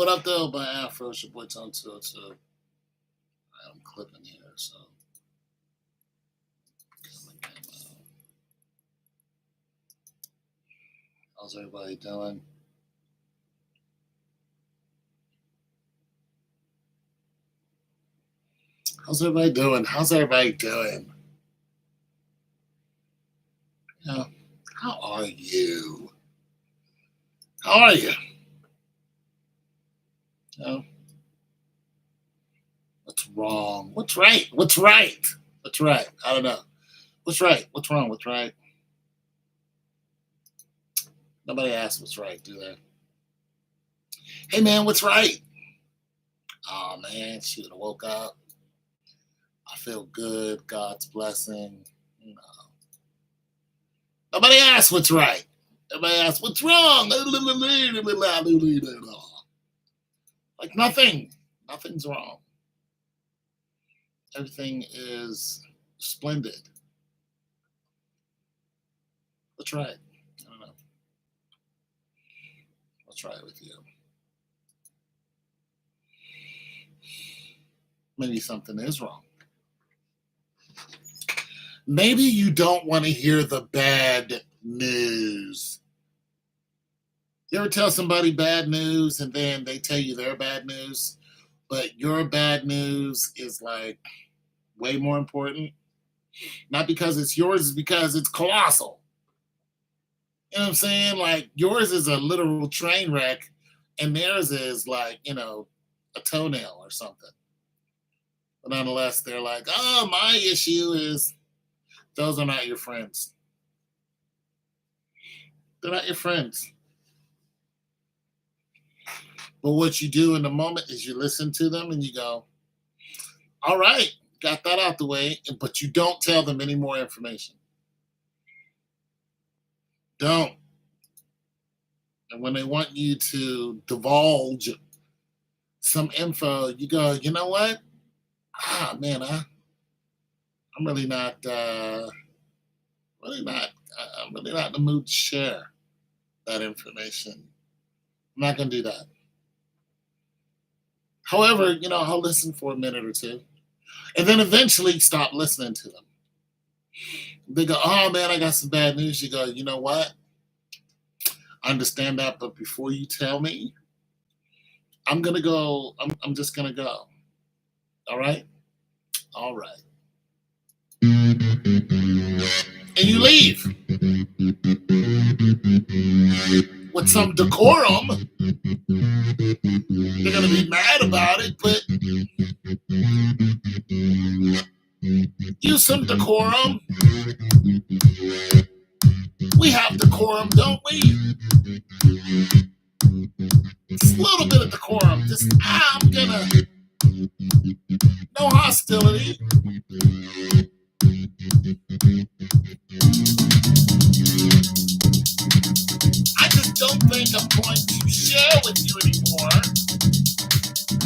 What up, though? By Afro, it's your boy Tone 202. I'm clipping here, so. How's everybody doing? How's everybody doing? How's everybody doing? You know, how are you? How are you? You know, what's wrong? What's right? What's right? What's right? I don't know. What's right? What's wrong? What's right? Nobody asks what's right, do they? Hey, man, what's right? Oh, man, shoot, I woke up. I feel good. God's blessing. You know. Nobody asks what's right. Everybody asks what's wrong. Like nothing. Nothing's wrong. Everything is splendid. What's right? I don't know. What's right with you? Maybe something is wrong. Maybe you don't want to hear the bad news. You ever tell somebody bad news and then they tell you their bad news, but your bad news is like way more important? Not because it's yours, it's because it's colossal. You know what I'm saying? Like yours is a literal train wreck and theirs is like, you know, a toenail or something. But nonetheless, they're like, oh, my issue is those are not your friends. They're not your friends. But what you do in the moment is you listen to them and you go, all right, got that out the way, but you don't tell them any more information. Don't. And when they want you to divulge some info, you go, you know what? Man, I'm really not in the mood to share that information. I'm not going to do that. However, you know, I'll listen for a minute or two and then eventually stop listening to them. They go, oh man, I got some bad news. You go, you know what? I understand that, but before you tell me, I'm going to go, I'm just going to go. All right? All right. And you leave with some decorum. They're going to be mad about it, but use some decorum. We have decorum, don't we? Just a little bit of decorum. Just, I'm going to, no hostility. I just don't think I'm going to share with you anymore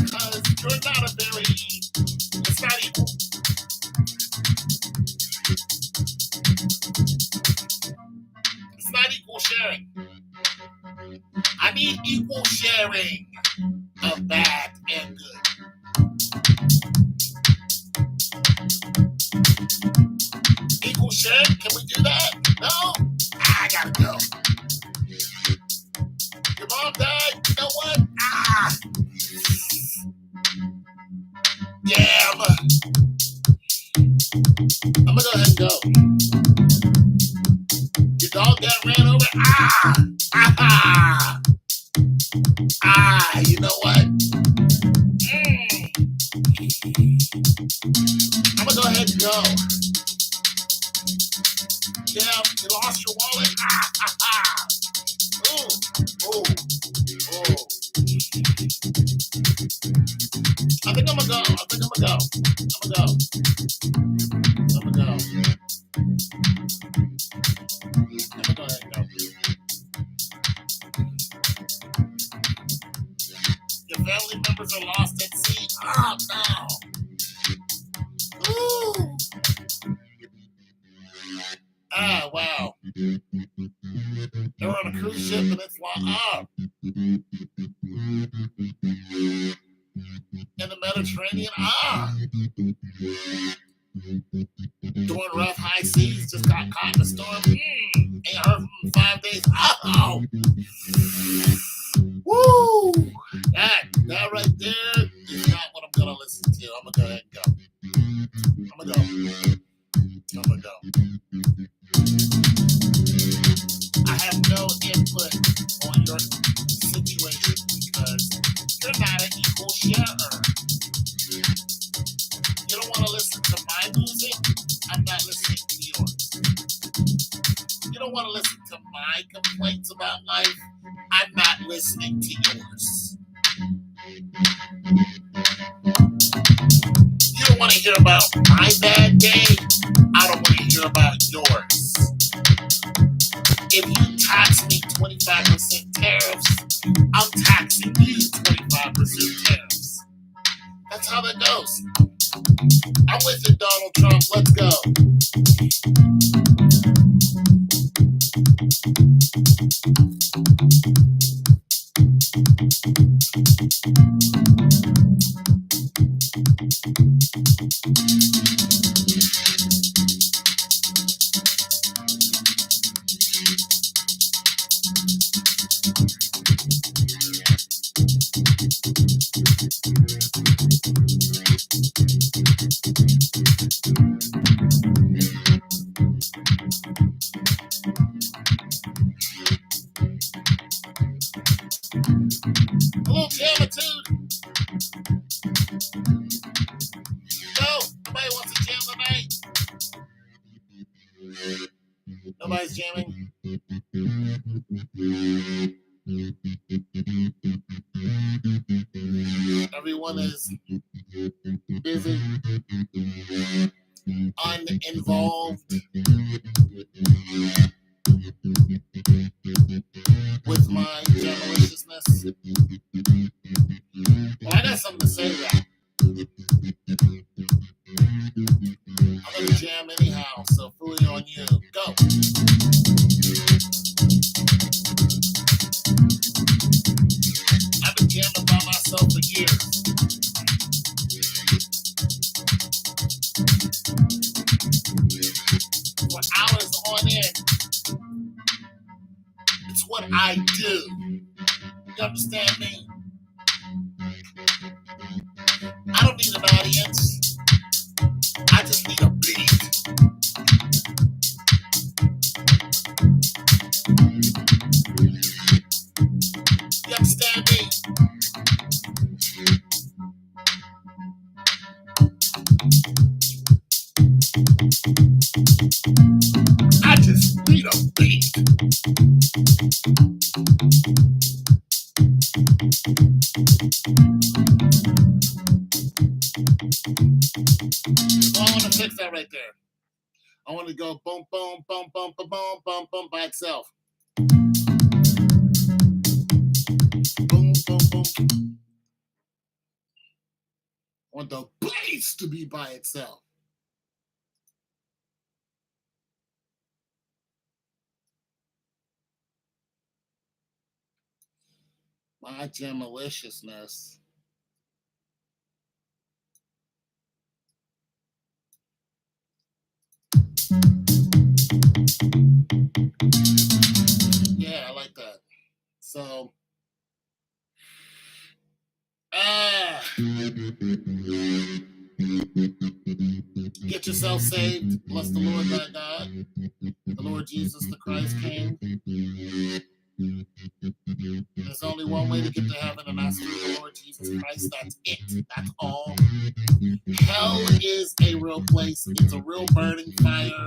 because you're not a very, it's not equal. It's not equal sharing. I need equal sharing of bad and good. Equal sharing? Can we do that? No? I gotta go. Your mom died? You know what? Yeah, I'm gonna go ahead and go. Your dog got ran over? You know what? I'm gonna go ahead and go. Yeah, you lost your wallet? Ooh. I think I'm gonna go. I'm gonna go. Go ahead and go. Your family members are lost at sea? Oh, no. Ooh. Wow. They were on a cruise ship and it's like, in the Mediterranean, during rough high seas, just got caught in a storm. Ain't heard from him in 5 days. Woo! That right there is not what I'm gonna listen to. I'm gonna go ahead and go. I'm gonna go. I have no input on your situation because you're not an equal sharer. You don't want to listen to my music? I'm not listening to yours. You don't want to listen to my complaints about life? I'm not listening to yours. You don't want to hear about my bad day? I don't want to hear about yours. If you tax me 25% tariffs, I'm taxing you 25% tariffs. That's how that goes. I'm with you, Donald Trump. Let's go. A little jamitude. No, nobody wants to jam tonight. Nobody's jamming. Everyone is busy, uninvolved with my maliciousness. Well, I got something to say to that. I'm going to jam anyhow, so fully on you. Go. I've been jamming by myself for years. For hours on end. It's what I do. You understand me? I don't need an audience. I just need a beat. You understand me? I just need a beat. So I want to fix that right there. I want to go boom, boom, boom, boom, boom, boom, boom, boom by itself. Boom, boom, boom. I want the bass to be by itself. My maliciousness. Yeah, I like that. So, get yourself saved. Bless the Lord thy God. The Lord Jesus the Christ came. There's only one way to get to heaven, and that's through the Lord Jesus Christ. That's it. That's all. Hell is a real place. It's a real burning fire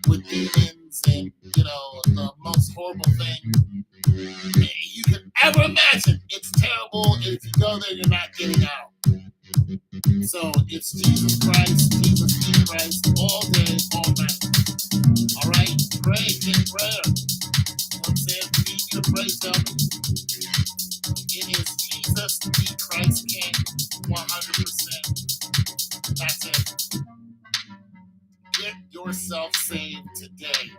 with demons and, the most horrible thing you can ever imagine. It's terrible, and if you go there, you're not getting out. So it's Jesus Christ, all day, all night. All right? Pray, get prayer. You know what I'm saying? Read your praise, tell me. It is Jesus, the Christ King, 100%. That's it. Get yourself saved today.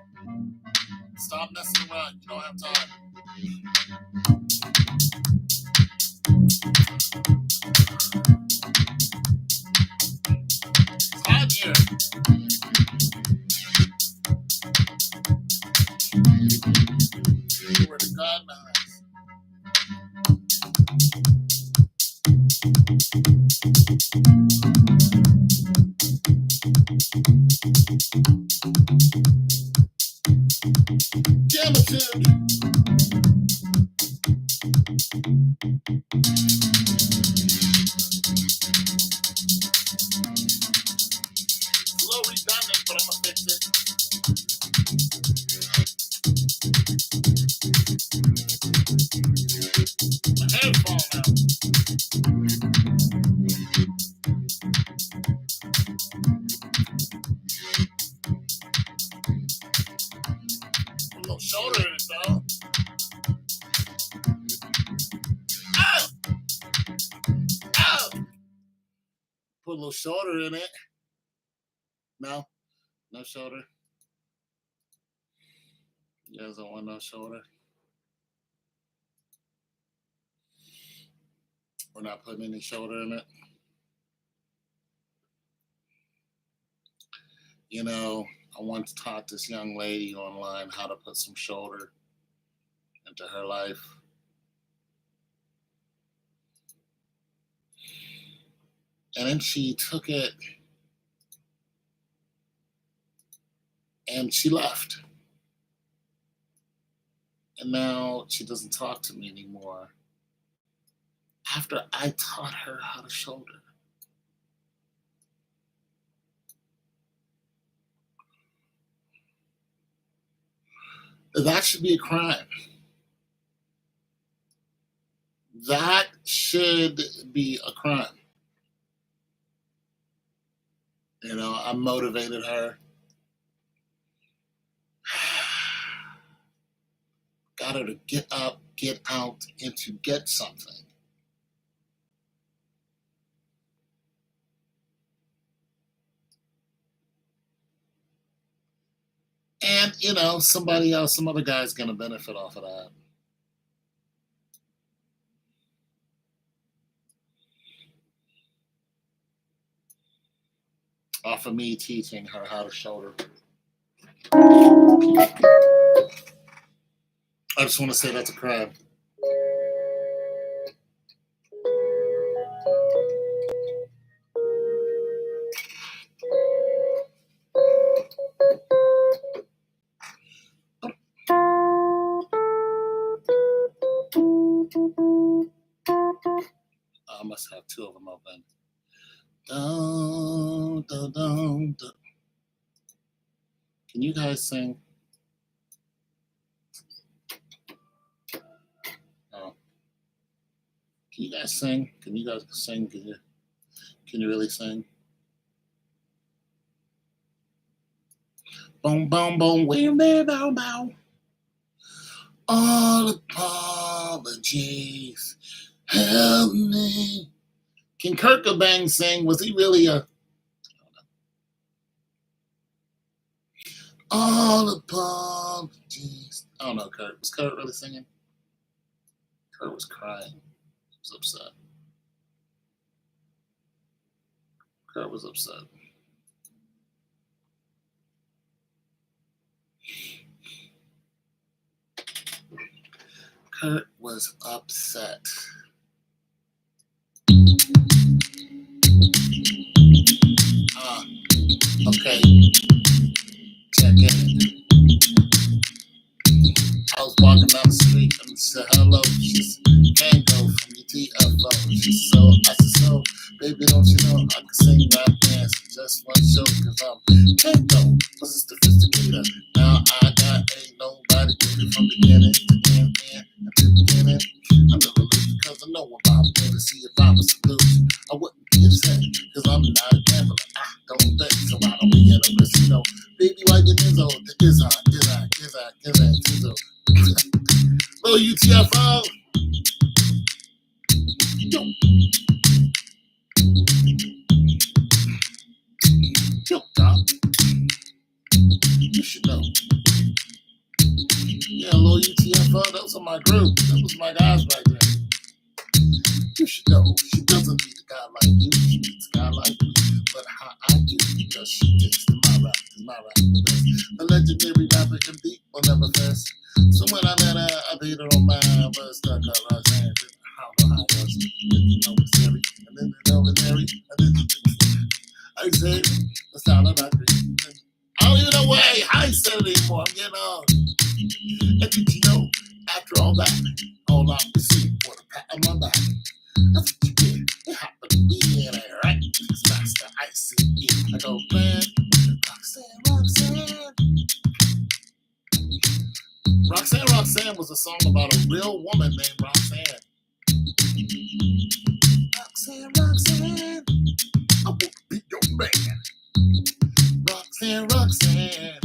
Stop messing around. You don't have time. Jamitude. A little redundant, but I'm gonna fix it. My hair's falling out. A little shoulder in it though. Ow! Ow! Put a little shoulder in it. No? No shoulder? You guys don't want no shoulder? We're not putting any shoulder in it. You know, I once taught this young lady online how to put some shoulder into her life. And then she took it and she left. And now she doesn't talk to me anymore after I taught her how to shoulder. That should be a crime. That should be a crime. You know, I motivated her. Got her to get up, get out, and to get something. And, you know, somebody else, some other guy's going to benefit off of that. Off of me teaching her how to shoulder. I just want to say that's a crime. I must have two of them open. Dun, dun, dun, dun. Can you guys sing? Oh. Can you guys sing? Can you guys sing? Can you really sing? Boom, boom, boom, wham, bam, bow, bow. All apologies. Help me. Can Kurt Cobain sing? Was he really a... All apologies. I don't know, Kurt. Was Kurt really singing? Kurt was crying. He was upset. Kurt was upset. Kurt was upset. Okay. Check in. I was walking down the street and said hello. She said, can't go from your TFO. She said, I said, so, baby, don't you know I can sing rap dance just one show because can't go. Was a sophisticator. Now I got ain't nobody doing it from beginning to end and to beginning. I never lose because I know about where to see if I was to lose. I wouldn't be upset because I'm not a gambler. I don't bet, so I don't be at a casino. Baby, why you Izzo? The Izzo. Little UTFO. Yo. Yo, dog. You should know. Yeah, little UTFO. Those are my group. That was my guys right there. You should know. She doesn't need a guy like you. She needs a guy like me. But how I do, because she takes to my rap. Cause my rap is the best. The legendary rapper MD will never fast. So when I met her, I paid her on mine, but stuck up her hands. How the high was, you know, it's scary. say it's all about greed. I don't even know how he said it anymore. I'm getting old. And did you know, after all that, all I received was a pat on my back. That's what you get. It happened to be in a right. It's Master ICE. I go, man, Roxanne. Roxanne was a song about a real woman named Roxanne. Roxanne, I want to be your man. Roxanne.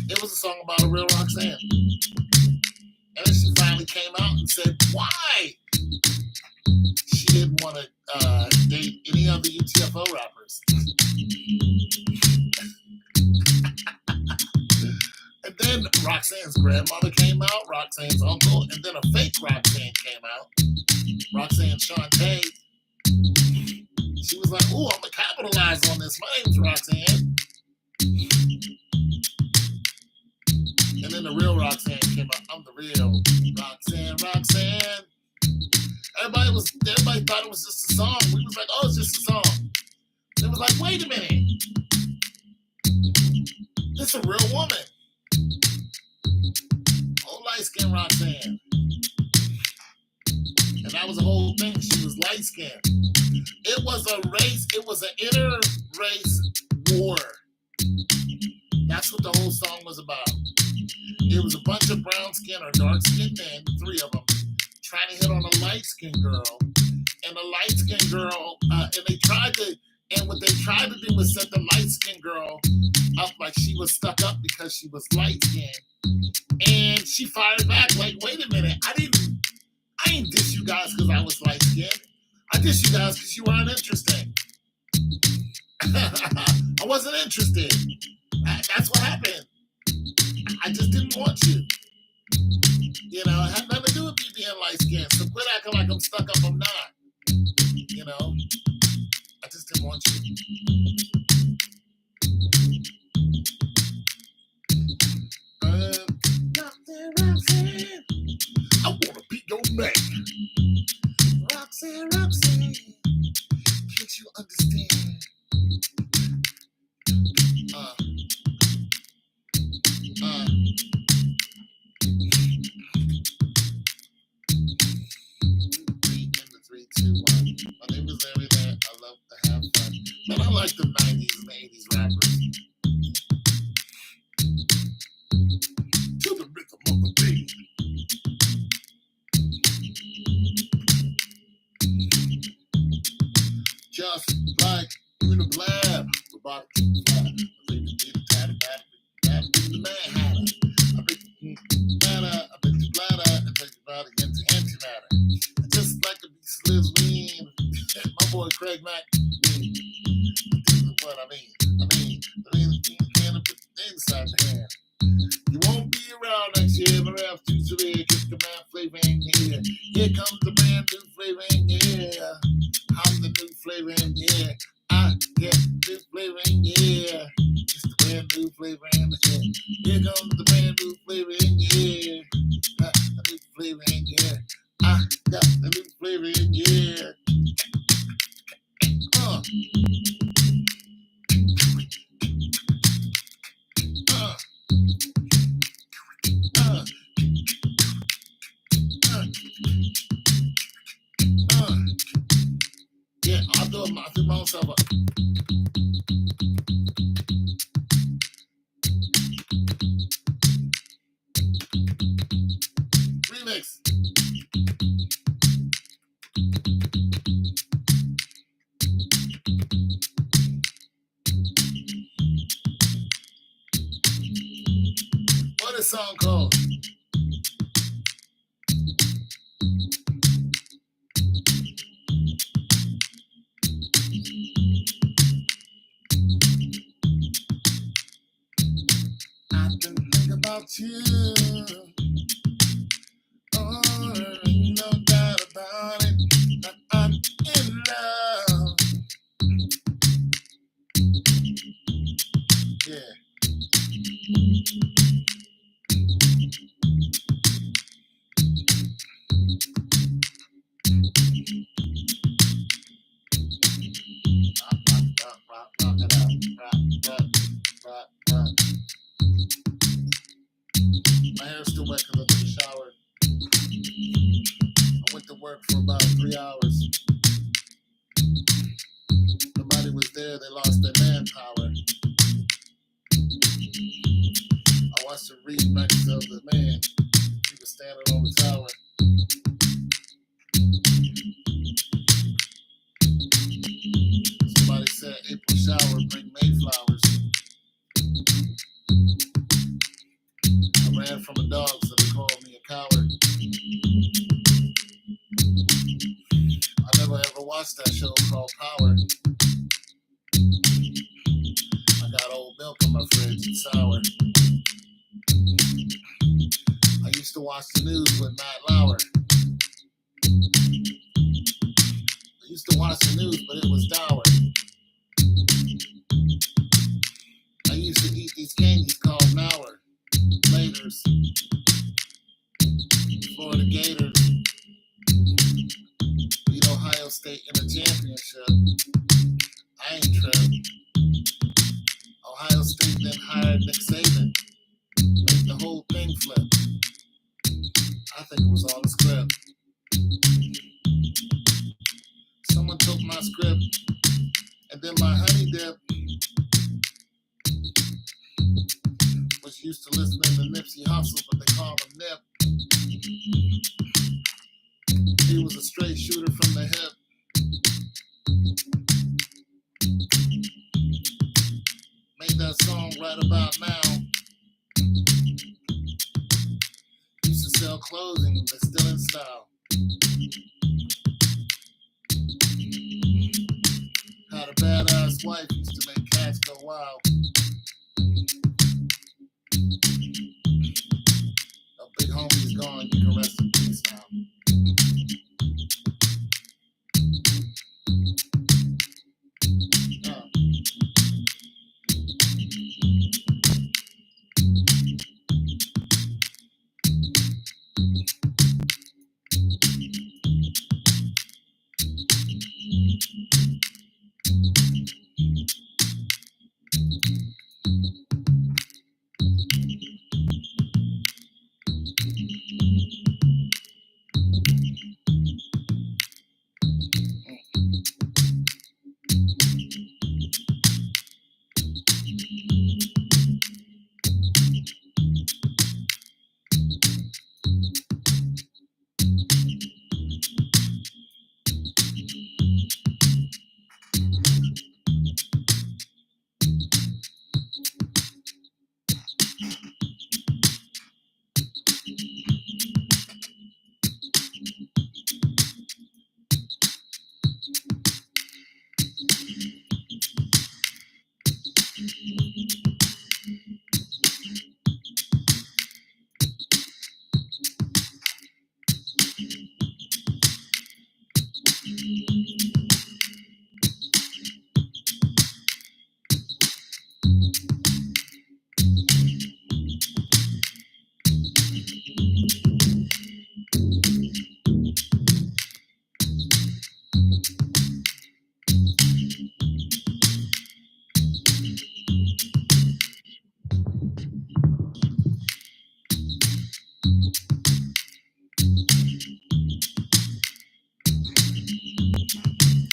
It was a song about a real Roxanne. And then she finally came out and said, why? She didn't want to date any of the UTFO rappers. And then Roxanne's grandmother came out, Roxanne's uncle, and then a fake Roxanne came out. Roxanne Shante. She was like, ooh, I'm going to capitalize on this. My name's Roxanne. And then the real Roxanne came out. I'm the real Roxanne. Everybody thought it was just a song. We was like, oh, it's just a song. They was like, wait a minute. This is a real woman. Old light-skinned Roxanne. And that was the whole thing. She was light-skinned. It was a race. It was an inter-race war. That's what the whole song was about. It was a bunch of brown-skinned or dark-skinned men, 3 of them, trying to hit on a light-skinned girl. And the light-skinned girl, and what they tried to do was set the light-skinned girl up like she was stuck up because she was light-skinned. And she fired back like, wait a minute, I ain't diss you guys because I was light-skinned. I diss you guys because you weren't interesting. I wasn't interested. That's what happened. I just didn't want you. You know, it had nothing to do with me being light-skinned. So quit acting like I'm stuck up, I'm not. You know, I just didn't want you. Roxanne, I want to be your man. Roxanne, can't you understand? 3, 2, 1. My name is Everyday. I love to have fun. But I like the 90s and the 80s rappers. To the rhythm of the beat. Just like in the lab, robotic fly. I think the tatty the man had it. I bet you bladder, I bet you bladder, and take your body into antimatter. Just like a Sliz Lean, my boy Craig Mack. This is what I mean. The lean can put the inside the hand. You won't be around next year, but after today, kick the man flavor in here. Here comes the brand new flavor in here. I'm the new flavor in here. I get new flavor in here. It's the brand new flavor in here. Here comes the brand new flavor in here. The new flavor in here. I got the new flavor in here. Yeah, I'll do my own self up. Remix. What is song called? I've been thinking about you. Oh, ain't no doubt about it. That I'm in love. Yeah. Rock it out. work for about 3 hours. Nobody was there. They lost their manpower. I watched the remix of the man. He was standing on the tower. Somebody said April shower, bring Mayflowers. I ran from a dog, so they called me a coward. I never ever watched that show called Power. I got old milk in my fridge, it's sour. I used to watch the news with Matt Lauer. I used to watch the news, but it was dour. I used to eat these candies called Mauer. Laters. Florida Gators. Beat Ohio State in the championship. I ain't tripped. Ohio State then hired Nick Saban. Made the whole thing flip. I think it was all a script. Someone took my script and then my honey dip was used to listening to Nipsey Hussle, but they called him Nip. He was a straight shooter from the hip. Made that song right about now. Used to sell clothing, but still in style. Had a badass wife, used to make cats go wild. A big homie's gone, you can rest in peace now.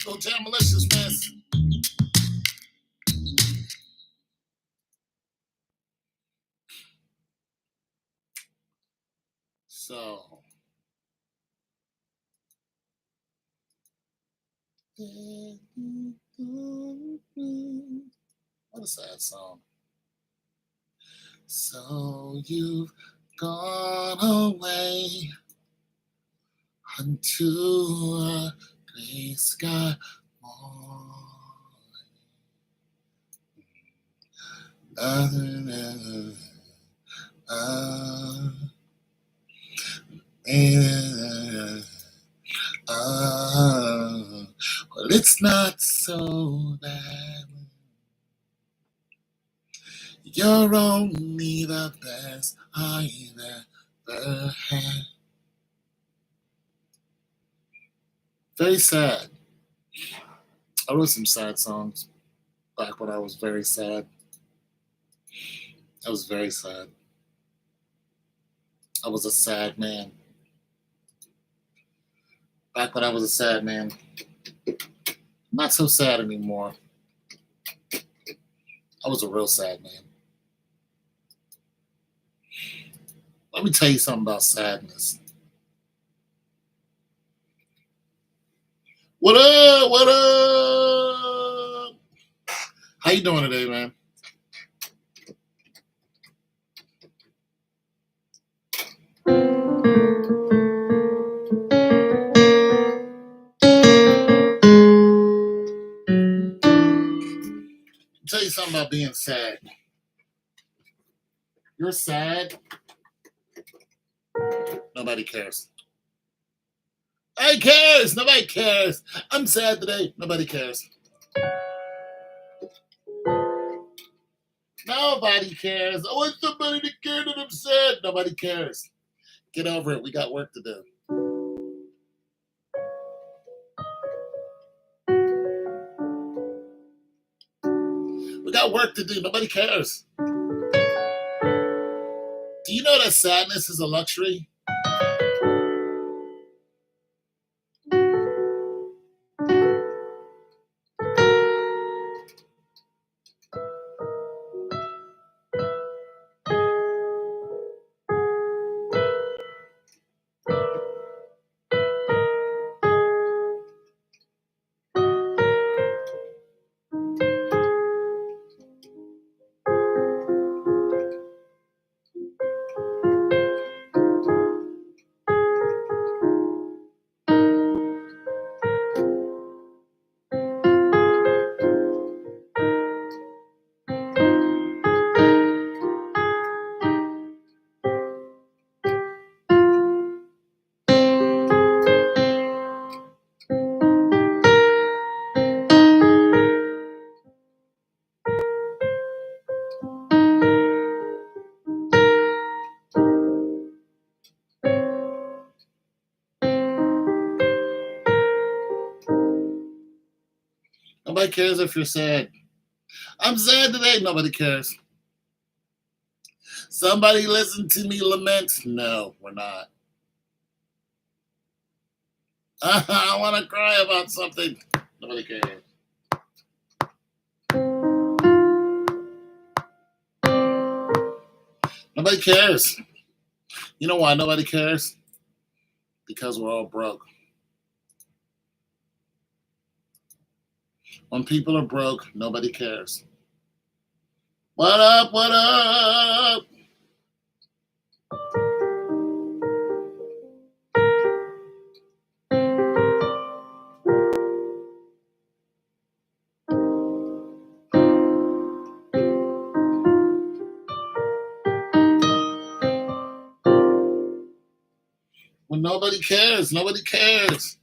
Go Jam Malicious, man. So, what a sad song. So you've gone away unto a gray sky morning. Other than well, it's not so bad. You're only the best I've ever had. Very sad. I wrote some sad songs back when I was very sad. I was very sad. I was a sad man. Back when I was a sad man. I'm not so sad anymore. I was a real sad man. Let me tell you something about sadness. What up? What up? How you doing today, man? I'll tell you something about being sad. You're sad. Nobody cares. I cares. Nobody cares. I'm sad today. Nobody cares. Nobody cares. I want somebody to care that I'm sad. Nobody cares. Get over it. We got work to do. We got work to do. Nobody cares. Do you know that sadness is a luxury? Nobody cares if you're sad. I'm sad today. Nobody cares. Somebody listen to me lament. No, we're not. I want to cry about something. Nobody cares. Nobody cares. You know why nobody cares? Because we're all broke. When people are broke, nobody cares. What up? What up? When nobody cares, nobody cares.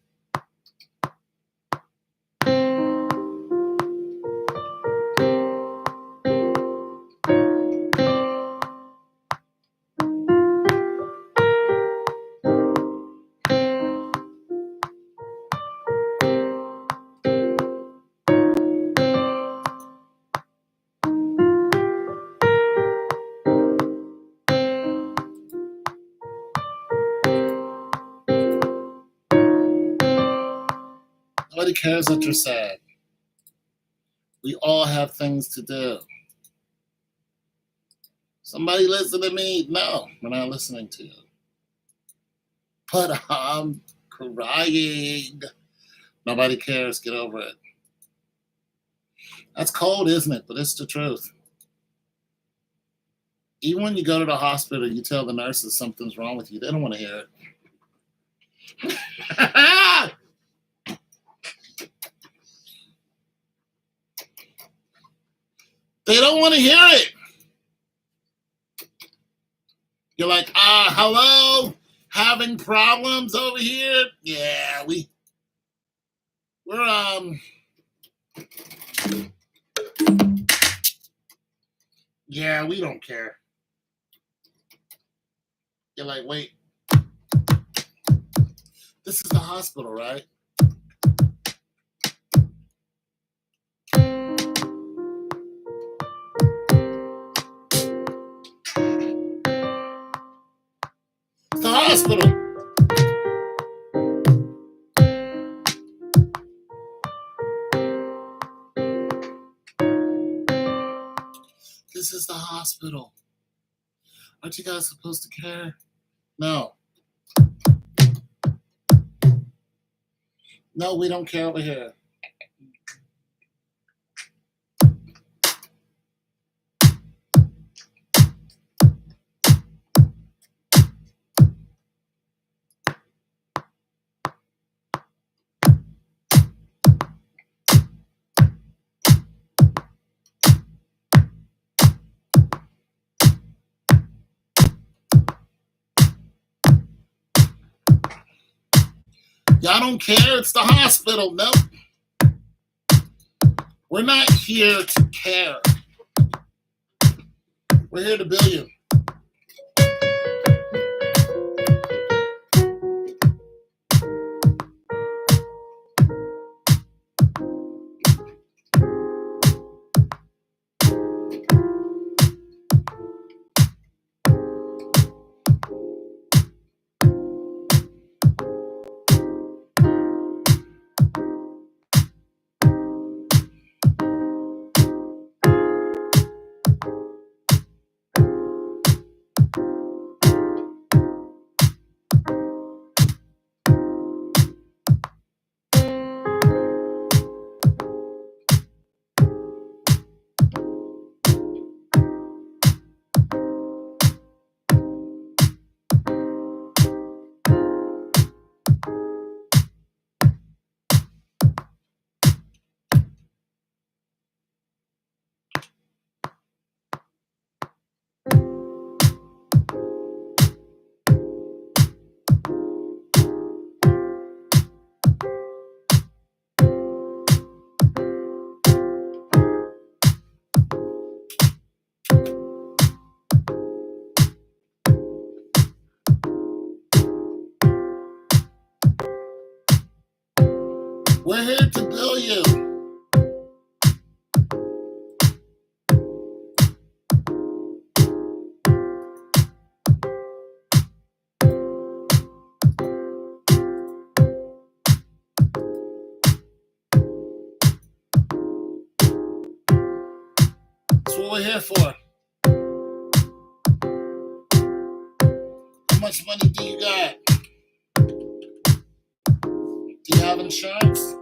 Nobody cares that you're sad. We all have things to do. Somebody listen to me. No, we're not listening to you. But I'm crying. Nobody cares. Get over it. That's cold, isn't it? But it's the truth. Even when you go to the hospital, you tell the nurses something's wrong with you. They don't want to hear it. They don't want to hear it. You're like, hello? Having problems over here? Yeah, yeah, we don't care. You're like, wait. This is the hospital, right? It's the hospital. This is the hospital. Aren't you guys supposed to care? No. No, we don't care over here. Y'all don't care? It's the hospital. Nope. We're not here to care. We're here to bill you. We're here to bill you. That's what we're here for. How much money do you got? Do you have insurance?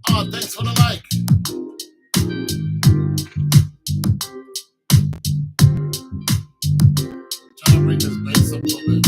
Oh, thanks for the like. Trying to bring this bass up a little bit.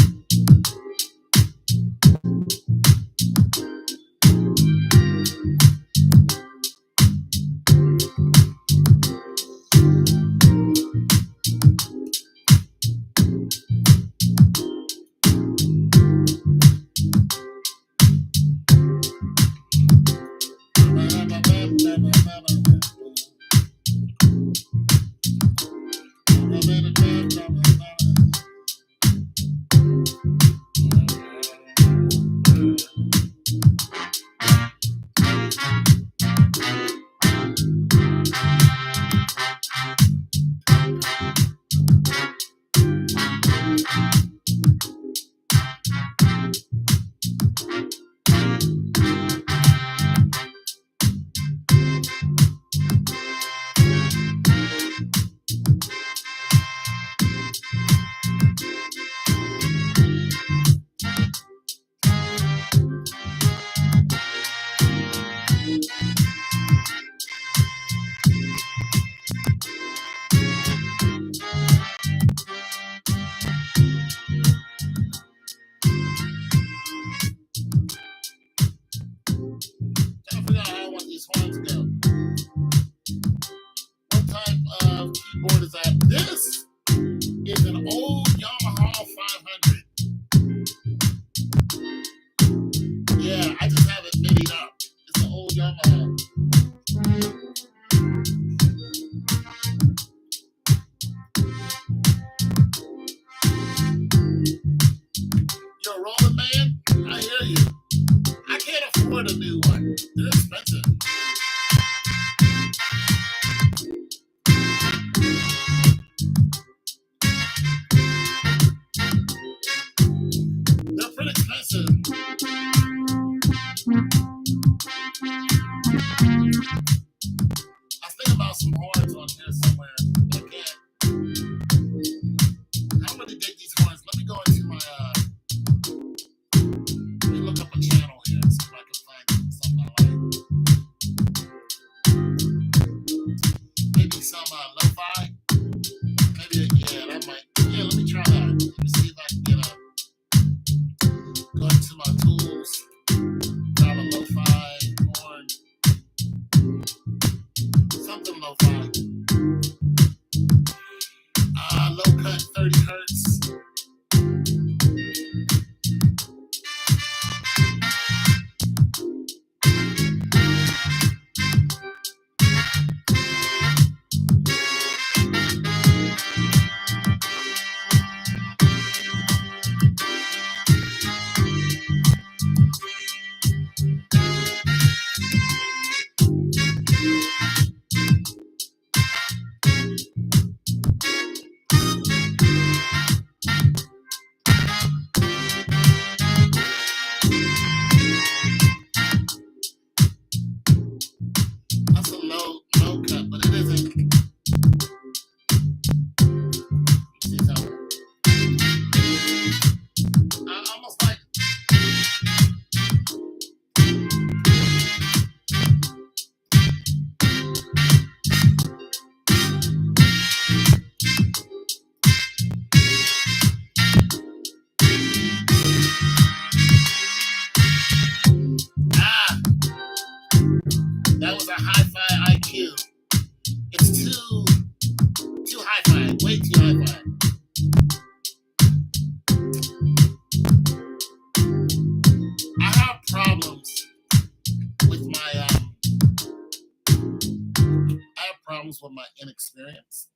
for my inexperience.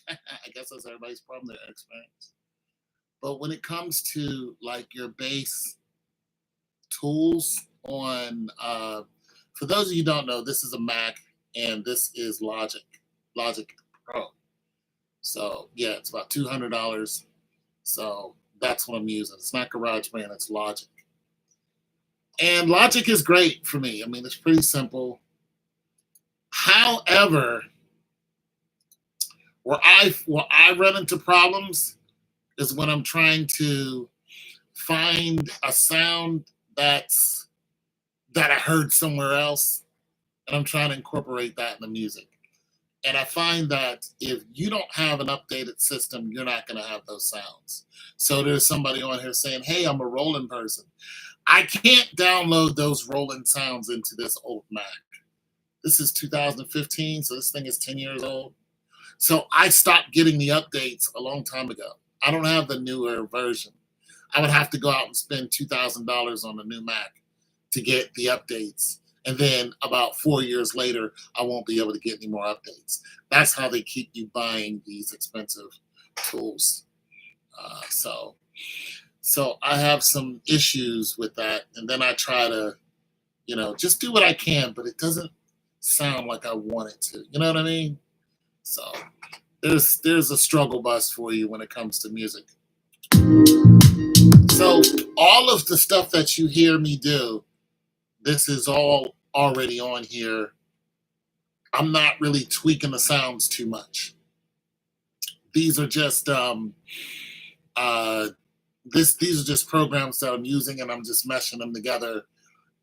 I guess that's everybody's problem, their inexperience. But when it comes to like your base tools on, for those of you who don't know, this is a Mac and this is Logic Pro. So yeah, it's about $200. So that's what I'm using. It's not GarageBand, it's Logic. And Logic is great for me. I mean, it's pretty simple. However, where I run into problems is when I'm trying to find a sound that I heard somewhere else, and I'm trying to incorporate that in the music. And I find that if you don't have an updated system, you're not going to have those sounds. So there's somebody on here saying, hey, I'm a Roland person. I can't download those Roland sounds into this old Mac. This is 2015, so this thing is 10 years old. So I stopped getting the updates a long time ago. I don't have the newer version. I would have to go out and spend $2,000 on a new Mac to get the updates. And then about 4 years later, I won't be able to get any more updates. That's how they keep you buying these expensive tools. So I have some issues with that. And then I try to, just do what I can, but it doesn't sound like I want it to. You know what I mean? So there's a struggle bus for you when it comes to music. So all of the stuff that you hear me do, this is all already on here. I'm not really tweaking the sounds too much. These are just these are just programs that I'm using, and I'm just meshing them together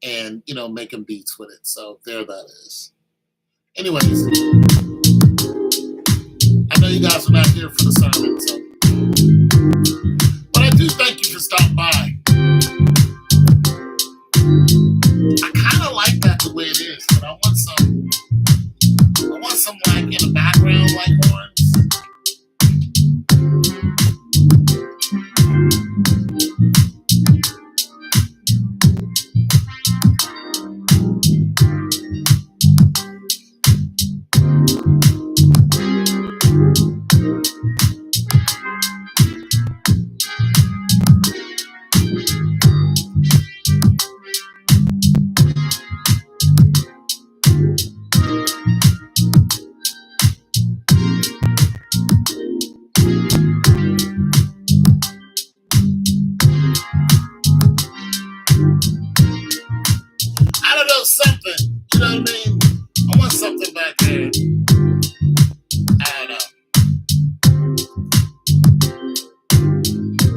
and making beats with it. So there that is. Anyways, I know you guys are not here for the sermon, so but I do thank you for stopping by. I kind of like that the way it is, but I want some like in the background, like horns. I don't know, something. You know what I mean? I want something back there. I don't know.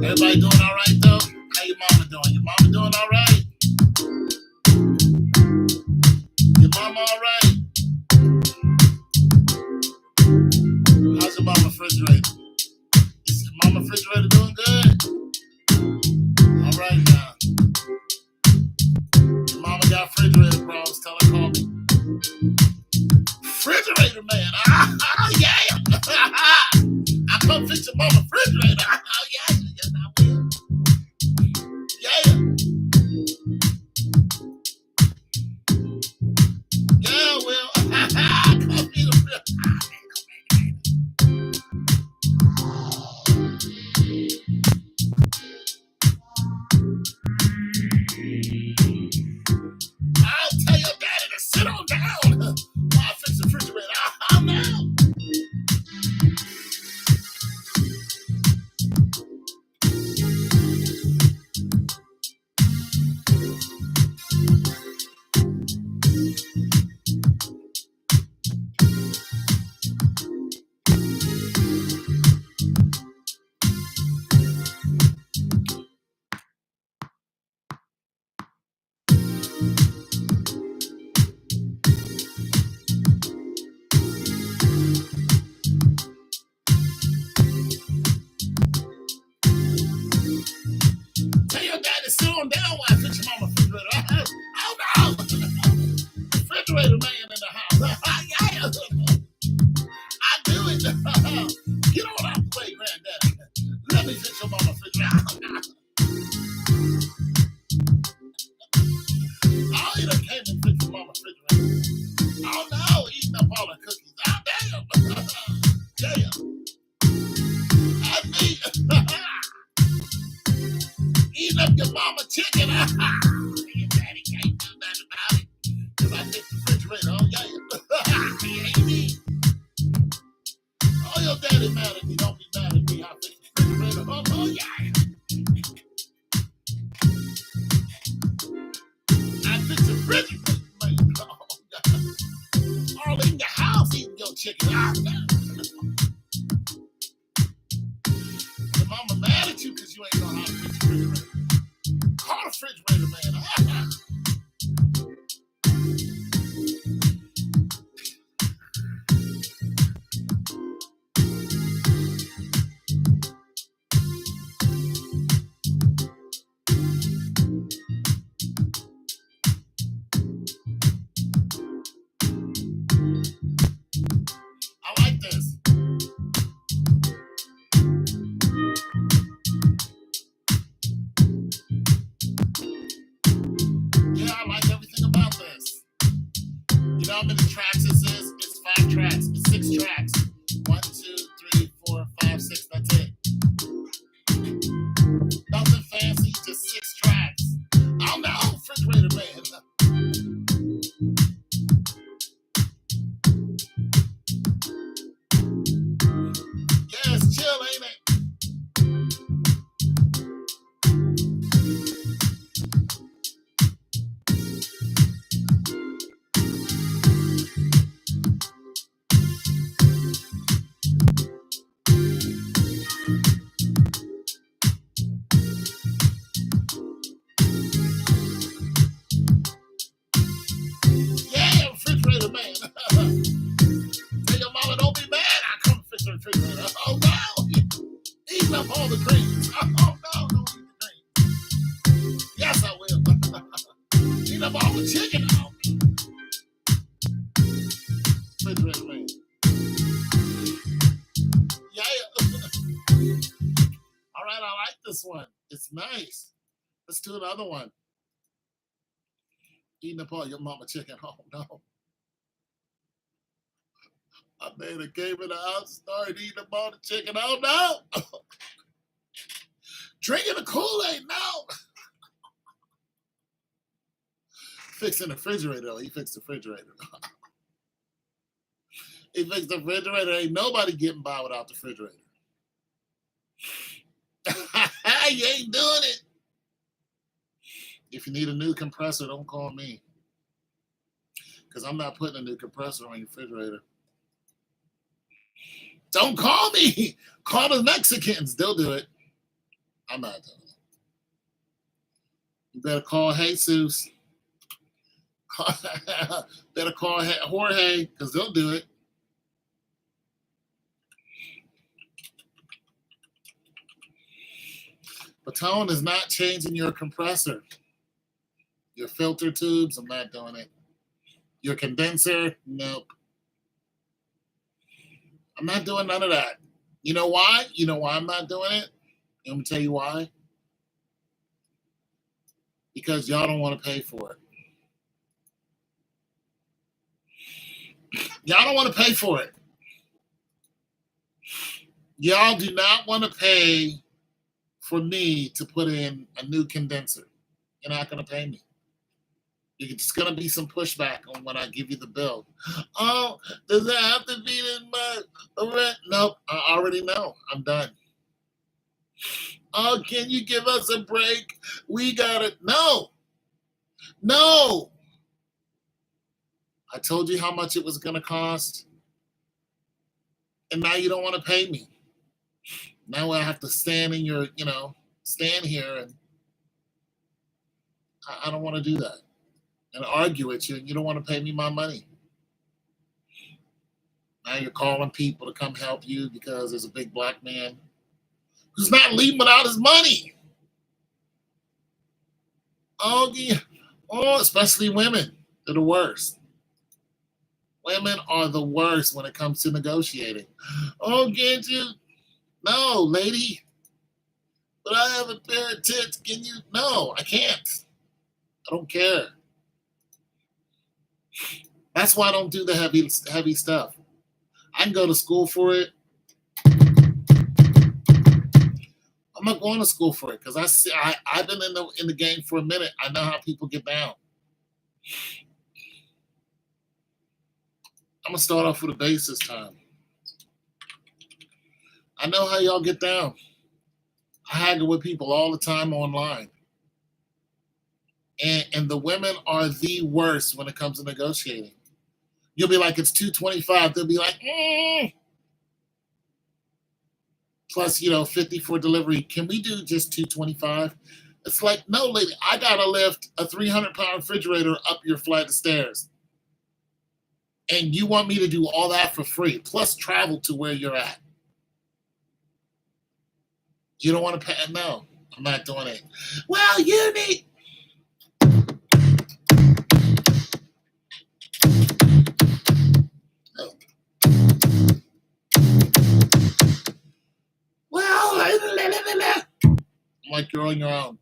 Everybody doing all right though? How your mama doing? Your mama doing all right? Your mama all right? How's your mama refrigerator? Is your mama refrigerator doing good? All right now. Your mama got refrigerator problems. Tell her call me. Refrigerator man. Yeah. I come fix your mama refrigerator. Oh yeah. Yes I will. Yeah. eating up your mama chicken. Your daddy can't do nothing about it. Cause I fix the refrigerator. Oh, yeah. He ain't me. Oh, your daddy mad at me. Don't be mad at me. I fix the refrigerator. Oh, yeah. I fix the refrigerator. Oh, yeah. All in your house eating your chicken. Your mama mad at you because you ain't know how to fix the refrigerator. Call the refrigerator man. I like this. Yeah, I like everything about this. You know how many tracks this is? It's 5 tracks. It's 6 tracks. 1, 2, 3, 4, 5, 6. That's it. Nothing fancy, just 6 tracks. I'm the old refrigerator man. Yeah, it's chill, ain't it? Yeah, refrigerator man. Tell your mama don't be mad. I come fix the refrigerator. Oh no, eating up all the greens. Oh no, don't eat the greens. Yes, I will. Eat up all the chicken. Oh, refrigerator man. Yeah. All right, I like this one. It's nice. Let's do another one. Eating up all your mama chicken. Oh no. I made a came in the house, started eating up all the chicken. Oh no. Drinking the Kool-Aid. No. Fixing the refrigerator though. He fixed the refrigerator. He fixed the refrigerator. Ain't nobody getting by without the refrigerator. You ain't doing it. If you need a new compressor, don't call me. Because I'm not putting a new compressor on your refrigerator. Don't call me. Call the Mexicans. They'll do it. I'm not doing it. You better call Jesus. Better call Jorge because they'll do it. Patone is not changing your compressor. Your filter tubes, I'm not doing it. Your condenser, nope. I'm not doing none of that. You know why? You know why I'm not doing it? Let me tell you why. Because y'all don't want to pay for it. Y'all don't want to pay for it. Y'all do not want to pay for me to put in a new condenser. You're not going to pay me. It's going to be some pushback on when I give you the bill. Oh, does it have to be in my rent? Nope, I already know. I'm done. Oh, can you give us a break? We got it. No. No. I told you how much it was going to cost. And now you don't want to pay me. Now I have to stand in your, stand here and I don't want to do that. And argue with you, and you don't want to pay me my money. Now you're calling people to come help you because there's a big black man who's not leaving without his money. Oh, yeah. Oh, especially women. They're the worst. Women are the worst when it comes to negotiating. Oh, can't you? No, lady. But I have a pair of tits. Can you? No, I can't. I don't care. That's why I don't do the heavy stuff. I can go to school for it. I'm not going to school for it because I've been in the game for a minute. I know how people get down. I'm gonna start off with a base this time. I know how y'all get down. I haggle with people all the time online. And the women are the worst when it comes to negotiating. You'll be like, it's 225. They'll be like, plus, 50 for delivery. Can we do just 225? It's like, no, lady, I gotta lift a 300-pound refrigerator up your flight of stairs. And you want me to do all that for free, plus travel to where you're at. You don't want to pay? No, I'm not doing it. Well, you need... Oh. Well, I'm like, you're on your own.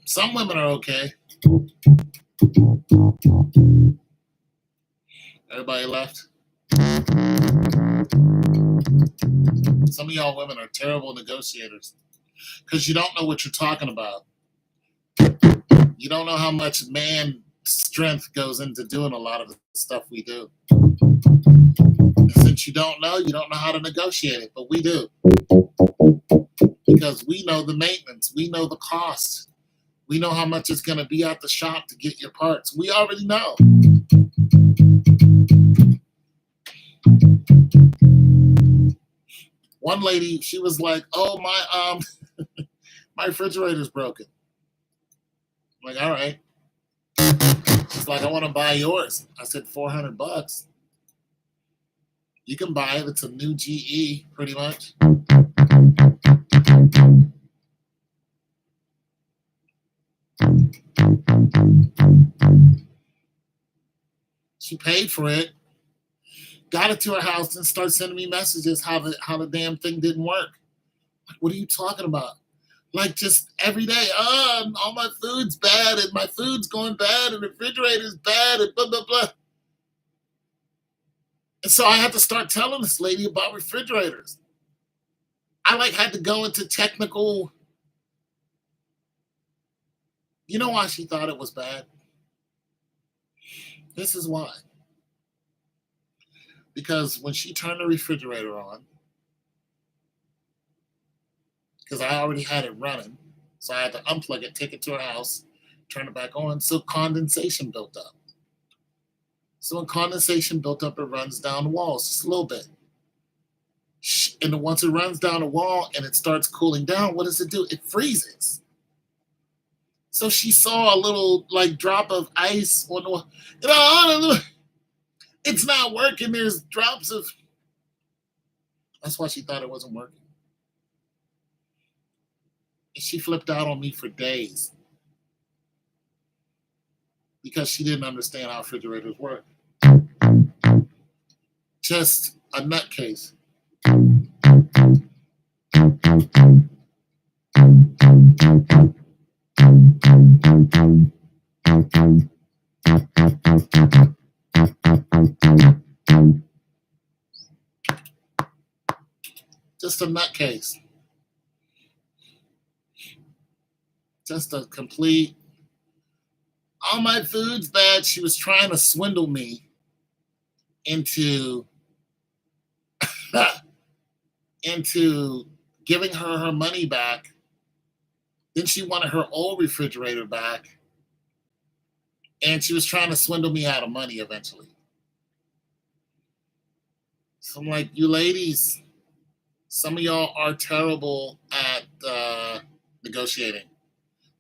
Some women are okay. Everybody left. Some of y'all women are terrible negotiators because you don't know what you're talking about. You don't know how much man strength goes into doing a lot of the stuff we do. And since you don't know how to negotiate it, but we do. Because we know the maintenance, we know the cost. We know how much it's going to be at the shop to get your parts. We already know. One lady, she was like, "Oh, my my refrigerator's broken." I'm like, all right. She's like, "I want to buy yours." I said, $400. You can buy it. It's a new GE, pretty much. She paid for it, got it to her house, and started sending me messages how the damn thing didn't work. Like, what are you talking about? Like, just every day, all my food's bad, and my food's going bad, and the refrigerator's bad, and blah, blah, blah. And so I had to start telling this lady about refrigerators. I had to go into technical. You know why she thought it was bad? This is why. Because when she turned the refrigerator on, because I already had it running, so I had to unplug it, take it to her house, turn it back on, so condensation built up. So when condensation built up, it runs down the walls just a little bit. And then once it runs down the wall and it starts cooling down, what does it do? It freezes. So she saw a little drop of ice on the, it's not working. There's drops of. That's why she thought it wasn't working. And she flipped out on me for days because she didn't understand how refrigerators work. Just a nutcase. Just a nutcase. Just a complete. All my food's bad. She was trying to swindle me into giving her money back. Then she wanted her old refrigerator back. And she was trying to swindle me out of money eventually. So I'm like, you ladies, some of y'all are terrible at negotiating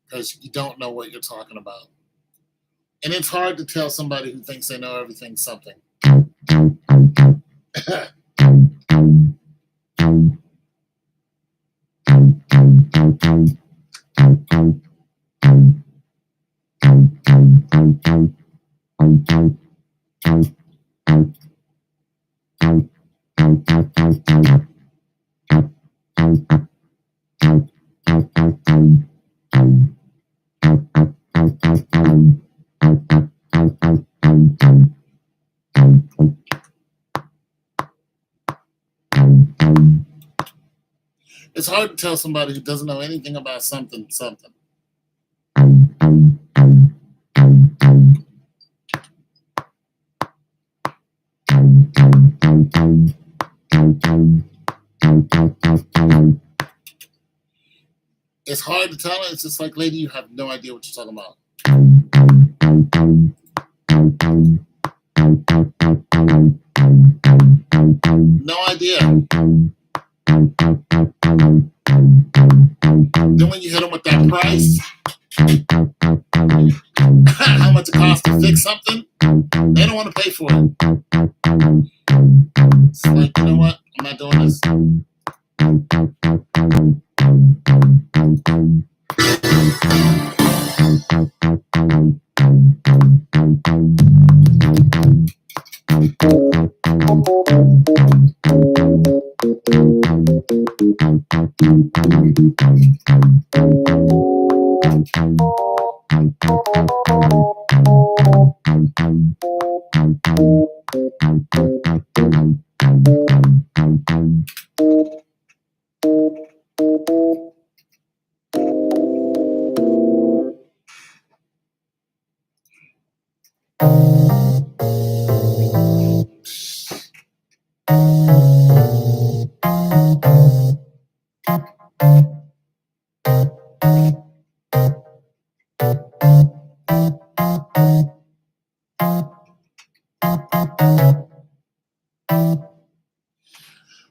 because you don't know what you're talking about. And it's hard to tell somebody who thinks they know everything something. It's hard to tell somebody who doesn't know anything about something. It's hard to tell. It's just like, lady, you have no idea what you're talking about. No idea. Then when you hit them with that price, how much it costs to fix something, they don't want to pay for it. It's like, you know what? I'm not doing this.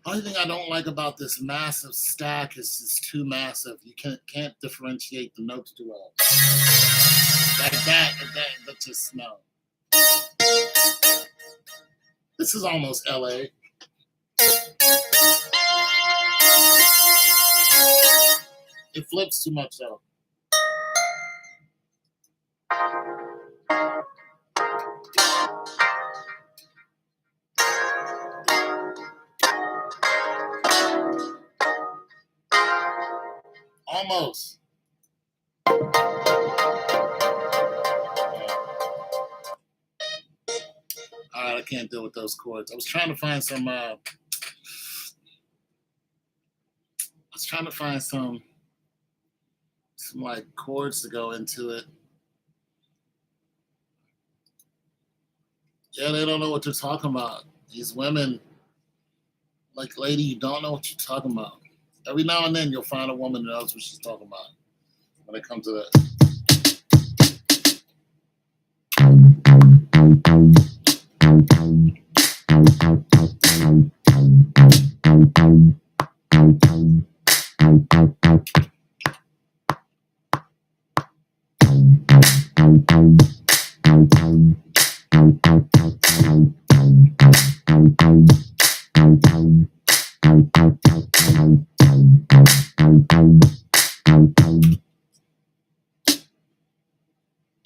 Only thing I don't like about this massive stack is it's too massive. You can't differentiate the notes too well. That just no. This is almost LA. It flips too much though. Almost. Alright, I can't deal with those chords. I was trying to find some like chords to go into it. Yeah, they don't know what they're talking about. These women, like, lady, you don't know what you're talking about. Every now and then you'll find a woman that knows what she's talking about when it comes to that.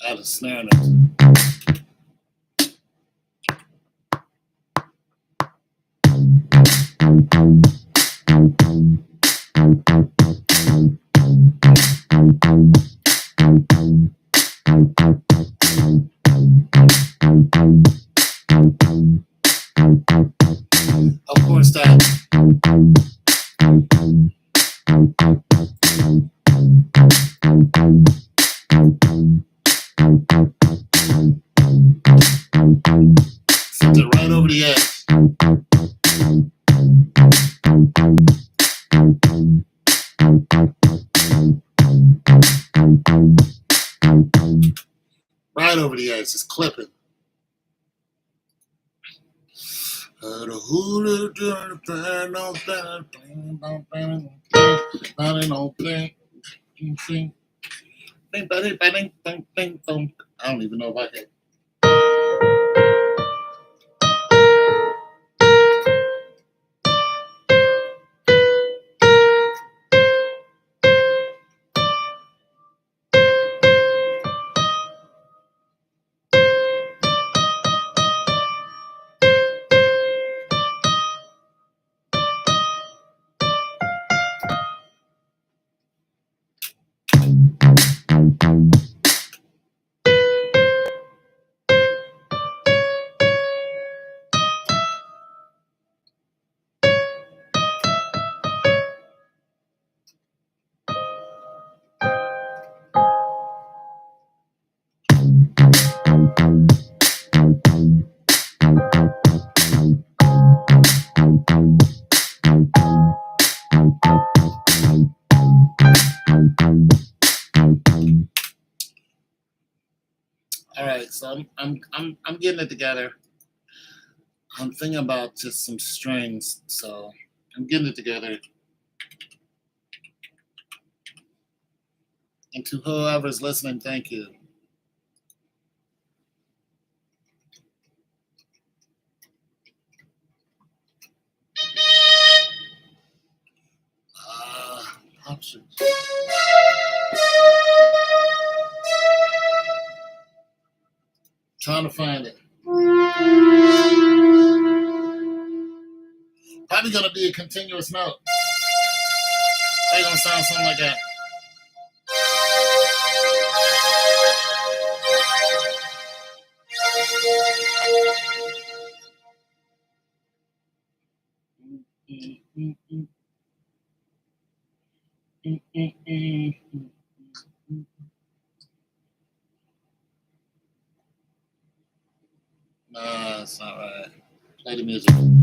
Add a snare note. Of course, that. Sends it right over the edge. Right over the edge, just clipping. I don't even know if I can. All right, so I'm getting it together. I'm thinking about just some strings, so I'm getting it together. And to whoever's listening, thank you. Options. Trying to find it. Probably gonna be a continuous note. Probably gonna sound something like that. Nah, it's not right. Play the music. I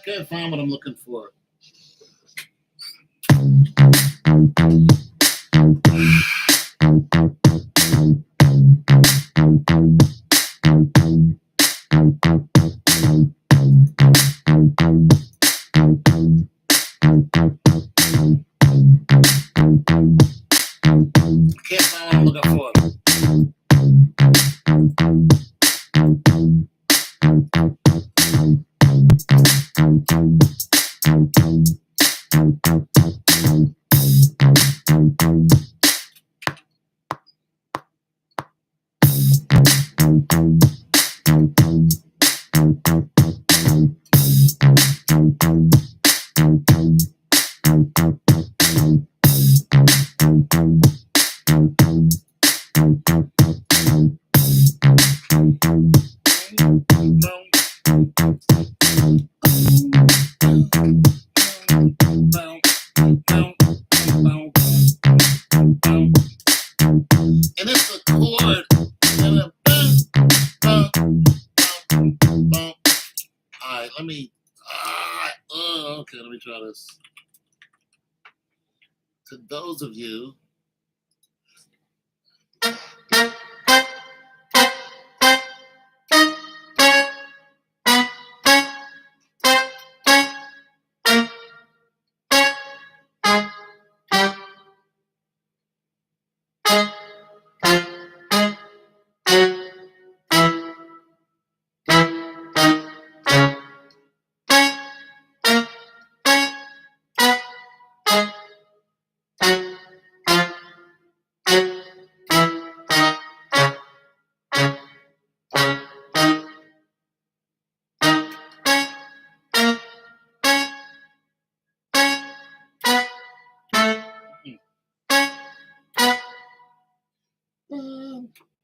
can't find what I'm looking for. Can't find what I'm looking for. And it's a chord and a all right, let me okay, let me try this. To those of you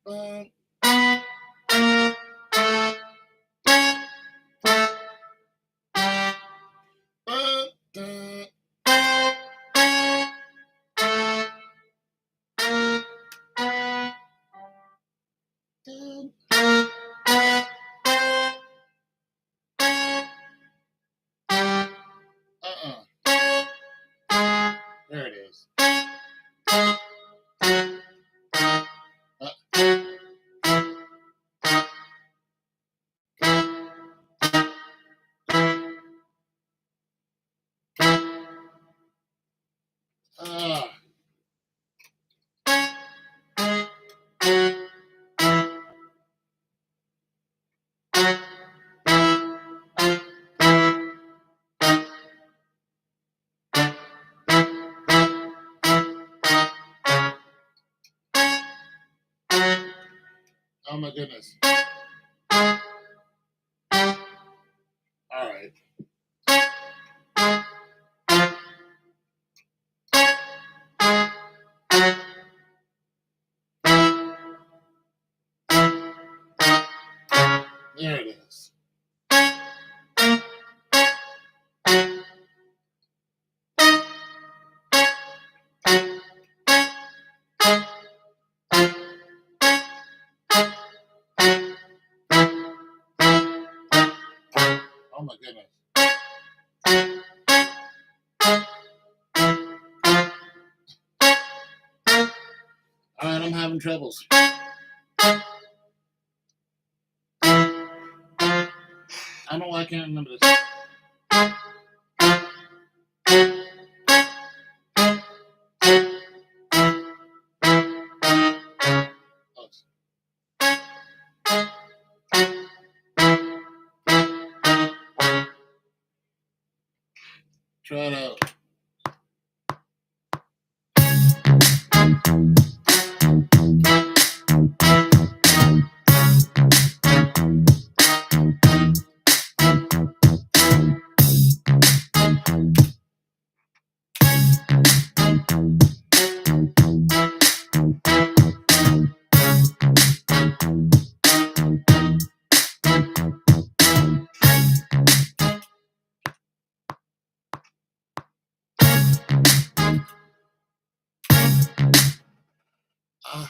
There it is. Oh my goodness. All right. There it is. Oh my goodness. All right, I'm having troubles. I don't know why I can't remember this. Try it out. Uh,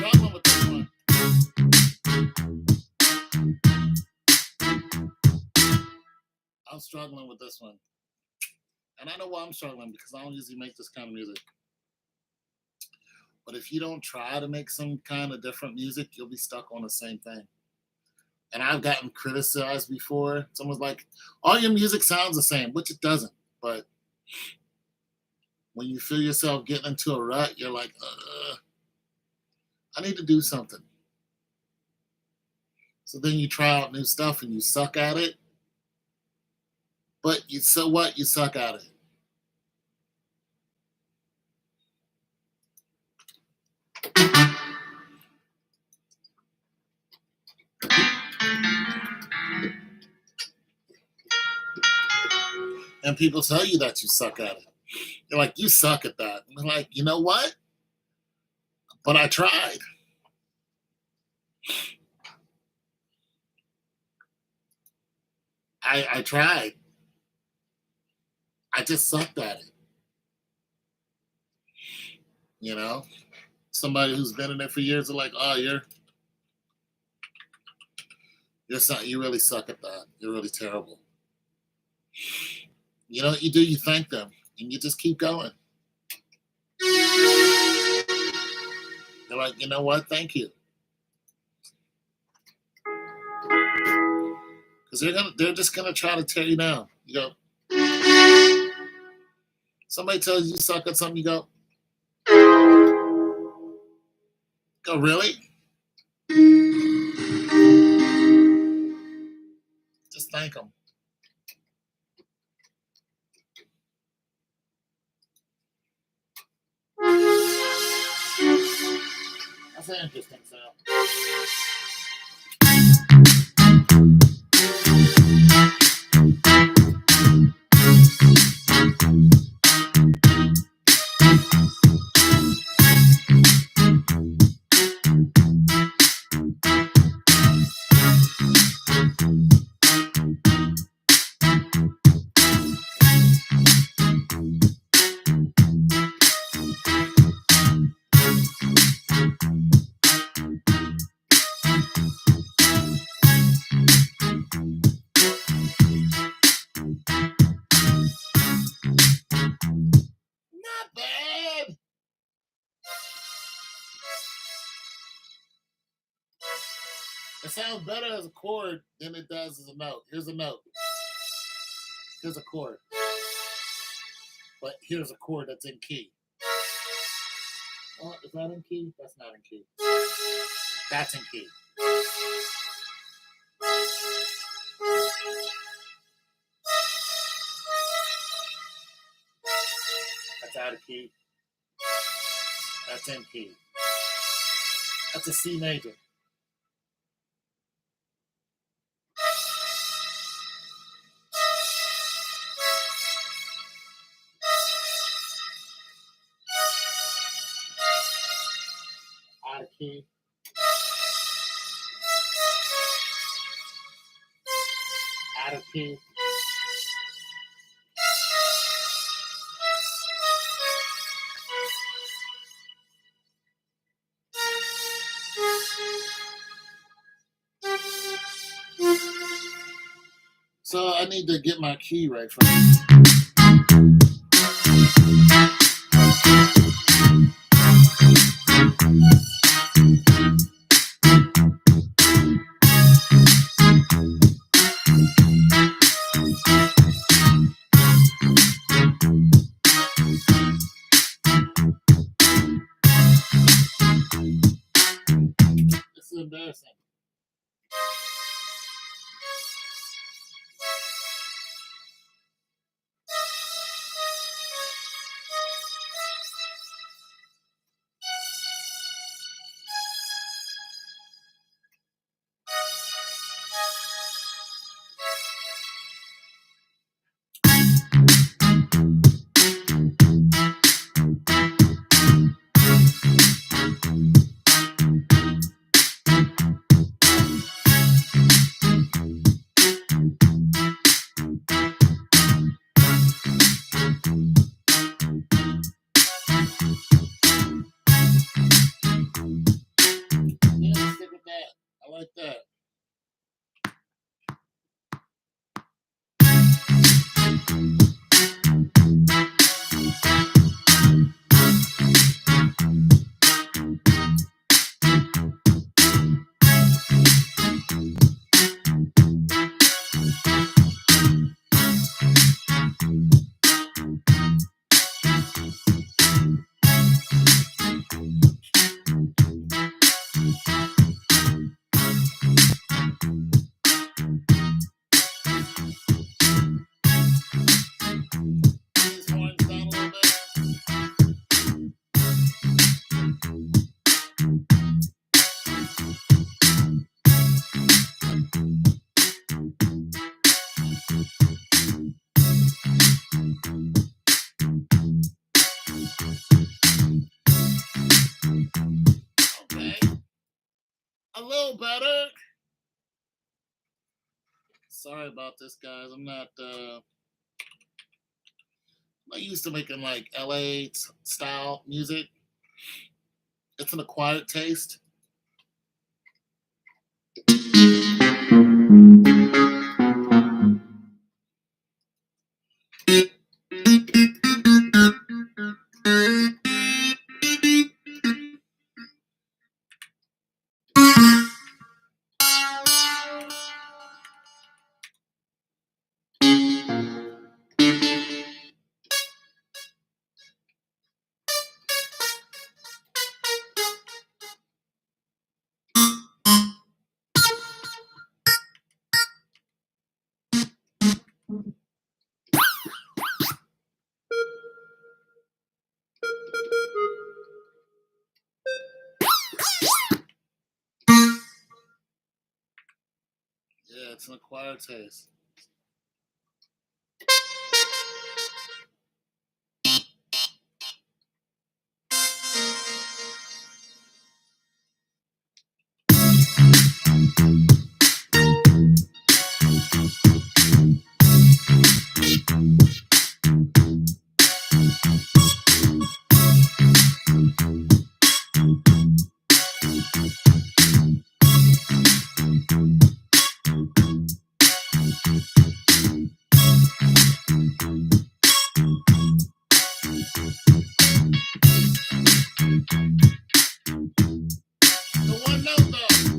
struggling with this one. I'm struggling with this one. And I know why I'm struggling because I don't usually make this kind of music. But if you don't try to make some kind of different music, you'll be stuck on the same thing. And I've gotten criticized before. Someone's like, all your music sounds the same, which it doesn't. But when you feel yourself getting into a rut, you're like, I need to do something. So then you try out new stuff and you suck at it. But so what? You suck at it. And people tell you that you suck at it. You're like, you suck at that. And they're like, you know what? But I tried. I tried. I just sucked at it. You know, somebody who's been in it for years are like, oh, you really suck at that. You're really terrible. You know what you do? You thank them, and you just keep going. They're like, you know what? Thank you, because they're just gonna try to tear you down. You go. Somebody tells you suck at something, you go really? Just thank them. That's an interesting sound. Not bad. It sounds better as a chord than it does as a note. Here's a note. Here's a chord. But here's a chord that's in key. Oh, is that in key? That's not in key. That's in key. That's out of key. That's in key. That's a C major. Out of key. Out of key. So I need to get my key right for This is embarrassing. know better. Sorry about this, guys. I'm not used to making like LA style music. It's an acquired taste. Yeah, it's an acquired taste. The one note though.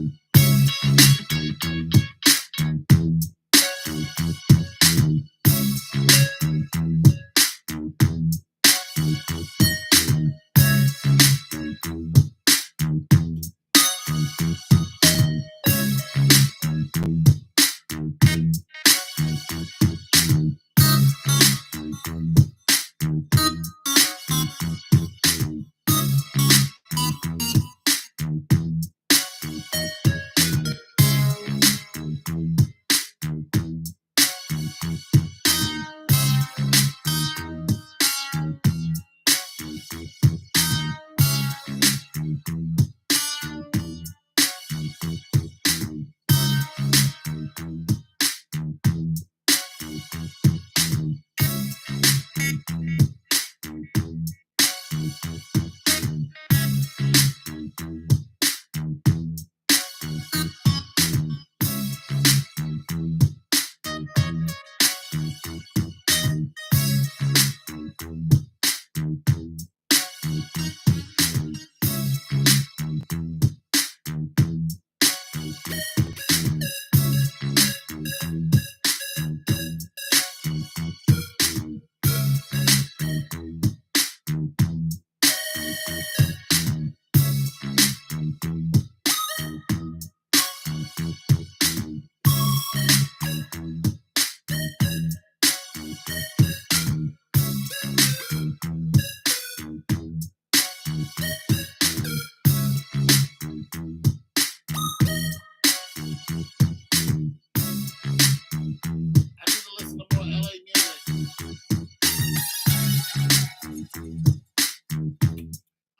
I need to listen to more LA music.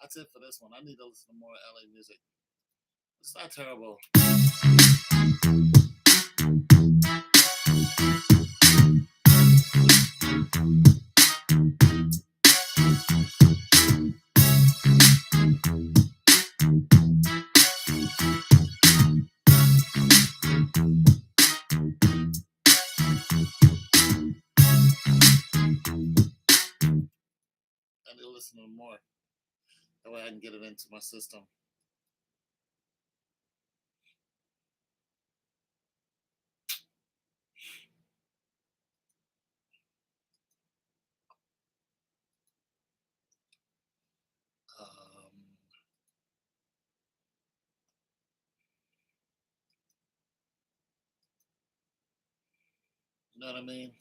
That's it for this one. I need to listen to more LA music. It's not terrible. I need to listen to more. That way I can get it into my system. Um, you know what I mean?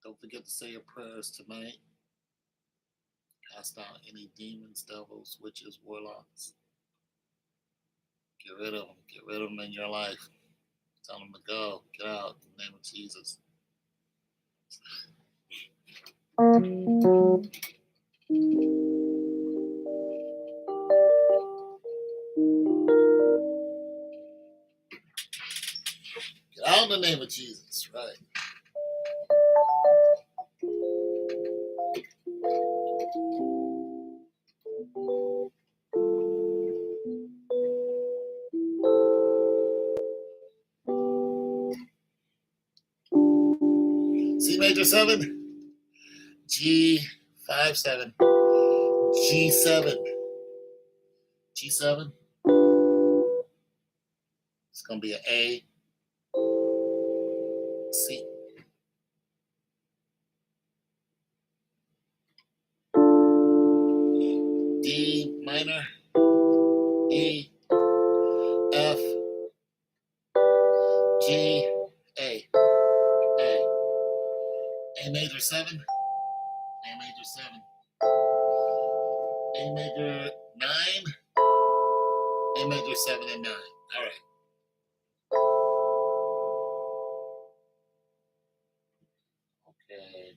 Don't forget to say your prayers tonight. Cast out any demons, devils, witches, warlocks. Get rid of them. Get rid of them in your life. Tell them to go. Get out. In the name of Jesus. Get out in the name of Jesus. Right. C major 7, G5 7, G7, G7. It's gonna be an A, C, D minor, E, F, G, A, A major 7, A major 7, A major 9, A major 7 and 9. All right. Okay.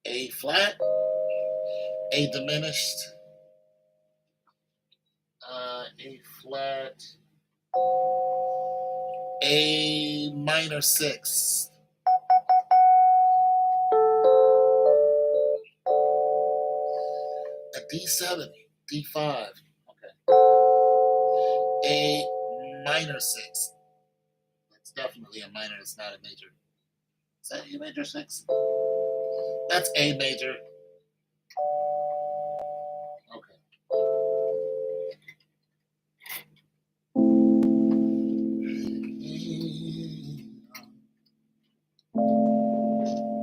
A flat, A diminished, A flat, A minor 6, a D7, D5, okay, A minor 6. That's definitely a minor, it's not a major. Is that A major 6? That's A major. Okay.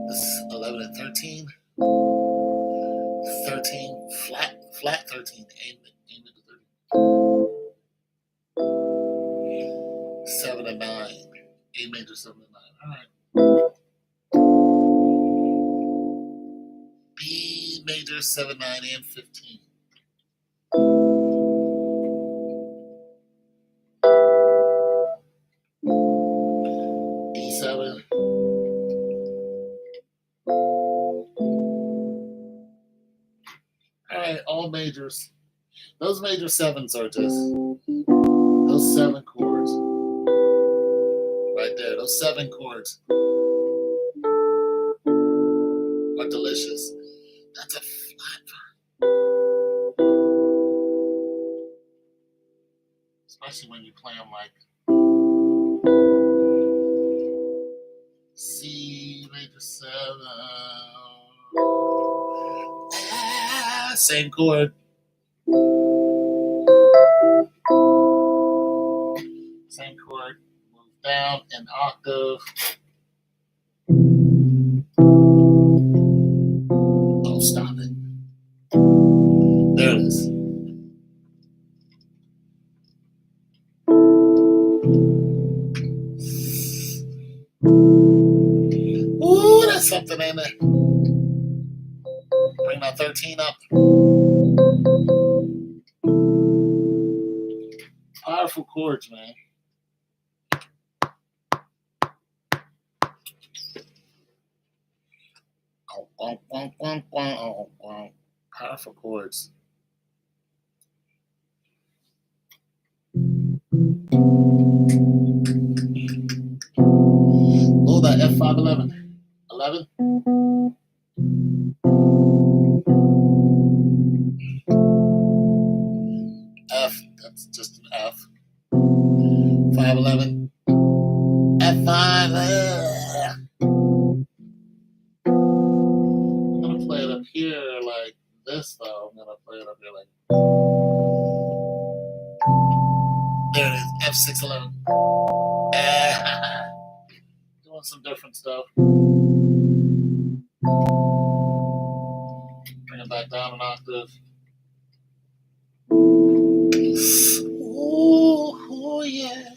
This is 11 and 13. 13, flat 13, A major 13. 7 and 9, A major 7 and 9. All right. B major 7, 9, and 15. D7. All right, all majors. Those major 7s are just those 7 chords right there. Those 7 chords are delicious. That's a flat, especially when you play them like C major 7. Same chord. Same chord. Move down an octave. Oh, stop it. There it is. Ooh, that's something, ain't it? Bring that 13 up. Powerful chords, man. Powerful chords. Oh, that F511. 11. F, that's just an F. 511. F5. I'm going to play it up here like this, though. I'm going to play it up here like. There it is. F611. Doing some different stuff. Bring it back down an octave. Oh yeah.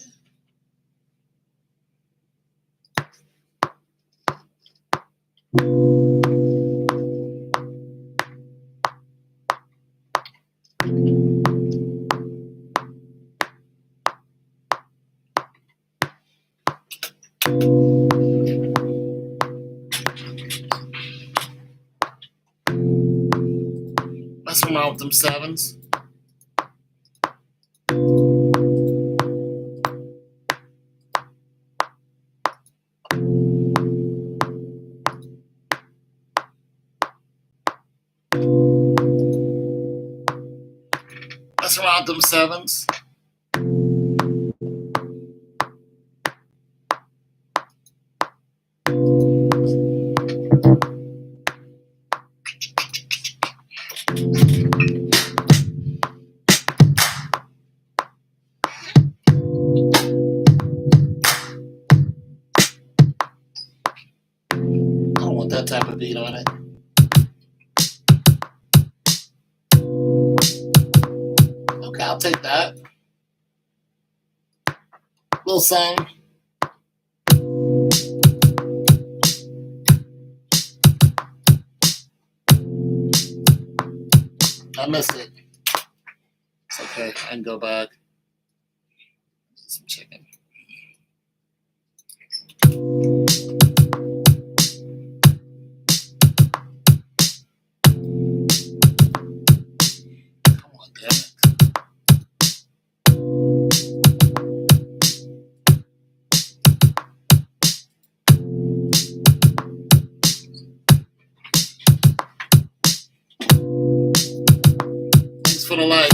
Messing around with them sevens. Messing around with them sevens. I don't want that type of beat on it. Okay, I'll take that. Little song. I missed it. It's okay. I can go back. Some chicken. Come on, damn it. Thanks for the like.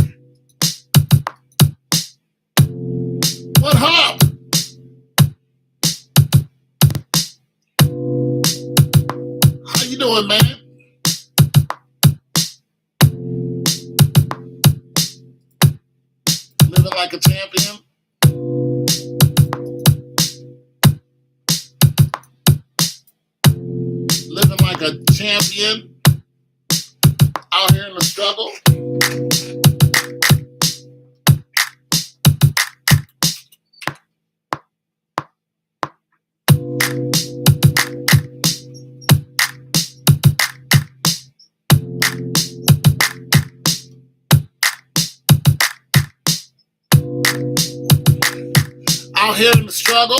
What hop? How you doing, man? Living like a champion? Living like a champion? Out here in the struggle? Out here in the struggle?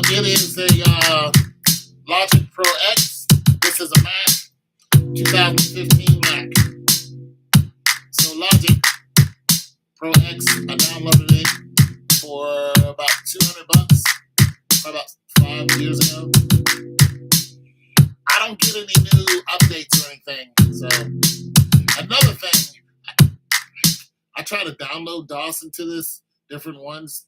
It is a Logic Pro X. This is a Mac, 2015 Mac. So Logic Pro X, I downloaded it for about $200, about 5 years ago. I don't get any new updates or anything. So another thing, I try to download DOS into this, different ones.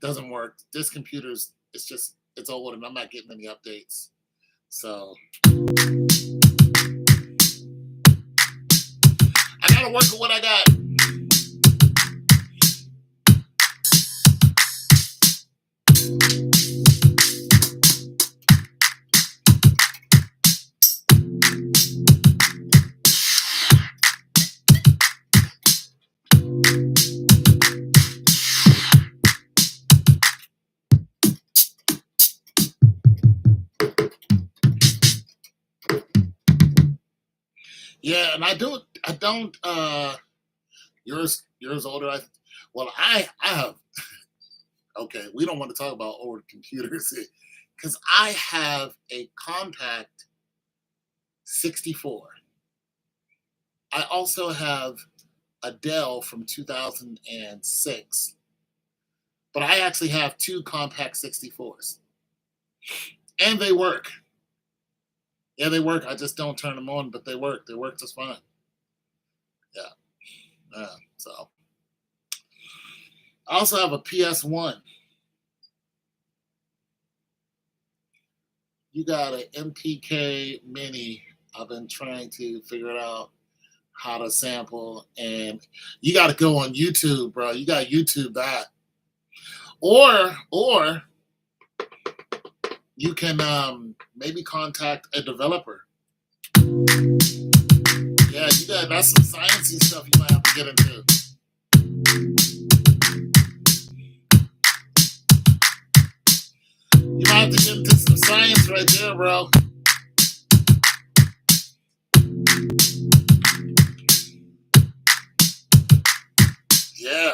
Doesn't work. This computer's, it's old and I'm not getting any updates. So I gotta work with what I got. Yeah, and I don't yours older. I have okay, we don't want to talk about old computers because I have a compact 64. I also have Adele from 2006, but I actually have two compact 64s, and they work. Yeah, they work. I just don't turn them on, but they work. They work just fine. Yeah, yeah. So I also have a PS1. You got an MPK Mini. I've been trying to figure it out how to sample, and you got to go on YouTube, bro. You got YouTube that, or you can maybe contact a developer. Yeah, you got that's some sciencey stuff you might have to get into. You might have to get into some science right there, bro. Yeah.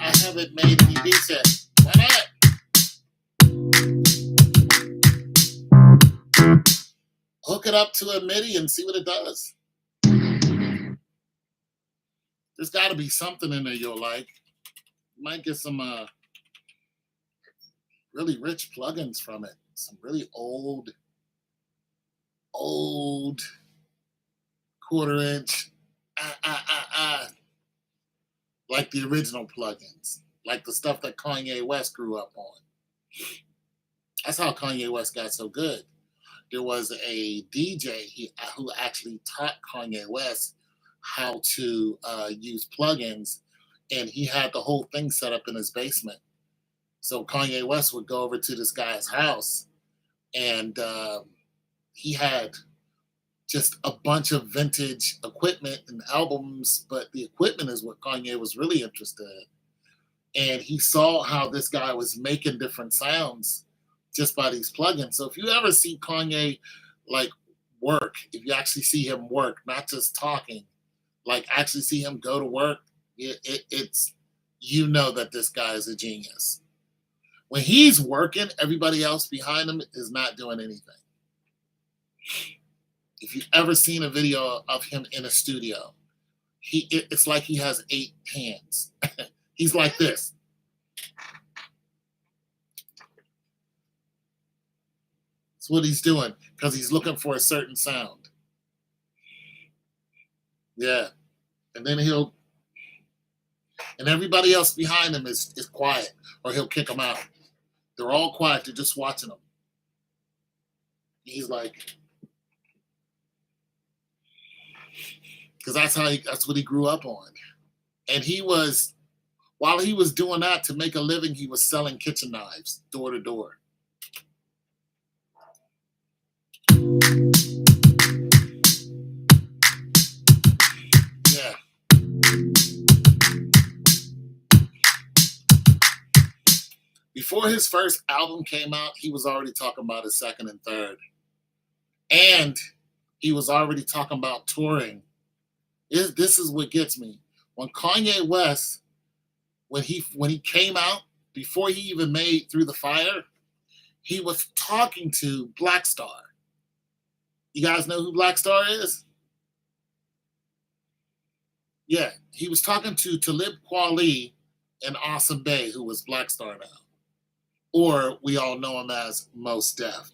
I haven't made any beats yet. Why not? Hook it up to a MIDI and see what it does. There's got to be something in there you'll like. You might get some really rich plugins from it. Some really old quarter-inch, like the original plugins, like the stuff that Kanye West grew up on. That's how Kanye West got so good. There was a DJ who actually taught Kanye West how to use plugins, and he had the whole thing set up in his basement. So Kanye West would go over to this guy's house, and he had just a bunch of vintage equipment and albums, but the equipment is what Kanye was really interested in. And he saw how this guy was making different sounds just by these plugins. So if you ever see Kanye like work, if you actually see him work, not just talking, like actually see him go to work, it's you know that this guy is a genius. When he's working, everybody else behind him is not doing anything. If you've ever seen a video of him in a studio, it's like he has 8 hands. He's like this. That's what he's doing because he's looking for a certain sound. Yeah. And then and everybody else behind him is quiet, or he'll kick them out. They're all quiet. They're just watching him. He's like, because that's what he grew up on. And while he was doing that to make a living, he was selling kitchen knives door to door. Yeah. Before his first album came out, he was already talking about his second and third. And he was already talking about touring. This is what gets me. When Kanye West, when he came out, before he even made Through the Fire, he was talking to Black Star. You guys know who Black Star is? Yeah, he was talking to Talib Kweli and Awesome Bey, who was Black Star now. Or we all know him as Mos Def.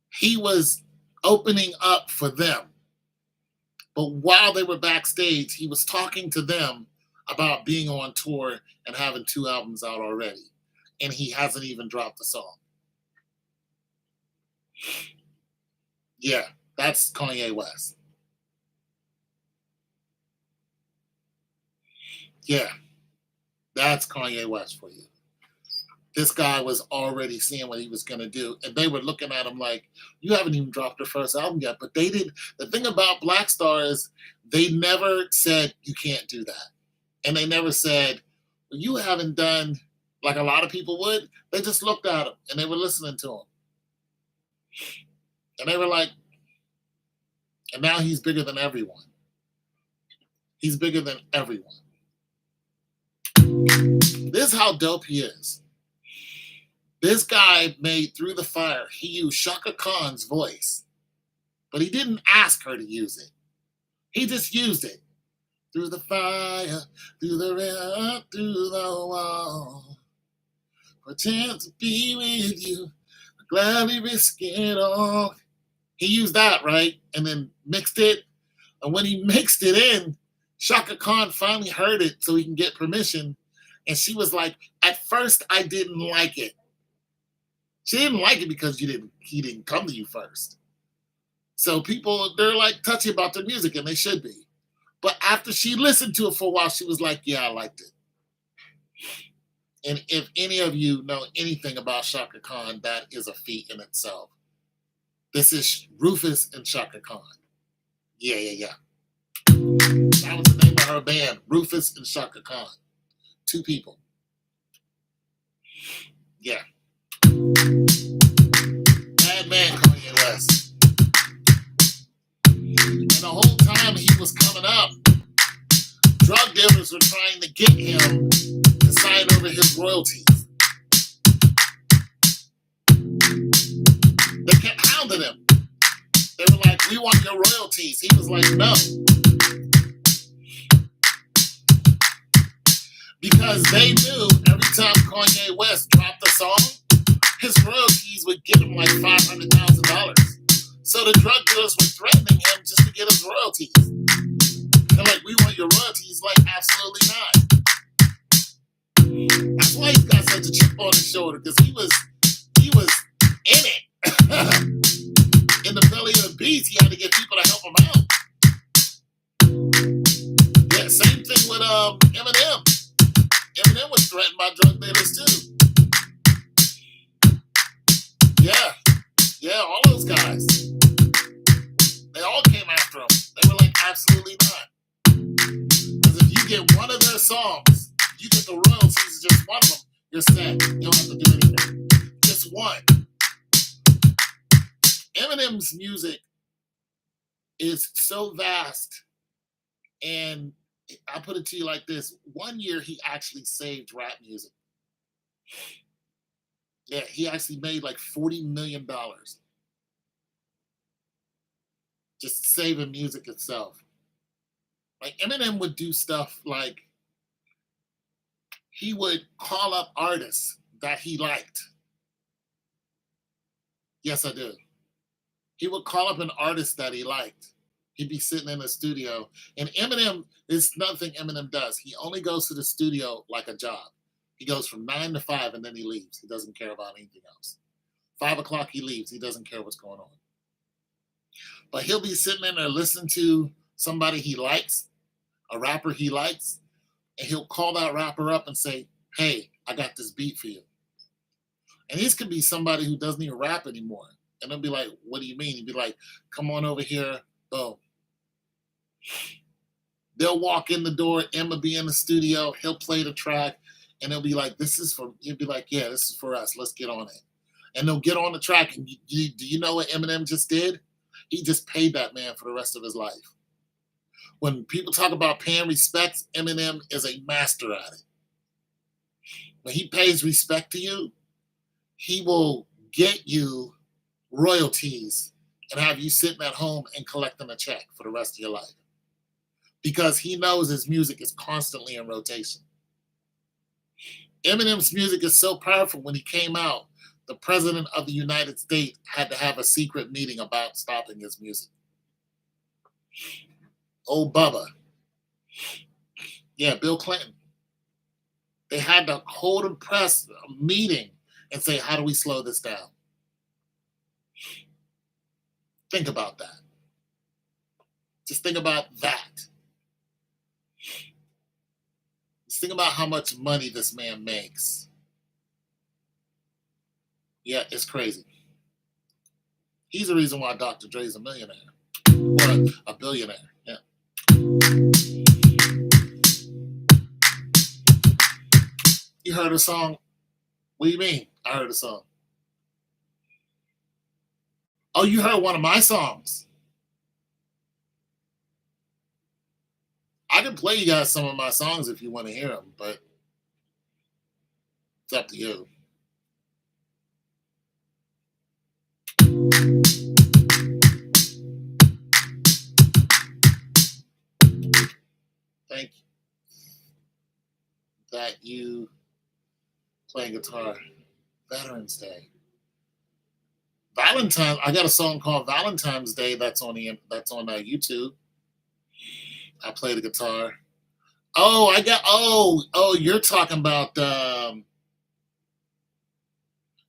He was opening up for them. But while they were backstage, he was talking to them about being on tour and having 2 albums out already. And he hasn't even dropped a song. Yeah, that's Kanye West. Yeah, That's Kanye West for you. This guy was already seeing what he was going to do. And they were looking at him like, you haven't even dropped your first album yet. But they did. The thing about Black Star is they never said, you can't do that. And they never said, well, you haven't done like a lot of people would. They just looked at him and they were listening to him. And they were like, and now he's bigger than everyone. He's bigger than everyone. This is how dope he is. This guy made Through the Fire. He used Shaka Khan's voice, but he didn't ask her to use it. He just used it. Through the fire, through the river, through the wall. Pretend to be with you. I gladly risk it all. He used that, right? And then mixed it. And when he mixed it in, Shaka Khan finally heard it so he can get permission. And she was like, at first I didn't like it. She didn't like it because he didn't come to you first. So people, they're like touchy about their music, and they should be. But after she listened to it for a while, she was like, yeah, I liked it. And if any of you know anything about Shaka Khan, that is a feat in itself. This is Rufus and Shaka Khan. Yeah. That was the name of her band, Rufus and Shaka Khan. 2 people. Yeah. Bad man, Kanye West. And the whole time he was coming up, drug dealers were trying to get him to sign over his royalties. They kept hounding him. They were like, we want your royalties. He was like, no. Because they knew every time Kanye West dropped a song, his royalties would get him like $500,000. So the drug dealers were threatening him just to get his royalties. They're like, we want your royalties. Like, absolutely not. That's why he's got such a chip on his shoulder, because he was in it. In the belly of the beast, he had to get people to help him out. Yeah, same thing with Eminem. Eminem was threatened by drug dealers too. Yeah, all those guys. They all came after him. They were like, absolutely not. Because if you get one of their songs, you get the royalties of just one of them, you're set. You don't have to do anything. Just one. Eminem's music is so vast, and I put it to you like this. One year, he actually saved rap music. Yeah, he actually made like $40 million just saving music itself. Like, Eminem would do stuff like he would call up artists that he liked. Yes, I do. He would call up an artist that he liked. He'd be sitting in the studio. And Eminem is another thing Eminem does. He only goes to the studio like a job. He goes from 9 to 5 and then he leaves. He doesn't care about anything else. 5 o'clock he leaves. He doesn't care what's going on. But he'll be sitting in there listening to somebody he likes, a rapper he likes, and he'll call that rapper up and say, hey, I got this beat for you. And this could be somebody who doesn't even rap anymore. And they'll be like, what do you mean? He'd be like, come on over here. Boom. They'll walk in the door. Emma be in the studio. He'll play the track. And they'll be like, he'll be like, yeah, this is for us. Let's get on it. And they'll get on the track. And do you know what Eminem just did? He just paid that man for the rest of his life. When people talk about paying respect, Eminem is a master at it. When he pays respect to you, he will get you royalties and have you sitting at home and collecting a check for the rest of your life. Because he knows his music is constantly in rotation. Eminem's music is so powerful. When he came out, the president of the United States had to have a secret meeting about stopping his music. Old Bubba. Yeah, Bill Clinton. They had to hold a press meeting and say, how do we slow this down? Think about that. Just think about that. Just think about how much money this man makes. Yeah, it's crazy. He's the reason why Dr. Dre's a millionaire. Or a billionaire. Yeah. You heard a song? What do you mean? I heard a song. Oh, you heard one of my songs. I can play you guys some of my songs if you want to hear them, but it's up to you. Thank you that you playing guitar. Veterans Day. Valentine. I got a song called Valentine's Day that's on YouTube. I play the guitar. Oh, you're talking about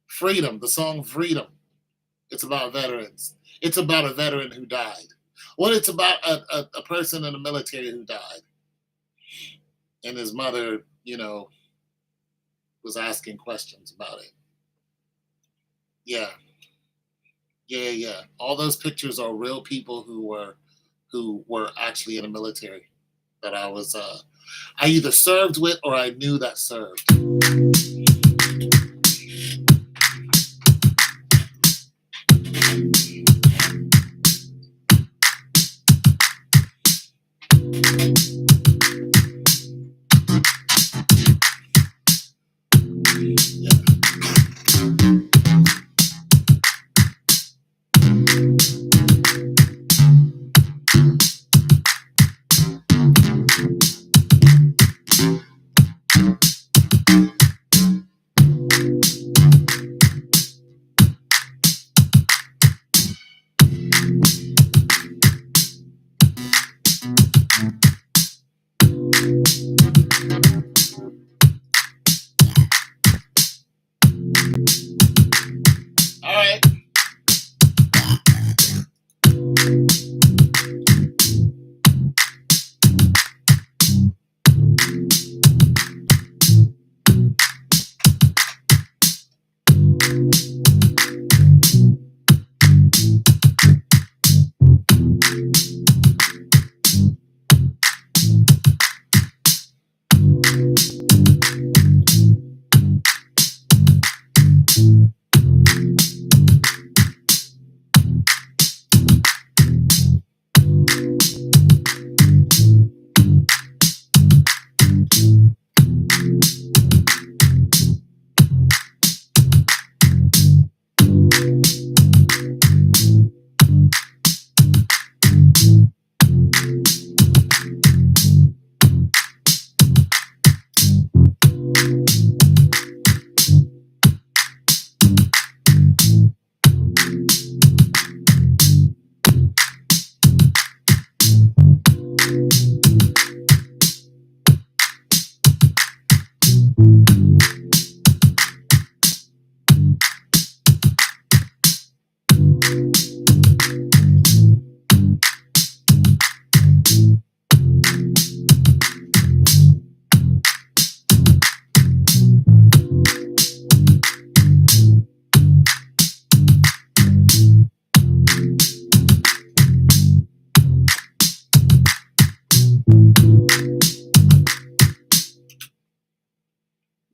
Freedom, the song Freedom. It's about veterans. It's about a veteran who died. Well, it's about a person in the military who died. And his mother, was asking questions about it. Yeah. Yeah. All those pictures are real people who were actually in the military that I either served with or I knew that served.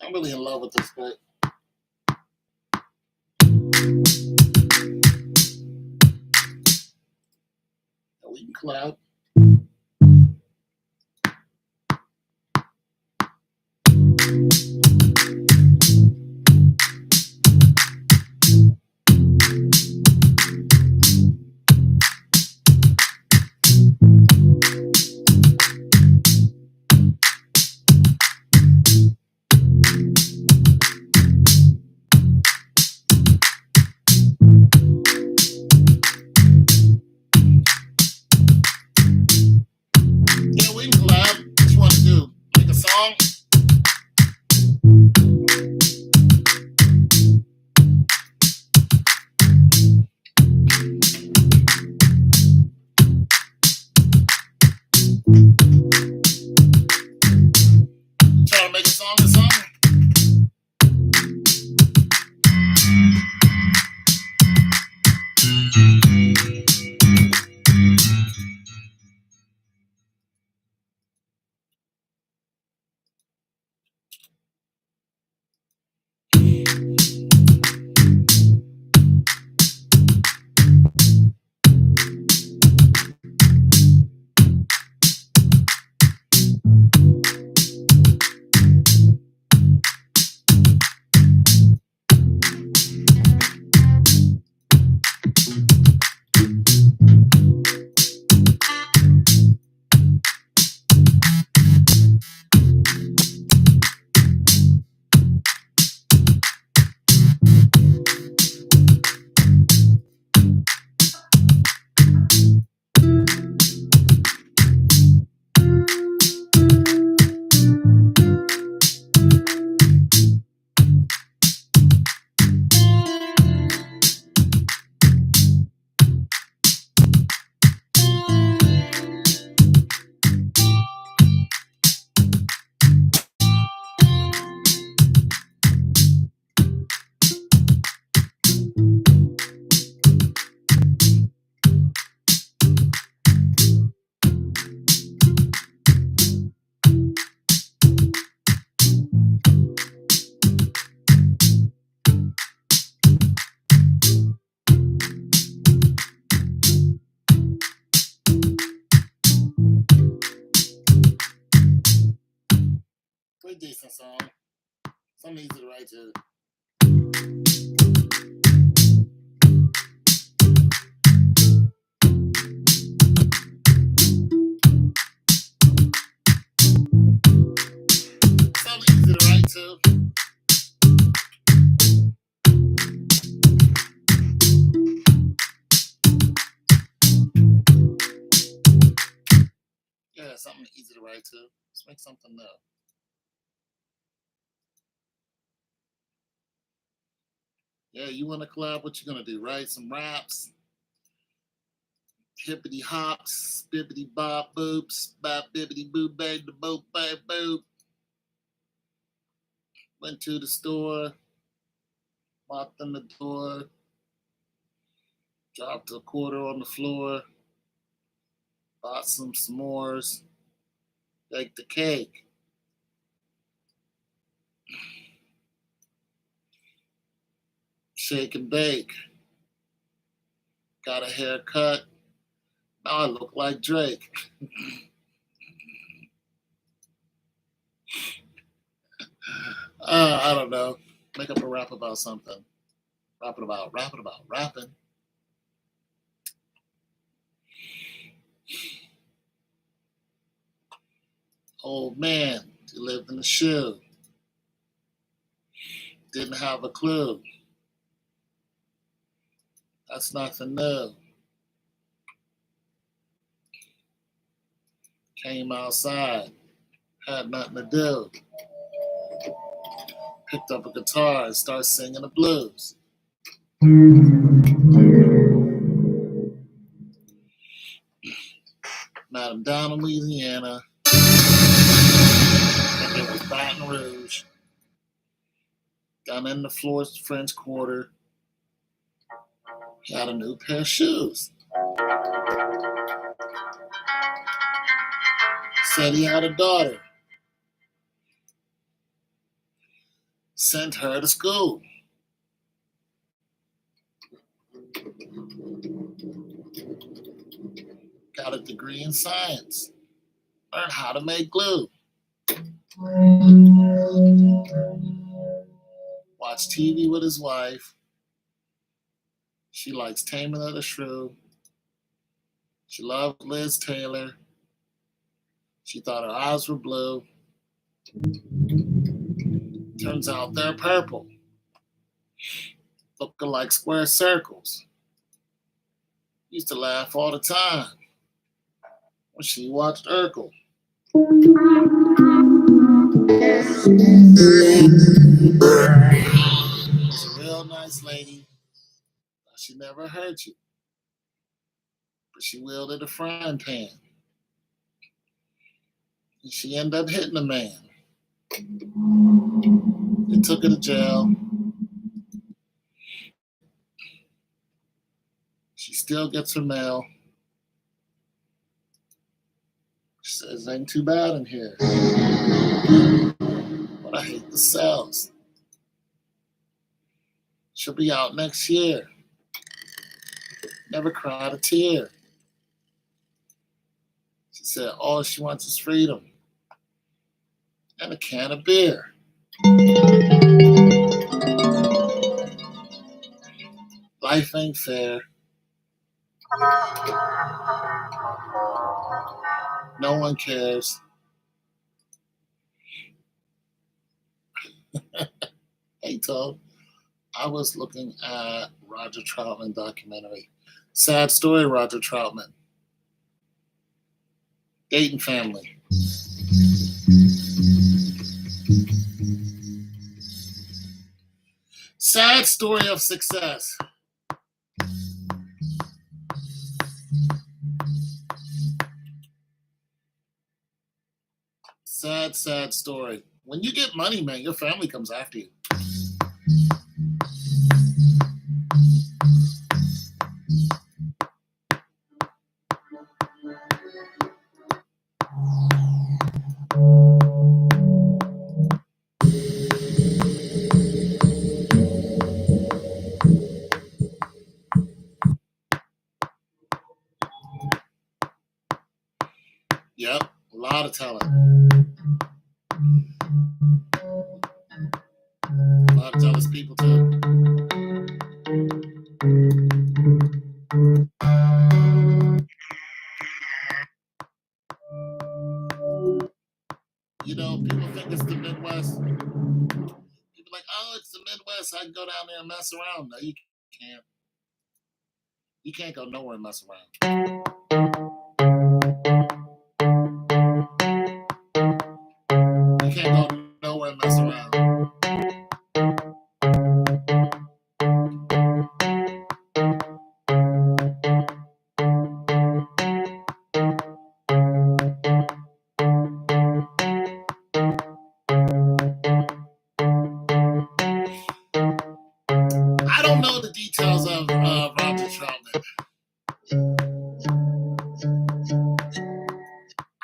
I'm really in love with this bit. We can collab. Yeah, we can collab. What you want to do? Make a song? the song is on. Pretty decent song. Something easy to write to. Something easy to write to. Yeah, something easy to write to. Let's make something new. Yeah, you want to collab? What you gonna do? Write some raps? Hippity hops, bibbity bop boops, bop bibbity boop bang the boop bang boop. Went to the store, walked in the door, dropped a quarter on the floor, bought some s'mores, baked a cake. Shake and bake. Got a haircut. Now I look like Drake. I don't know. Make up a rap about something. Rapping about rapping. Old man, he lived in a shoe. Didn't have a clue. That's nothing new. Came outside, had nothing to do. Picked up a guitar and started singing the blues. Met him down in Louisiana. I think it was Baton Rouge. Down in the Florence French Quarter. He had a new pair of shoes. Said he had a daughter. Sent her to school. Got a degree in science. Learned how to make glue. Watch TV with his wife. She likes Taming of the Shrew. She loved Liz Taylor. She thought her eyes were blue. Turns out they're purple. Looking like square circles. Used to laugh all the time when she watched Urkel. She's a real nice lady. She never hurt you. But she wielded a frying pan. And she ended up hitting a man. They took her to jail. She still gets her mail. She says, ain't too bad in here. But I hate the cells. She'll be out next year. Never cried a tear. She said all she wants is freedom and a can of beer. Life ain't fair. No one cares. Hey, Toad. I was looking at Roger Troutman documentary. Sad story, Roger Troutman. Dayton family. Sad story of success. Sad, sad story. When you get money, man, your family comes after you. Yep, a lot of talent. A lot of jealous people too. You know, people think it's the Midwest. People like, oh, it's the Midwest. I can go down there and mess around. No, you can't. You can't go nowhere and mess around. You can't go nowhere and mess around. I don't know the details of Roger Troutman.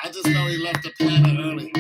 I just know he left the planet early.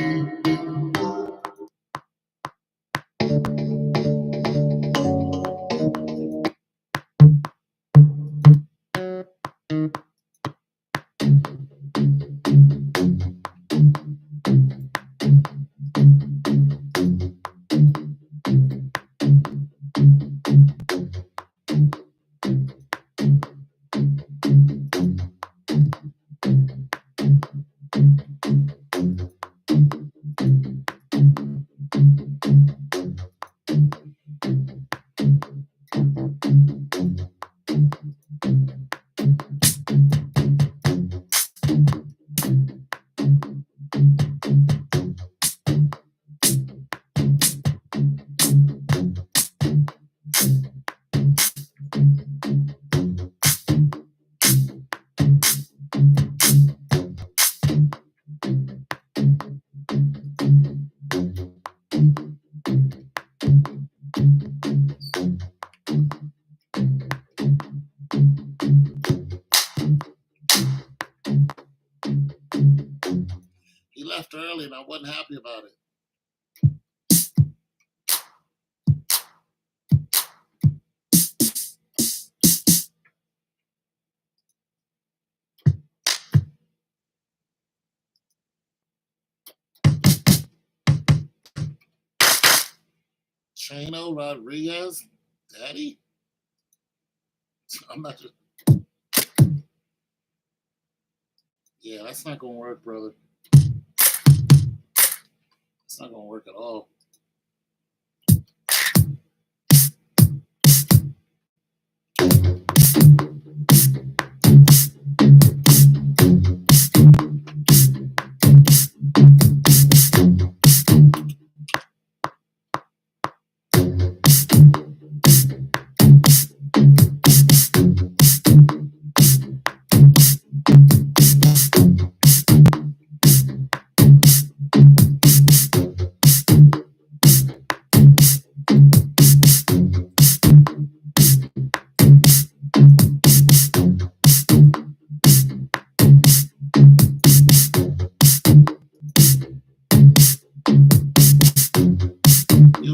He left early and I wasn't happy about it. Chano Rodriguez, Daddy? I'm not just. Yeah, that's not gonna work, brother. It's not gonna work at all.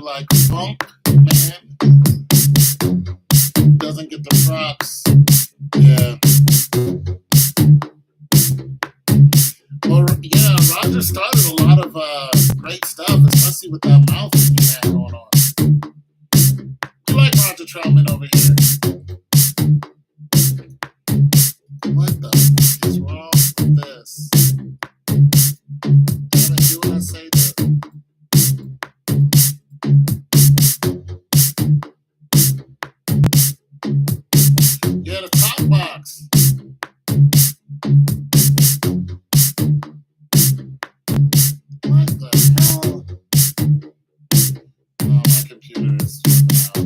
like Funk Man doesn't get the props. Yeah. Well, yeah, Roger started a lot of great stuff, especially with that mouth he had going on. You like Roger Troutman over here? What the f is wrong with this? Gotta do what I say to. Yeah, the top box. What the hell? Oh, my computer is flipping out.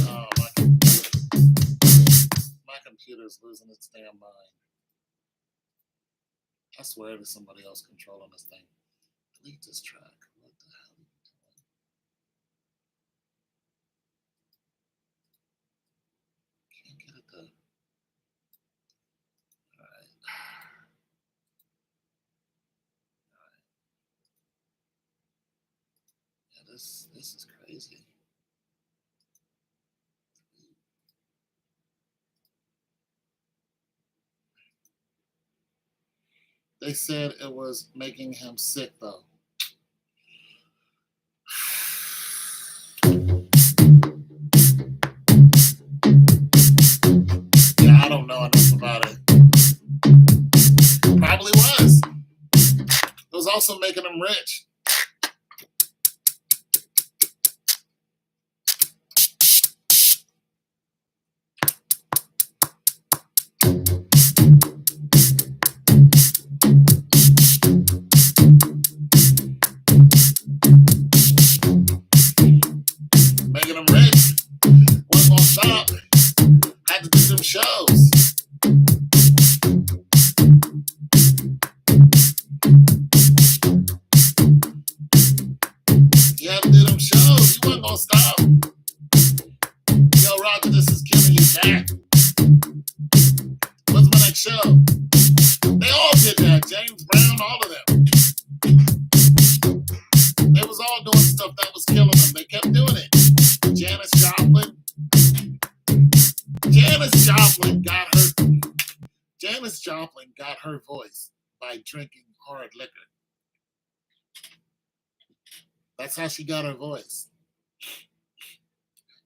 Oh, my computer's losing its damn mind. I swear there's somebody else controlling this thing. Delete this track. What the hell are you doing? Can't get it to. Alright. Yeah, this is crazy. They said it was making him sick, though. Yeah, I don't know enough about it. Probably was. It was also making him rich. Making him rich. Wasn't gonna stop. Had to do some shows. He had to do them shows. He wasn't gonna stop. Yo, Roger, this is killing you, Jack. What's my next show? They all did that. James Brown, all of them. They was all doing stuff that was killing them. They kept doing it. Janis Joplin. Janis Joplin got her voice by drinking hard liquor. That's how she got her voice.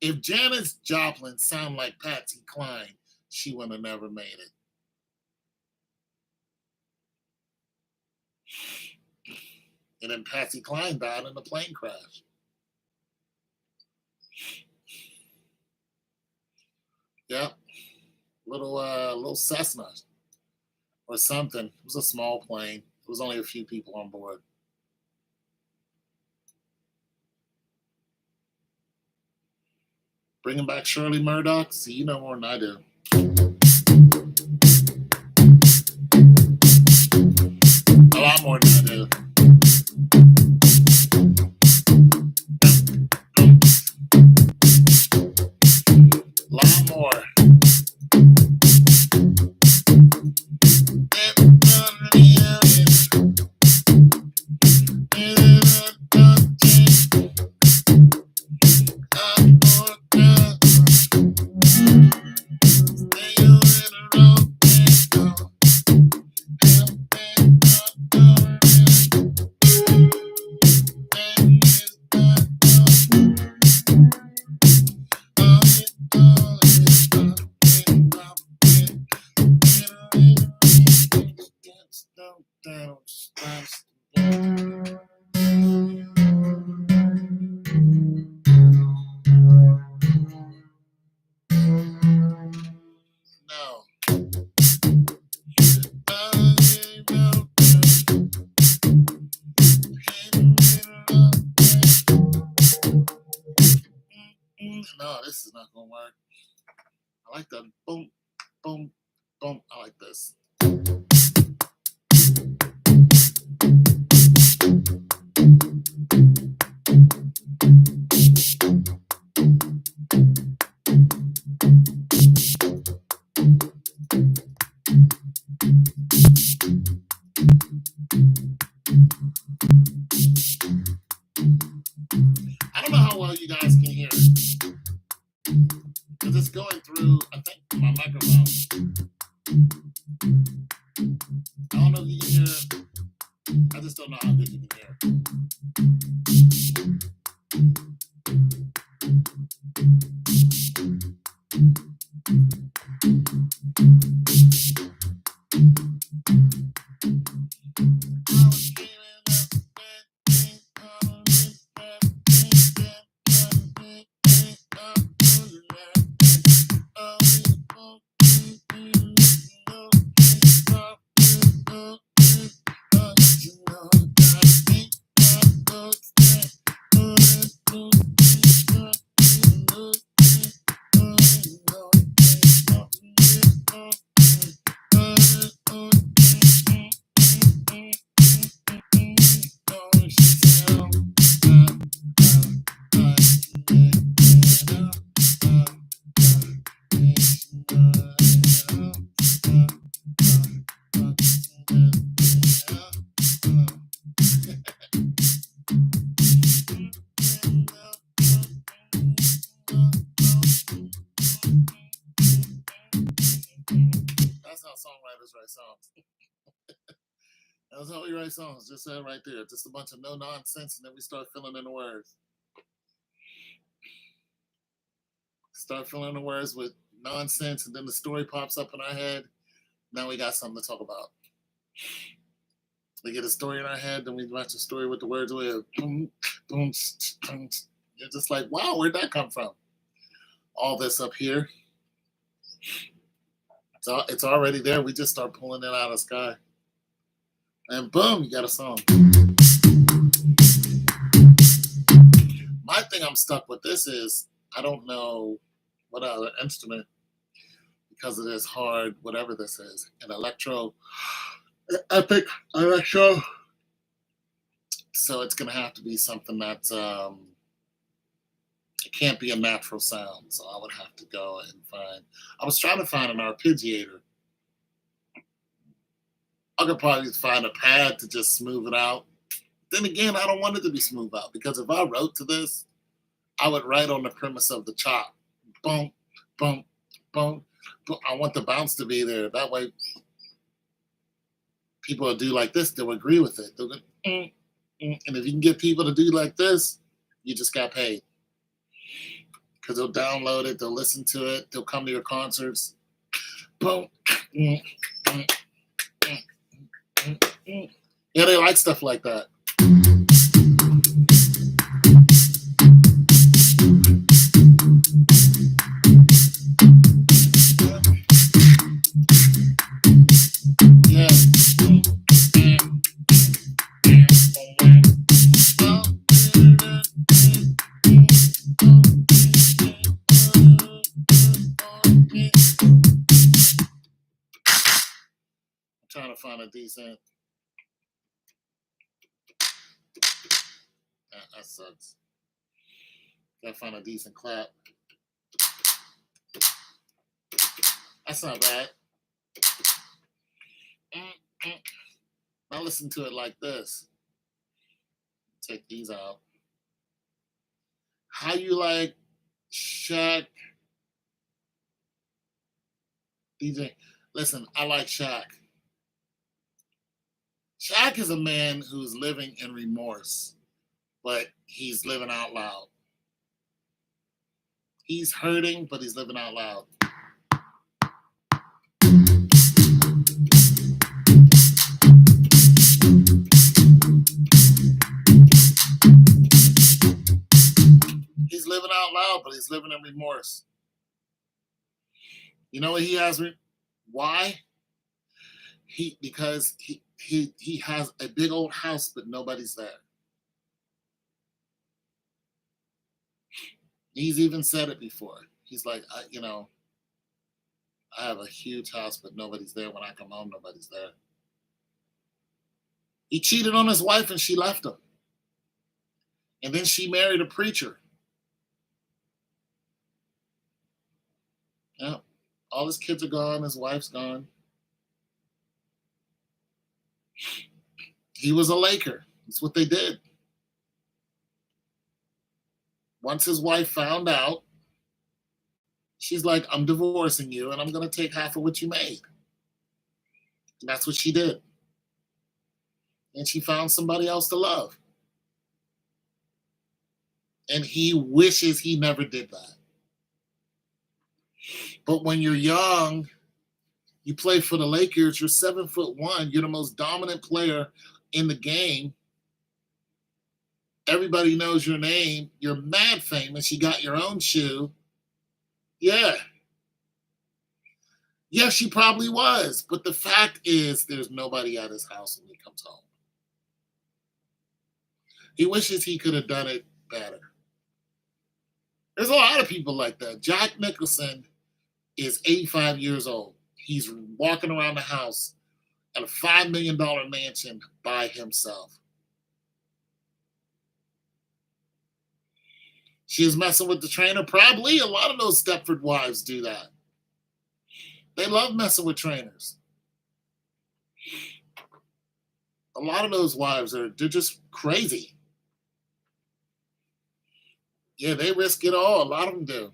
If Janis Joplin sounded like Patsy Cline, she would have never made it. And then Patsy Cline died in a plane crash. Yep. Little Cessna or something. It was a small plane. There was only a few people on board. Bringing back Shirley Murdoch? See, you know more than I do. A lot more than I do. A lot more. No, this is not gonna work. I like the boom, boom, boom. I like this. I don't know how well you guys can hear it because it's going through, I think, my microphone. I don't know if you can hear it. I just don't know how good you can hear it. That's how songwriters write songs. That's how we write songs. Just that right there. Just a bunch of no nonsense, and then we start filling in the words. Start filling in the words with nonsense, and then the story pops up in our head. Now we got something to talk about. We get a story in our head, then we watch the story with the words with boom, boom, boom. You're just like, wow, where'd that come from? All this up here. It's already there. We just start pulling it out of the sky. And boom, you got a song. My thing I'm stuck with this is I don't know what other instrument because of this hard, whatever this is, an epic electro. So it's gonna have to be something that's it can't be a natural sound. So I would have to go and find. I was trying to find an arpeggiator. I could probably find a pad to just smooth it out. Then again, I don't want it to be smooth out because if I wrote to this, I would write on the premise of the chop. Boom, boom, boom. I want the bounce to be there. That way, people will do like this. They'll agree with it. They'll go, mm, mm. And if you can get people to do like this, you just got paid. Because they'll download it, they'll listen to it, they'll come to your concerts. Boom. Mm, mm, mm, mm, mm. Yeah, they like stuff like that. Yeah. I'm trying to find a decent. That sucks. Gotta find a decent clap. That's not bad. Now listen to it like this. Take these out. How you like Shaq? DJ, listen, I like Shaq. Shaq is a man who's living in remorse, but he's living out loud. He's hurting, but he's living out loud. He's living out loud, but he's living in remorse. You know what he has? Why? Because he has a big old house, but nobody's there. He's even said it before. He's like, I have a huge house, but nobody's there. When I come home, nobody's there. He cheated on his wife and she left him. And then she married a preacher. Yeah. All his kids are gone. His wife's gone. He was a Laker. That's what they did. Once his wife found out, she's like, I'm divorcing you and I'm going to take half of what you made. And that's what she did. And she found somebody else to love. And he wishes he never did that. But when you're young, you play for the Lakers, you're 7'1", you're the most dominant player in the game. Everybody knows your name. You're mad famous. You got your own shoe. Yeah. Yes, she probably was. But the fact is, there's nobody at his house when he comes home. He wishes he could have done it better. There's a lot of people like that. Jack Nicholson is 85 years old. He's walking around the house at a $5 million mansion by himself. She was messing with the trainer. Probably a lot of those Stepford wives do that. They love messing with trainers. A lot of those wives they're just crazy. Yeah, they risk it all. A lot of them do.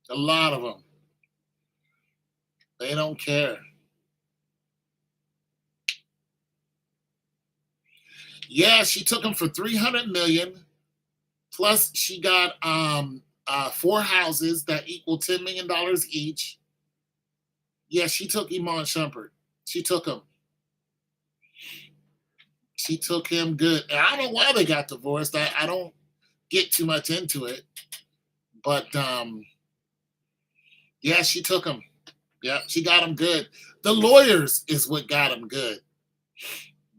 A lot of them. They don't care. Yeah, she took him for $300 million. Plus, she got 4 houses that equal $10 million each. Yeah, she took Iman Shumpert. She took him. She took him good. And I don't know why they got divorced. I don't get too much into it. But yeah, she took him. Yeah, she got him good. The lawyers is what got him good.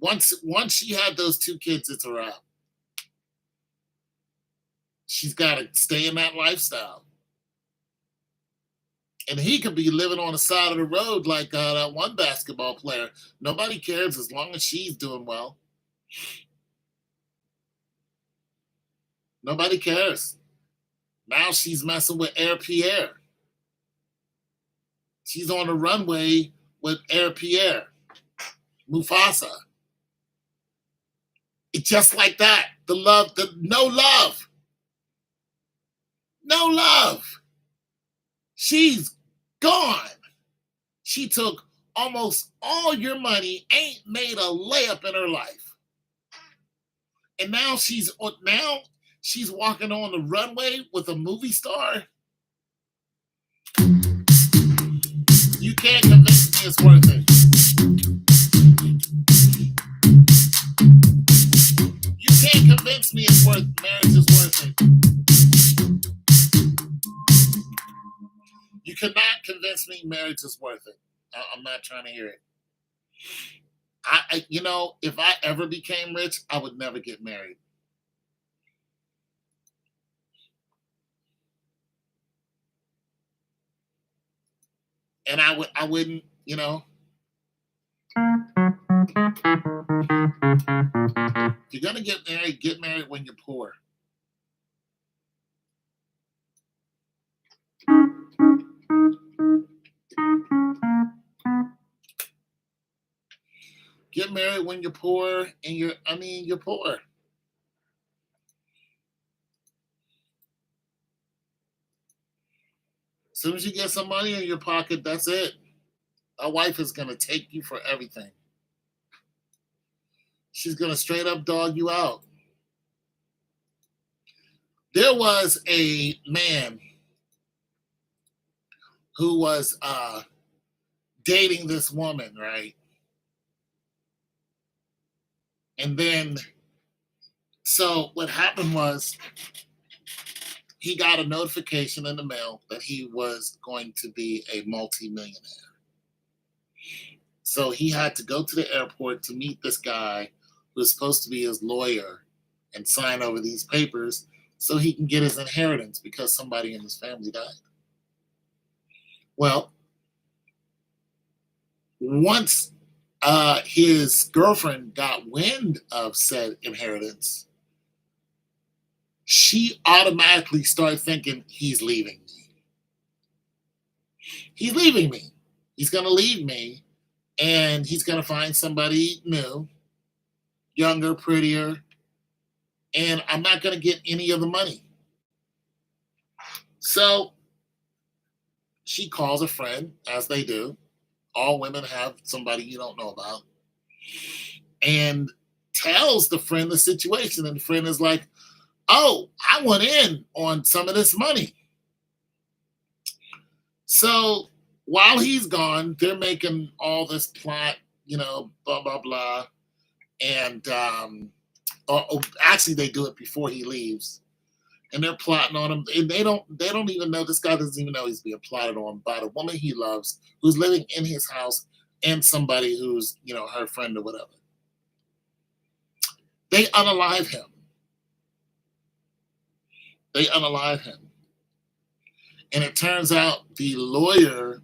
Once she had those 2 kids, it's a wrap. She's got to stay in that lifestyle. And he could be living on the side of the road like that one basketball player. Nobody cares as long as she's doing well. Nobody cares. Now she's messing with Air Pierre. She's on the runway with Air Pierre, Mufasa. It's just like that. No love. No love. She's gone. She took almost all your money, ain't made a layup in her life. And now she's walking on the runway with a movie star. You can't convince me it's worth it. You can't convince me marriage is worth it. You cannot convince me marriage is worth it. I'm not trying to hear it. If I ever became rich, I would never get married. And I wouldn't, If you're gonna get married when you're poor. Get married when you're poor, and you're poor. As soon as you get some money in your pocket, that's it. A wife is gonna take you for everything. She's gonna straight up dog you out. There was a man who was dating this woman, right? And then, so what happened was he got a notification in the mail that he was going to be a multimillionaire. So he had to go to the airport to meet this guy who was supposed to be his lawyer and sign over these papers so he can get his inheritance because somebody in his family died. Well, once his girlfriend got wind of said inheritance, she automatically started thinking, he's leaving me. He's leaving me. He's going to leave me and he's going to find somebody new, younger, prettier, and I'm not going to get any of the money. So she calls a friend, as they do. All women have somebody you don't know about, and tells the friend the situation. And the friend is like, "Oh, I want in on some of this money." So while he's gone, they're making all this plot, blah blah blah, and actually they do it before he leaves, and they're plotting on him, and they don't even know, this guy doesn't even know he's being plotted on by the woman he loves, who's living in his house, and somebody who's her friend or whatever. They unalive him. They unalive him, and it turns out the lawyer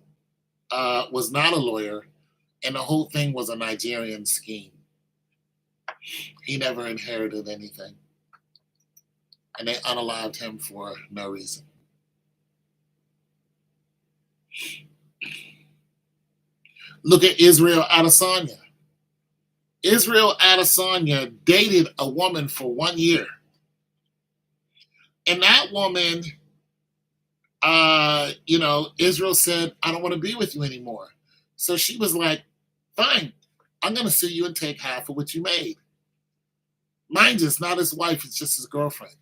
was not a lawyer, and the whole thing was a Nigerian scheme. He never inherited anything, and they unalived him for no reason. Look at Israel Adesanya. Israel Adesanya dated a woman for 1 year, and that woman, Israel said, "I don't want to be with you anymore." So she was like, "Fine, I'm going to sue you and take half of what you made." Mind you, it's not his wife, it's just his girlfriend.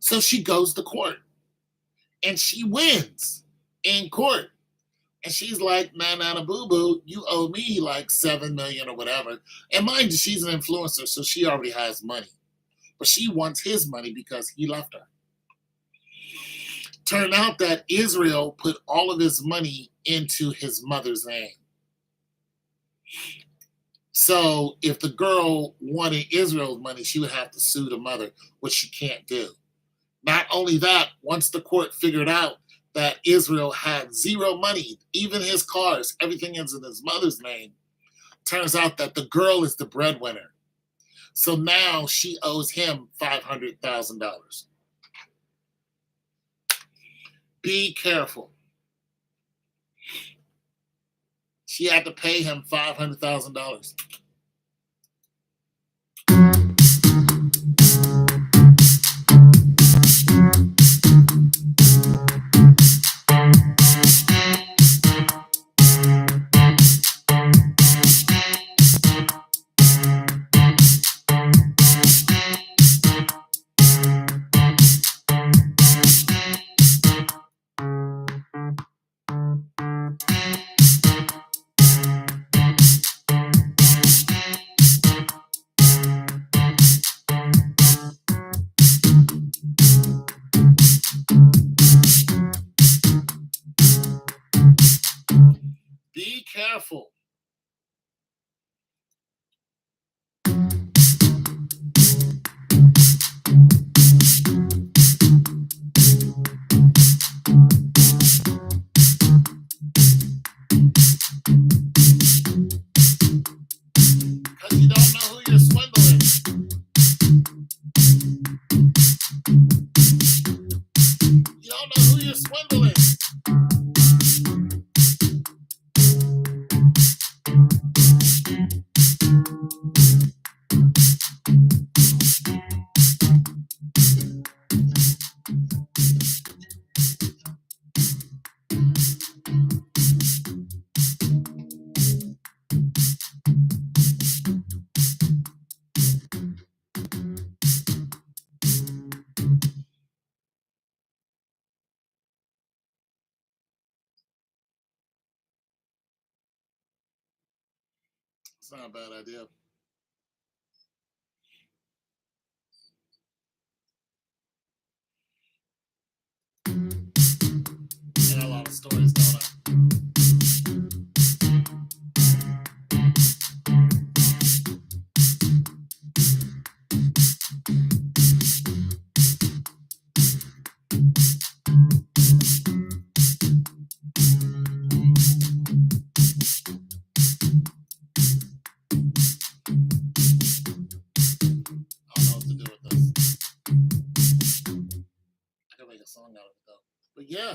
So she goes to court, and she wins in court. And she's like, "Nah, boo boo, you owe me like 7 million or whatever." And mind you, she's an influencer, so she already has money. But she wants his money because he left her. Turned out that Israel put all of his money into his mother's name. So if the girl wanted Israel's money, she would have to sue the mother, which she can't do. Not only that, once the court figured out that Israel had zero money, even his cars, everything is in his mother's name, turns out that the girl is the breadwinner. So now she owes him $500,000. Be careful. She had to pay him $500,000. Be careful. Because you don't know who you're swindling. You don't know who you're swindling. It's not a bad idea. I got a lot of stories, don't I? I don't know what to do with this. I can make a song out of it, though. But yeah.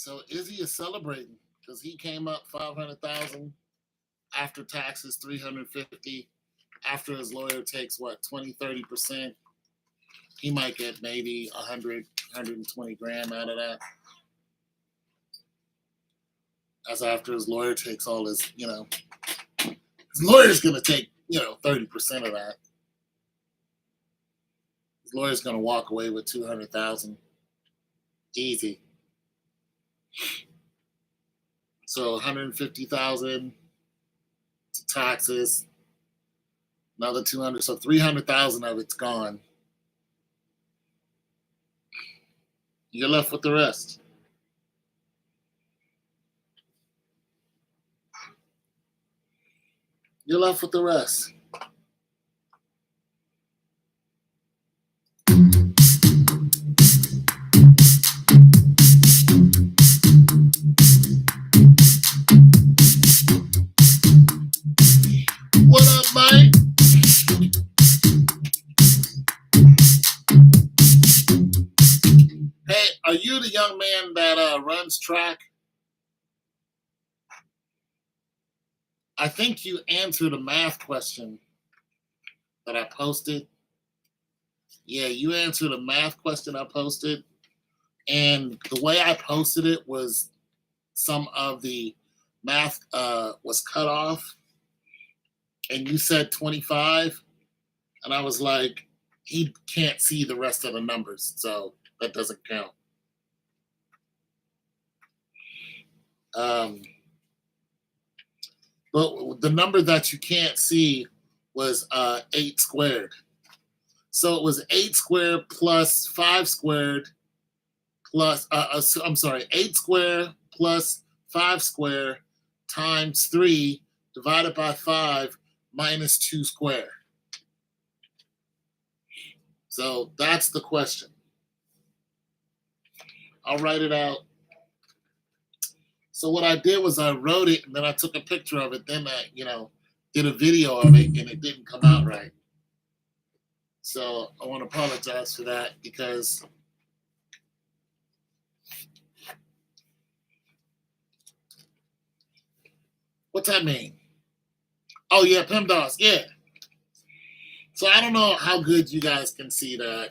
So Izzy is celebrating because he came up 500,000 after taxes, 350. After his lawyer takes what 20-30%, he might get maybe 120 grand out of that. That's after his lawyer takes all his, his lawyer's gonna take 30% of that. His lawyer's gonna walk away with 200,000, easy. So 150,000 to taxes, another 200, so 300,000 of it's gone. You're left with the rest. You're left with the rest. What up, Mike? Hey, are you the young man that runs track? I think you answered a math question that I posted. Yeah, you answered a math question I posted. And the way I posted it was some of the math was cut off. And you said 25. And I was like, he can't see the rest of the numbers. So that doesn't count. But the number that you can't see was 8 squared. So it was 8 squared plus 5 squared plus, I'm sorry, 8 squared plus 5 squared times 3 divided by 5 minus 2 squared. So that's the question. I'll write it out. So what I did was I wrote it and then I took a picture of it. Then I, did a video of it and it didn't come out right. So I want to apologize for that because what's that mean? Oh yeah, PEMDAS, yeah. So I don't know how good you guys can see that,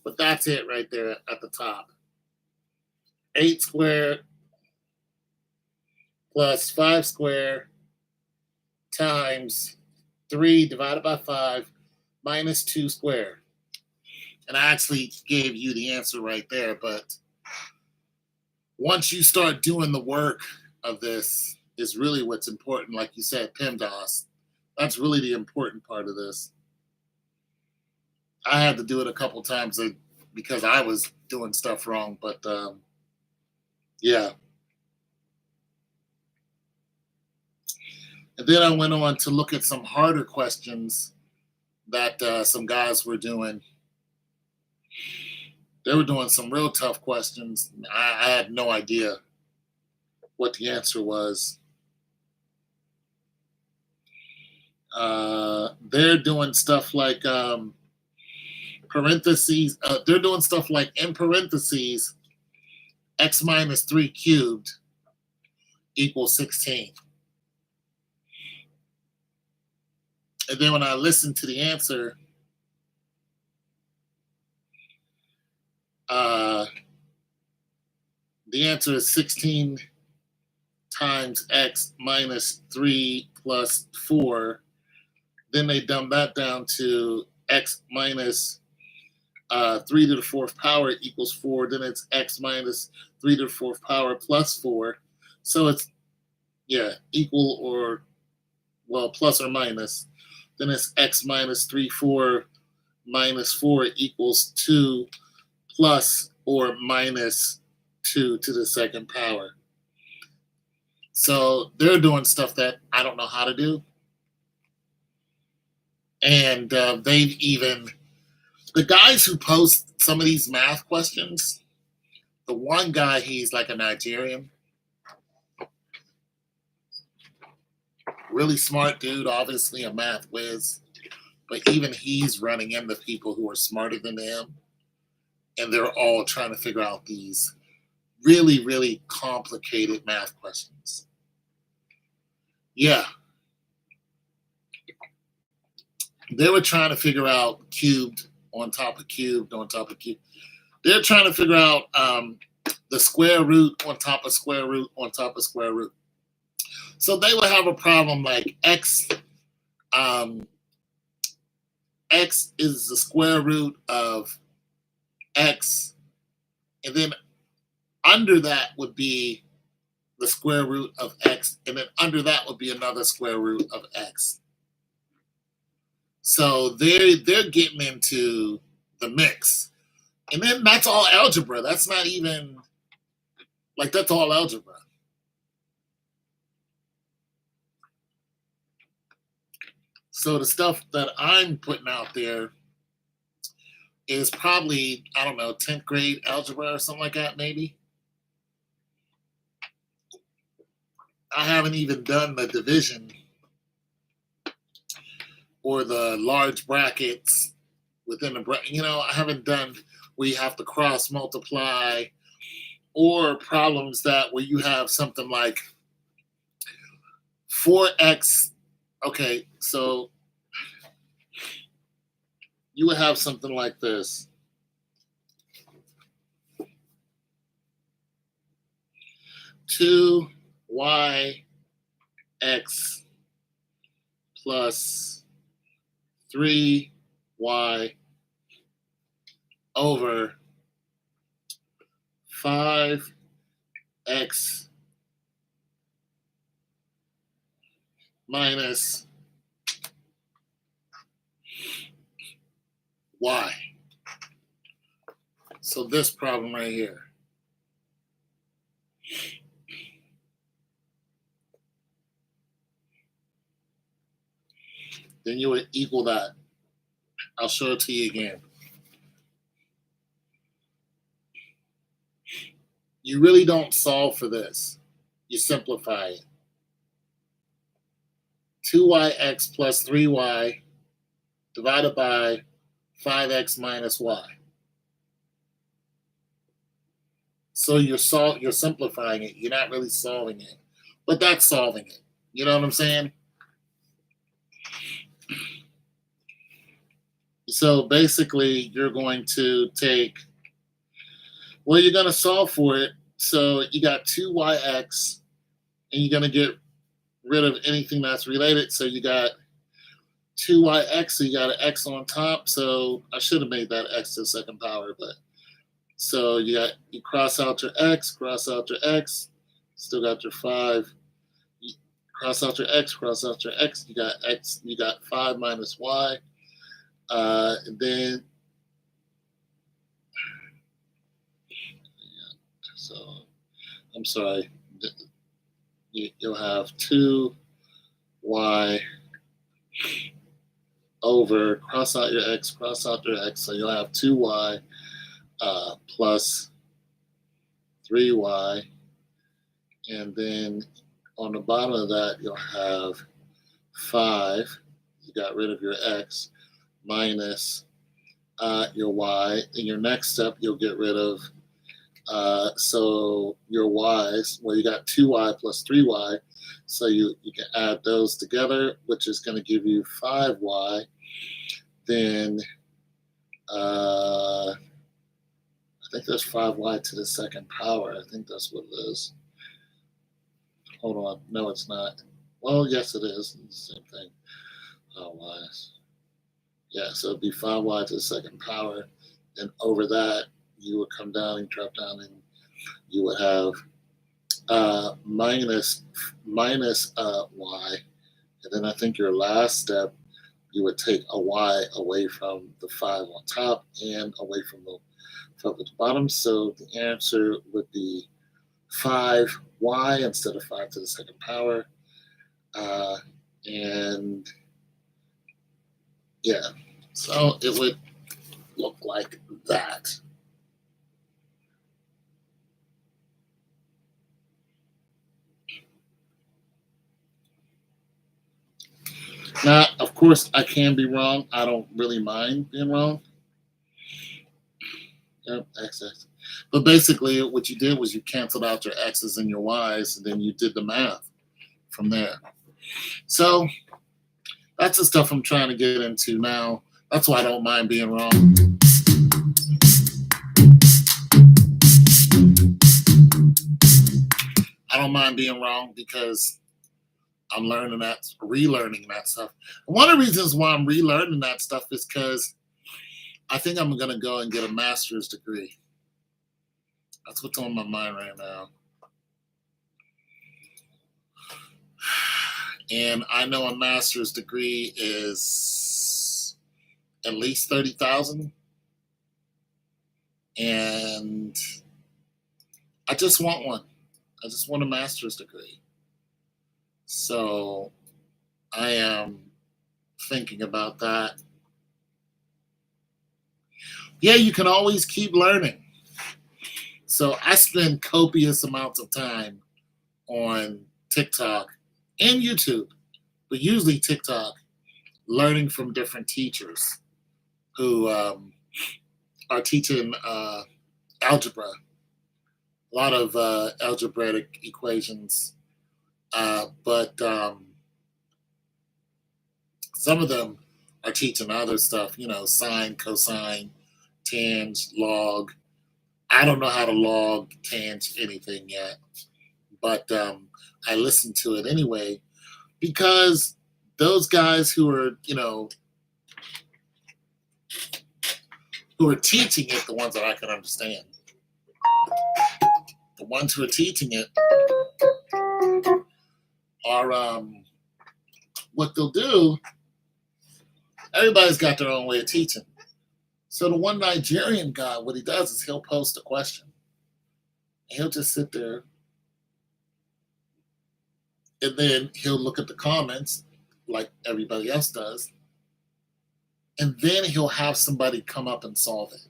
but that's it right there at the top. 8 squared plus 5 squared times 3 divided by 5 minus 2 squared. And I actually gave you the answer right there, but once you start doing the work of this is really what's important. Like you said, PEMDAS. That's really the important part of this. I had to do it a couple times because I was doing stuff wrong, but yeah. And then I went on to look at some harder questions that some guys were doing. They were doing some real tough questions. I had no idea what the answer was. They're doing stuff like parentheses. They're doing stuff like in parentheses, x minus 3 cubed equals 16. And then when I listened to the answer, the answer is 16 times x minus 3 plus 4. Then they dumb that down to x minus 3 to the 4th power equals 4. Then it's x minus 3 to the 4th power plus 4. So it's, equal or, plus or minus. Then it's x minus 3, 4 minus 4 equals 2 plus or minus 2 to the 2nd power. So they're doing stuff that I don't know how to do. And they've even, the guys who post some of these math questions, the one guy, he's like a Nigerian. Really smart dude, obviously a math whiz. But even he's running into people who are smarter than him. And they're all trying to figure out these really, really complicated math questions. Yeah, they were trying to figure out cubed on top of cubed on top of cubed. They're trying to figure out the square root on top of square root on top of square root. So they would have a problem like um, x is the square root of x, and then under that would be the square root of x, and then under that would be another square root of x. So they're getting into the mix. And then that's all algebra. That's not even like that's all algebra. So the stuff that I'm putting out there is probably, I don't know, 10th grade algebra or something like that, maybe. I haven't even done the division or the large brackets within the bracket. I haven't done where you have to cross multiply, or problems that where you have something like 4x. Okay, so you would have something like this. 2yx plus 3y over 5x minus y. So this problem right here. Then you would equal that. I'll show it to you again. You really don't solve for this. You simplify it. 2yx plus 3y divided by 5x minus y. So you're simplifying it. You're not really solving it. But that's solving it. You know what I'm saying? So basically, you're going to take, well, you're going to solve for it. So you got 2yx, and you're going to get rid of anything that's related. So you got 2yx, so you got an x on top. So I should have made that x to the second power, but so you cross out your x, cross out your x, still got your 5. You cross out your x, you got x, you got 5 minus y. And then, so I'm sorry, you'll have 2y over, cross out your x, so you'll have 2y plus 3y, and then on the bottom of that you'll have 5, you got rid of your x, minus your y. In your next step you'll get rid of so your y's, well, you got 2y plus 3y, so you can add those together, which is going to give you 5y. Then I think there's 5y to the second power. I think that's what it is. Hold on. No, it's not. Well, yes, it is. It's the same thing. Y. Yeah, so it'd be 5y to the second power. And over that, you would come down and drop down, and you would have minus y. And then I think your last step, you would take a y away from the 5 on top and away from the bottom. So the answer would be 5y instead of 5 to the second power. And yeah, so it would look like that. Now, of course, I can be wrong. I don't really mind being wrong. Yep, XX. But basically, what you did was you canceled out your X's and your Y's, and then you did the math from there. So that's the stuff I'm trying to get into now. That's why I don't mind being wrong. I don't mind being wrong because I'm learning that, relearning that stuff. One of the reasons why I'm relearning that stuff is because I think I'm going to go and get a master's degree. That's what's on my mind right now. And I know a master's degree is at least 30,000. And I just want one. I just want a master's degree. So I am thinking about that. Yeah, you can always keep learning. So I spend copious amounts of time on TikTok and YouTube, but usually TikTok, learning from different teachers who are teaching algebra, a lot of algebraic equations, but some of them are teaching other stuff, sine, cosine, tang, log. I don't know how to log, tang, anything yet, but I listen to it anyway because those guys who are, who are teaching it, the ones that I can understand, the ones who are teaching it are what they'll do. Everybody's got their own way of teaching. So the one Nigerian guy, what he does is he'll post a question. And he'll just sit there. And then he'll look at the comments like everybody else does. And then he'll have somebody come up and solve it.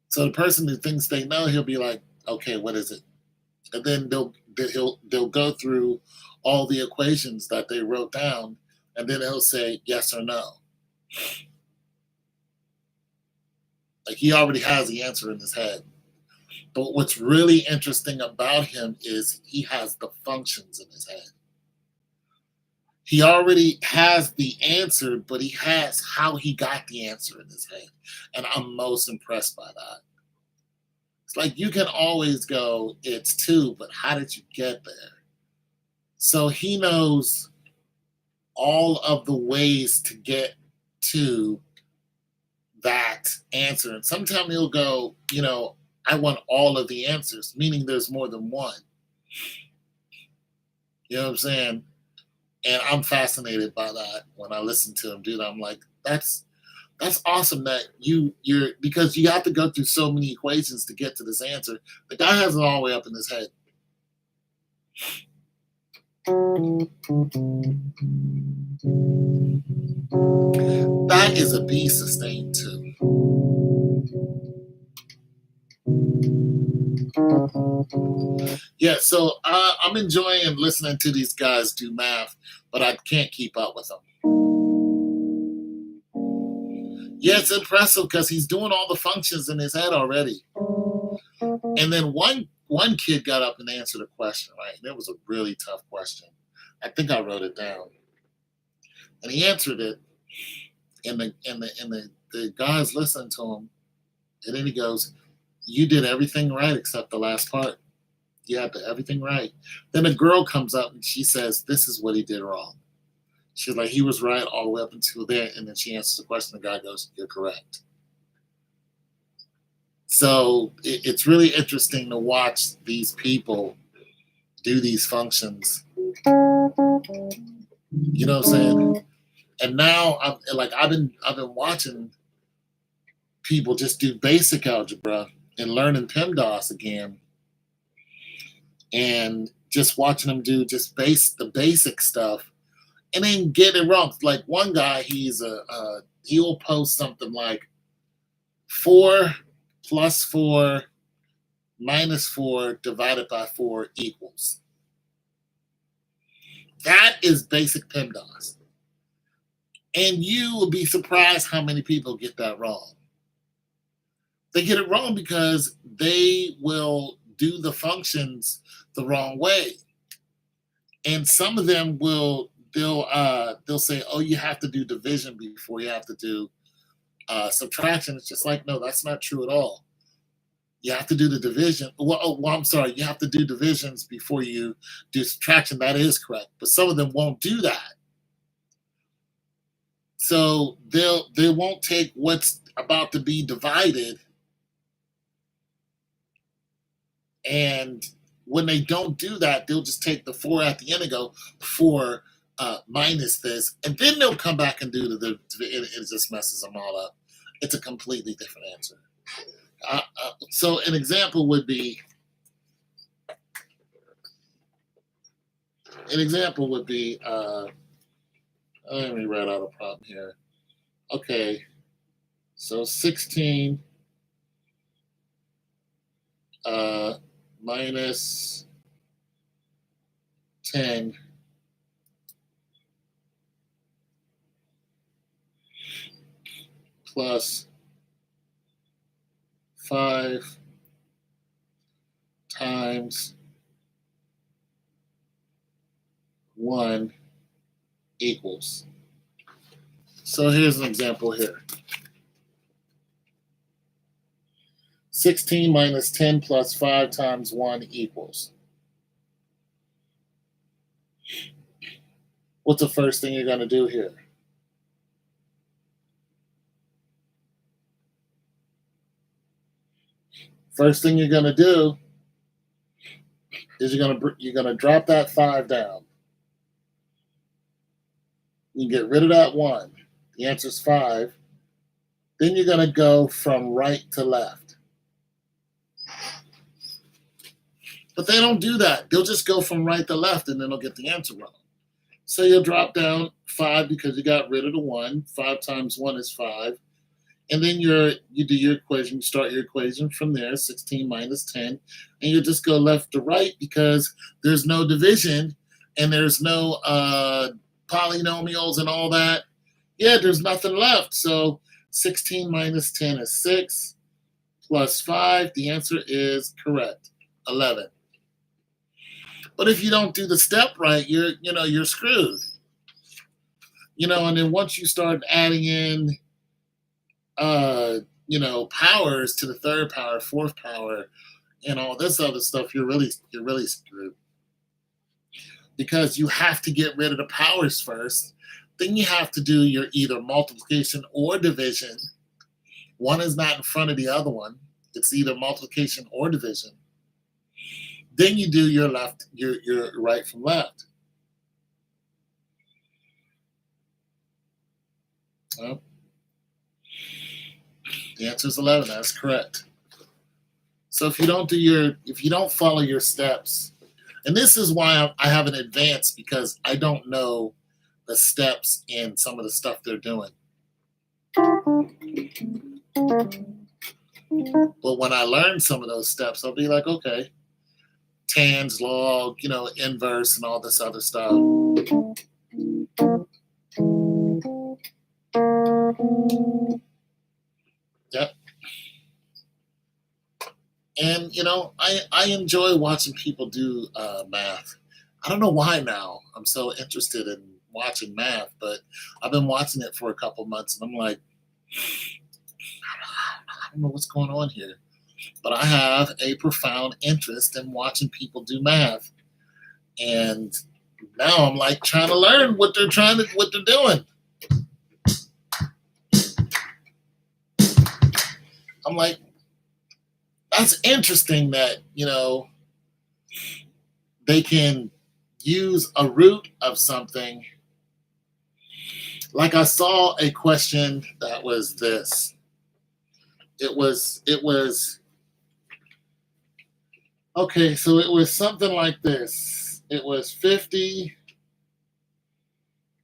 So the person who thinks they know, he'll be like, okay, what is it? And then they'll go through all the equations that they wrote down, and then he'll say yes or no. Like he already has the answer in his head. But what's really interesting about him is he has the functions in his head. He already has the answer, but he has how he got the answer in his head. And I'm most impressed by that. It's like you can always go, it's 2, but how did you get there? So he knows all of the ways to get to that answer. And sometimes he'll go, I want all of the answers, meaning there's more than one. You know what I'm saying? And I'm fascinated by that when I listen to him do that. I'm like, that's awesome that you're because you have to go through so many equations to get to this answer. The guy has it all the way up in his head. That is a B sustained too. Yeah, so I'm enjoying listening to these guys do math, but I can't keep up with them. Yeah, it's impressive because he's doing all the functions in his head already. And then one kid got up and answered a question, right? And it was a really tough question. I think I wrote it down. And he answered it, and the guy's listening to him, and then he goes, "You did everything right except the last part. You had everything right." Then a girl comes up and she says, "This is what he did wrong." She's like, "He was right all the way up until there," and then she answers the question. The guy goes, "You're correct." So it's really interesting to watch these people do these functions. You know what I'm saying? And now I've been watching people just do basic algebra and learning PEMDAS again, and just watching them do just the basic stuff, and then get it wrong. Like one guy, he'll post something like 4 plus 4 minus 4 divided by 4 equals. That is basic PEMDAS. And you will be surprised how many people get that wrong. They get it wrong because they will do the functions the wrong way. And some of them will they'll say, "Oh, you have to do division before you have to do subtraction." It's just like, no, that's not true at all. You have to do the division. Well, I'm sorry. You have to do divisions before you do subtraction. That is correct. But some of them won't do that. So they won't take what's about to be divided, and when they don't do that, they'll just take the four at the end and go four minus this, and then they'll come back and do it just messes them all up. It's a completely different answer. So an example would be let me write out a problem here. Okay, so 16 minus 10 plus 5 times 1 equals. So here's an example here. 16 minus 10 plus 5 times 1 equals. What's the first thing you're going to do here? First thing you're going to do is you're going to drop that 5 down. You get rid of that 1. The answer is 5. Then you're going to go from right to left. But they don't do that. They'll just go from right to left, and then they'll get the answer wrong. So you'll drop down 5 because you got rid of the 1. 5 times 1 is 5. And then you do your equation, you start your equation from there, 16 minus 10. And you just go left to right because there's no division and there's no polynomials and all that. Yeah, there's nothing left. So 16 minus 10 is 6 plus 5. The answer is correct, 11. But if you don't do the step right, you're screwed. And then once you start adding in powers to the third power, fourth power, and all this other stuff, you're really screwed. Because you have to get rid of the powers first. Then you have to do your either multiplication or division. One is not in front of the other one. It's either multiplication or division. Then you do your right from left. Well, the answer is 11. That's correct. So if you don't follow your steps, and this is why I haven't advanced, because I don't know the steps in some of the stuff they're doing. But when I learn some of those steps, I'll be like, okay, tans, log, inverse, and all this other stuff. Yep. And I enjoy watching people do math. I don't know why now I'm so interested in watching math, but I've been watching it for a couple months, and I'm like, I don't know what's going on here, but I have a profound interest in watching people do math, and now I'm like trying to learn what they're doing. I'm like, that's interesting that they can use a root of something. Like I saw a question that was this. It was okay, so it was something like this. It was 50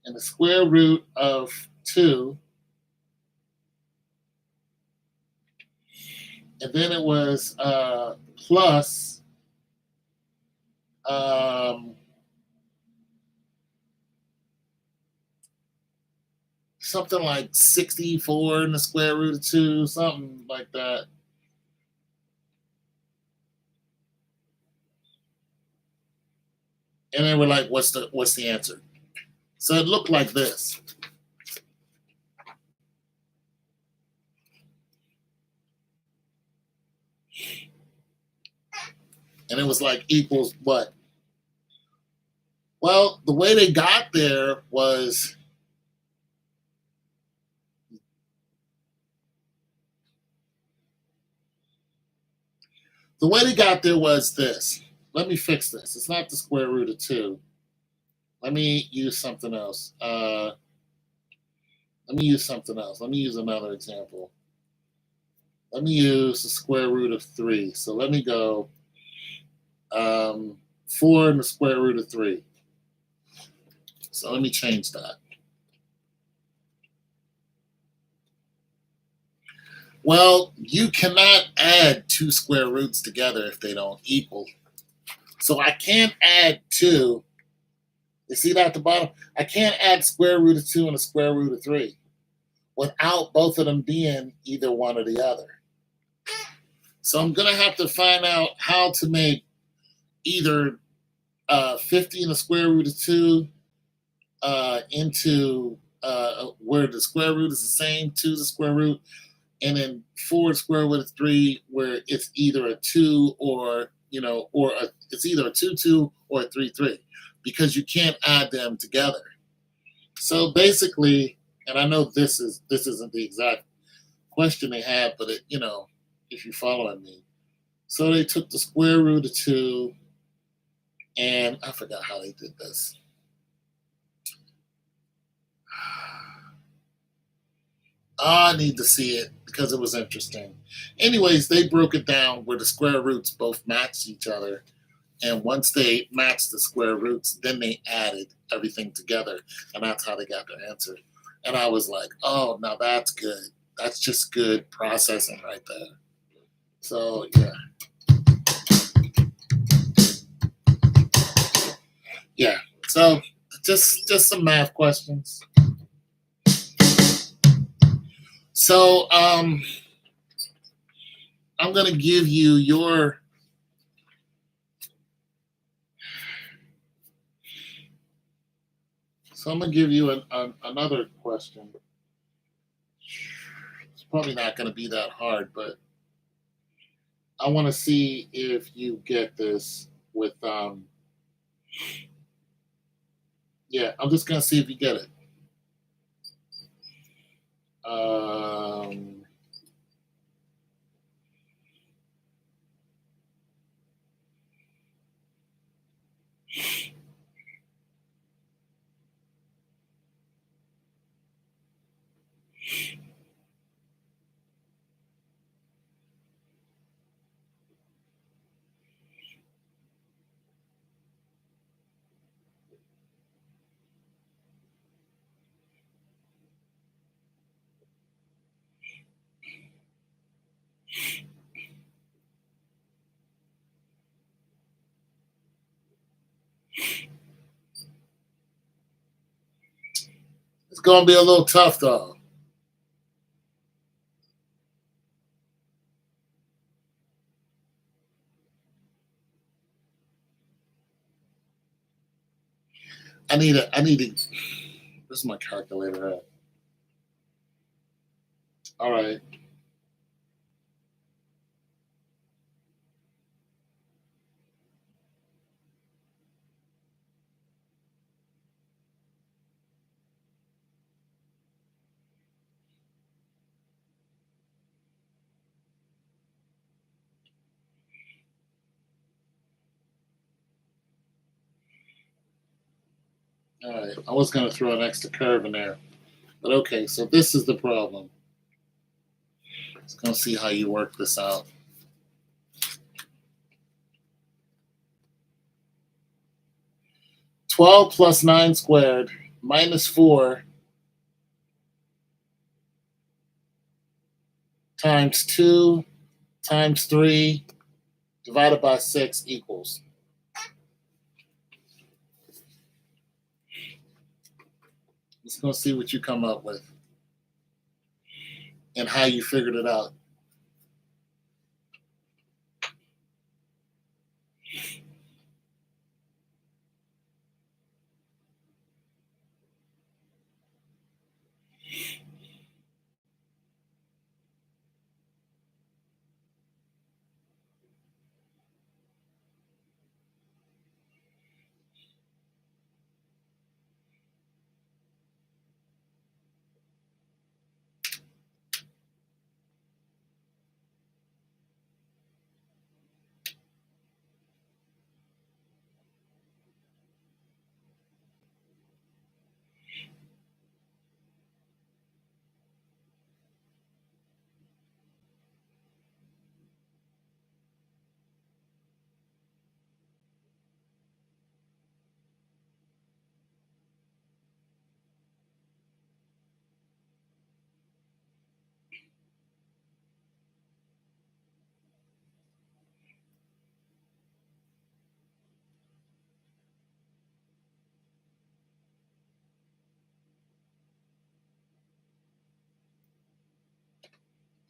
and the square root of 2. And then it was plus something like 64 in the square root of 2, something like that. And they were like, what's the answer? So it looked like this. And it was like equals what? Well, the way they got there was this. Let me fix this. It's not the square root of 2. Let me use something else. Let me use something else. Let me use another example. Let me use the square root of 3. So let me go 4 in the square root of 3. So let me change that. Well, you cannot add 2 square roots together if they don't equal. So I can't add 2. You see that at the bottom? I can't add square root of 2 and a square root of 3 without both of them being either one or the other. So I'm going to have to find out how to make either 50 in the square root of 2 into where the square root is the same, 2 is the square root, and then 4 square root of 3 where it's either a 2 or, it's either a 2, 2 or a 3, 3 because you can't add them together. So basically, and I know this isn't the exact question they had, but if you're following me. So they took the square root of 2, and I forgot how they did this. I need to see it because it was interesting. Anyways, they broke it down where the square roots both matched each other. And once they matched the square roots, then they added everything together. And that's how they got their answer. And I was like, oh, now that's good. That's just good processing right there. So, yeah. Yeah. So, just some math questions. So, I'm going to give you your So I'm going to give you another question. It's probably not going to be that hard, but I want to see if you get this with, yeah, I'm just going to see if you get it. Um, it's going to be a little tough, though. I need to, where's my calculator at? All right. All right. I was going to throw an extra curve in there. But okay, so this is the problem. Let's go see how you work this out. 12 plus 9 squared minus 4 times 2 times 3 divided by 6 equals. Let's go see what you come up with and how you figured it out.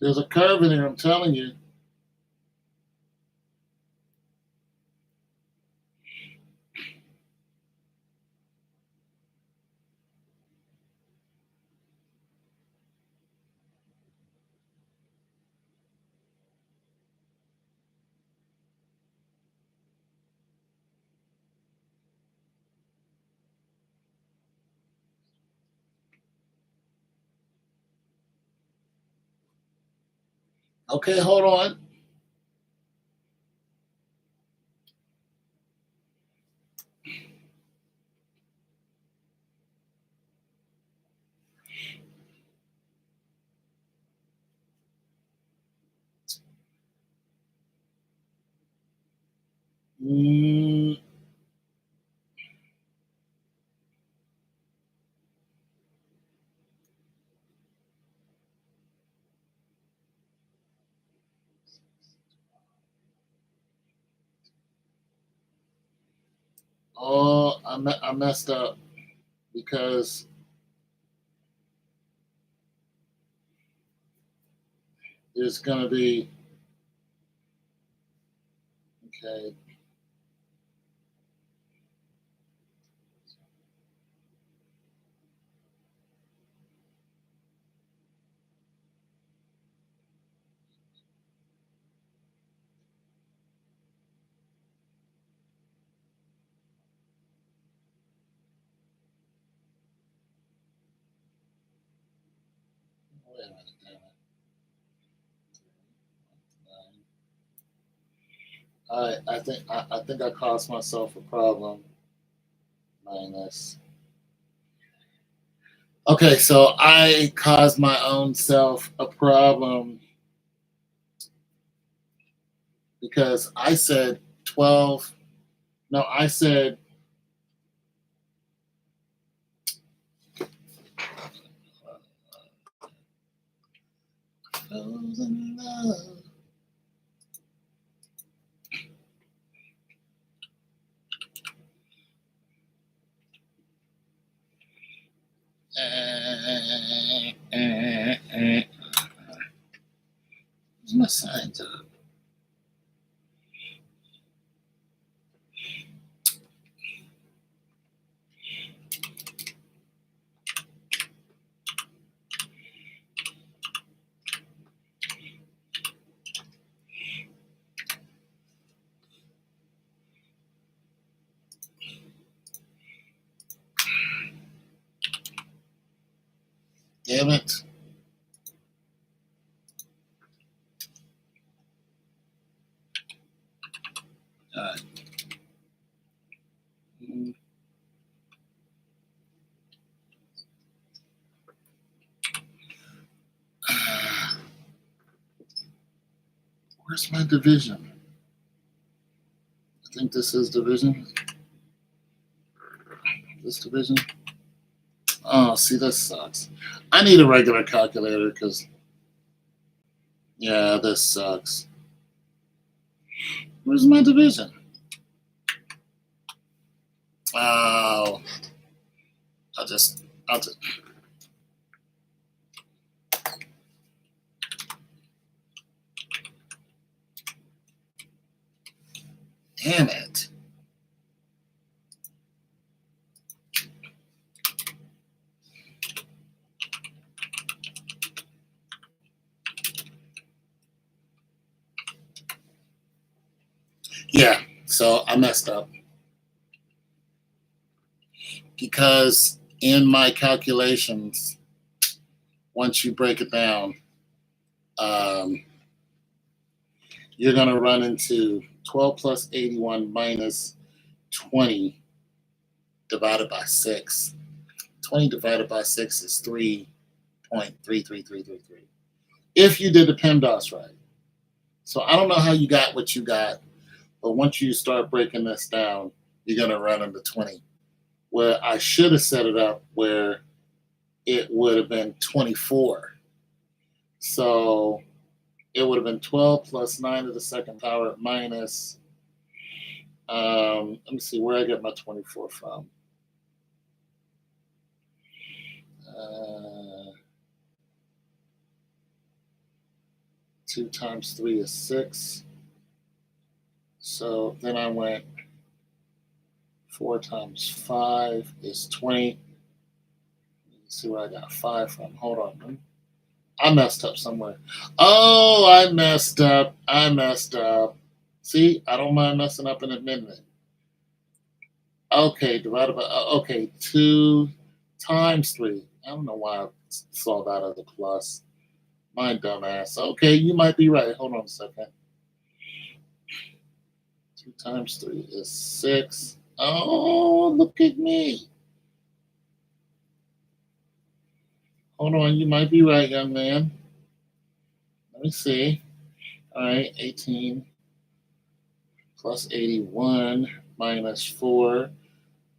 There's a curve in here, I'm telling you. Okay, hold on. Mm, oh, I messed up because there's going to be, okay. Wait a minute, damn it. I think I caused myself a problem. Minus. Okay, so I caused my own self a problem because I said 12. No, I said frozen love. Where's my signs up? Damn it. All right. Where's my division? I think this is division. This division. Oh, see, this sucks. I need a regular calculator because, yeah, this sucks. Where's my division? Oh, I'll just. Damn it. Yeah, so I messed up because in my calculations, once you break it down, um, you're going to run into 12 plus 81 minus 20 divided by 6. 20 divided by 6 is 3.33333. If you did the PEMDAS right. So I don't know how you got what you got, but once you start breaking this down, you're going to run into 20. Where I should have set it up where it would have been 24. So it would have been 12 plus 9 to the second power minus, let me see where I get my 24 from. Uh, 2 times 3 is 6. So then I went 4 times 5 is 20. Let's see where I got 5 from. Hold on. I messed up somewhere. Oh, I messed up. See, I don't mind messing up in a minute. Okay, divided by, okay, 2 times 3. I don't know why I saw that as a plus. My dumbass. Okay, you might be right. Hold on a second. 2 times 3 is 6. Oh, look at me. Hold on, you might be right, young man. Let me see. All right, 18 plus 81 minus 4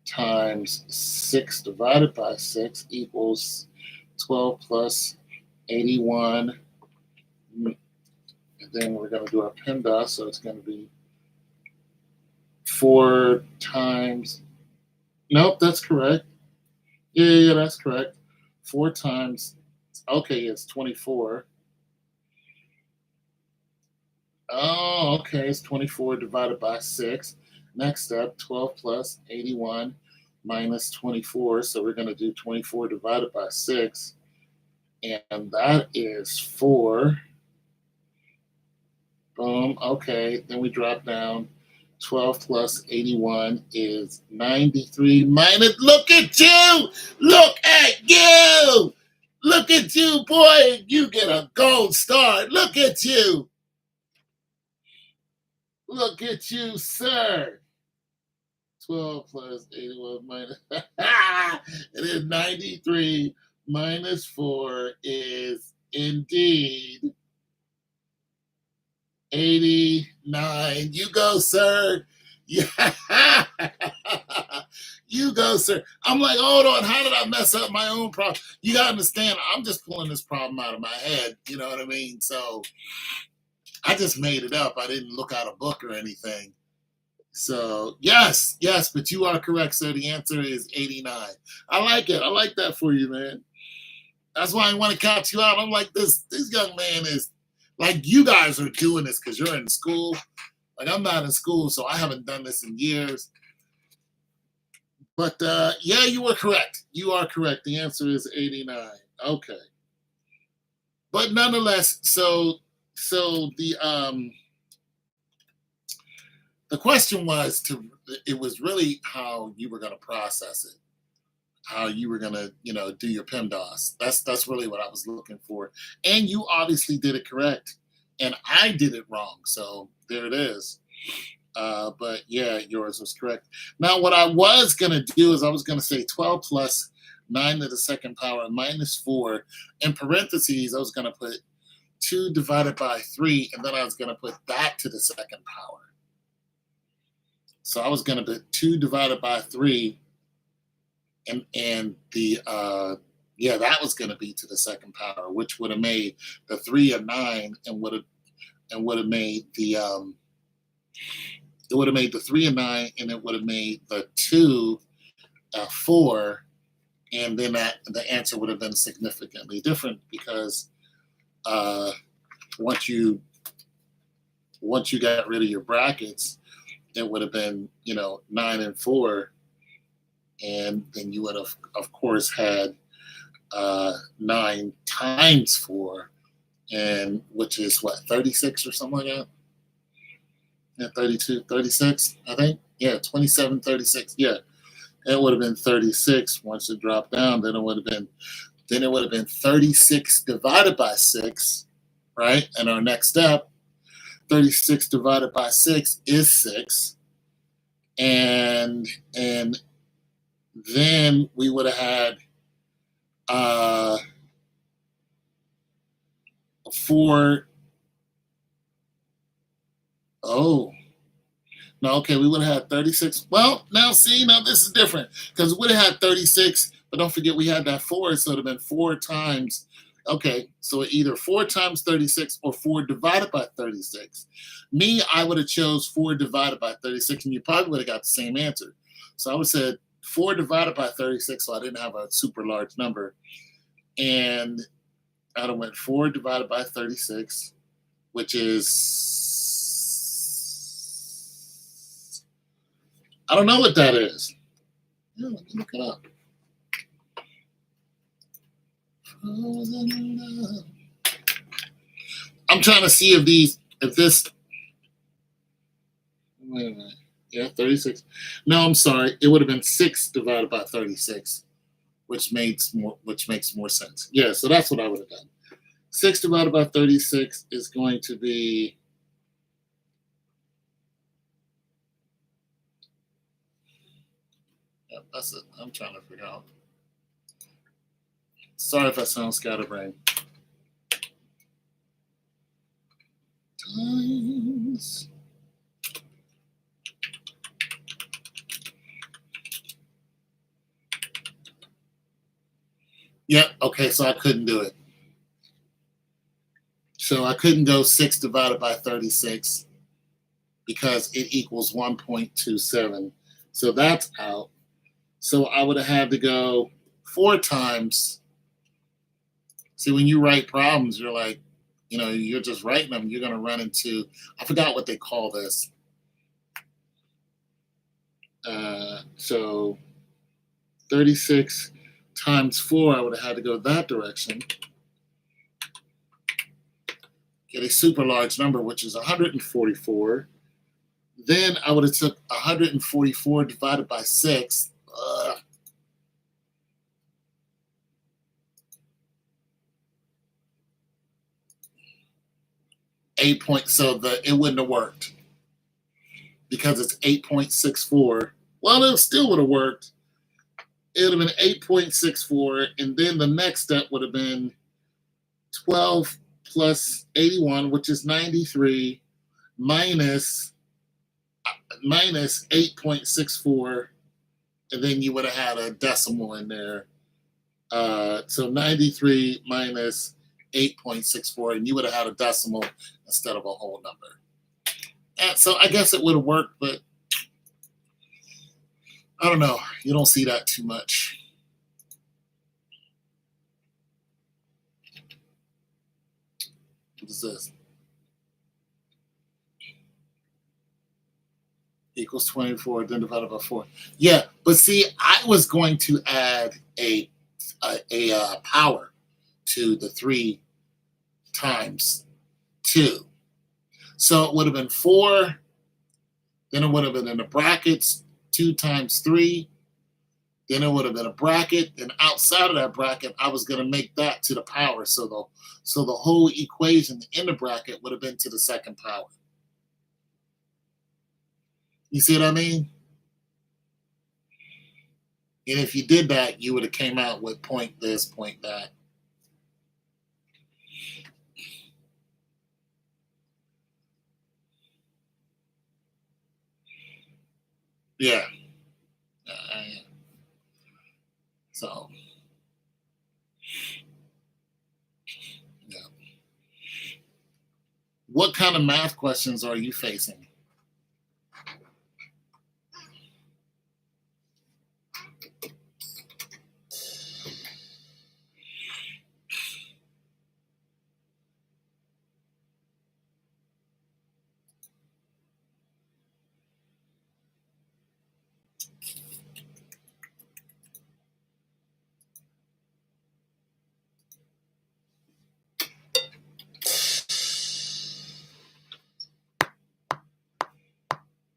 times 6 divided by 6 equals 12 plus 81. And then we're going to do our PEMDAS, so it's going to be 4 times. Nope, that's correct. Yeah, that's correct. 4 times. Okay, it's 24. Oh, okay, it's 24 divided by 6. Next step, 12 plus 81 minus 24. So we're going to do 24 divided by 6. And that is 4. Boom. Okay, then we drop down. 12 plus 81 is 93 minus. Look at you! Look at you! Look at you, boy! You get a gold star. Look at you! Look at you, sir. 12 plus 81 minus. It is 93 minus 4 is indeed 89. You go, sir. Yeah. You go, sir. I'm like, hold on. How did I mess up my own problem? You got to understand, I'm just pulling this problem out of my head. You know what I mean? So I just made it up. I didn't look out a book or anything. So yes, but you are correct, sir. The answer is 89. I like it. I like that for you, man. That's why I want to catch you out. I'm like, this young man is like, you guys are doing this because you're in school. Like, I'm not in school, so I haven't done this in years. But yeah, you were correct. You are correct. The answer is 89. Okay. But nonetheless, so the question was it was really how you were going to process it, how you were going to, do your PEMDAS. That's really what I was looking for. And you obviously did it correct. And I did it wrong. So there it is. But yeah, yours was correct. Now, what I was going to do is I was going to say 12 plus 9 to the second power minus 4. In parentheses, I was going to put 2 divided by 3, and then I was going to put that to the second power. So I was going to put 2 divided by 3, and the that was going to be to the second power, which would have made the 3 a 9, and would have made the it would have made the 3 a 9, and it would have made the 2 a 4, and then the answer would have been significantly different because once you got rid of your brackets, it would have been 9 and 4, and then you would have, of course, had 9 times 4, and which is what, 36 or something like that. Yeah, 32, 36, I think. Yeah, 27, 36. Yeah, it would have been 36 once it dropped down. Then it would have been 36 divided by 6, right? And our next step, 36 divided by 6 is 6. And then we would have had 4. Oh, no, okay, we would have had 36. Well, now this is different because we would have had 36, but don't forget we had that 4, so it would have been 4 times. Okay, so either 4 times 36 or 4 divided by 36. Me, I would have chose 4 divided by 36, and you probably would have got the same answer. So I would have said 4 divided by 36, so I didn't have a super large number. And I'd have went 4 divided by 36 which is, I don't know what that is. Yeah, let me look it up. I'm trying to see if this, wait a minute. Yeah, 36. No, I'm sorry. It would have been 6 divided by 36, which makes more sense. Yeah, so that's what I would have done. 6 divided by 36 is going to be, yeah, that's it. I'm trying to figure out. Sorry if I sound scatterbrained. Times. Yeah, okay, so I couldn't do it. So I couldn't go 6 divided by 36 because it equals 1.27. So that's out. So I would have had to go 4 times. See, when you write problems, you're like, you're just writing them. You're going to run into, I forgot what they call this. So 36 times 4, I would have had to go that direction. Get a super large number, which is 144. Then I would have took 144 divided by 6. 8 point, so it wouldn't have worked because it's 8.64. Well, it still would have worked. It would have been 8.64, and then the next step would have been 12 plus 81, which is 93, minus 8.64, and then you would have had a decimal in there. So 93 minus 8.64, and you would have had a decimal instead of a whole number. And so I guess it would have worked, but I don't know. You don't see that too much. What is this? Equals 24, then divided by 4. Yeah, but see, I was going to add a power to the 3 times 2. So it would have been 4, then it would have been in the brackets 2 times 3, then it would have been a bracket, and outside of that bracket, I was going to make that to the power. So the whole equation in the bracket would have been to the second power. You see what I mean? And if you did that, you would have came out with point this, point that. Yeah. So, yeah. What kind of math questions are you facing?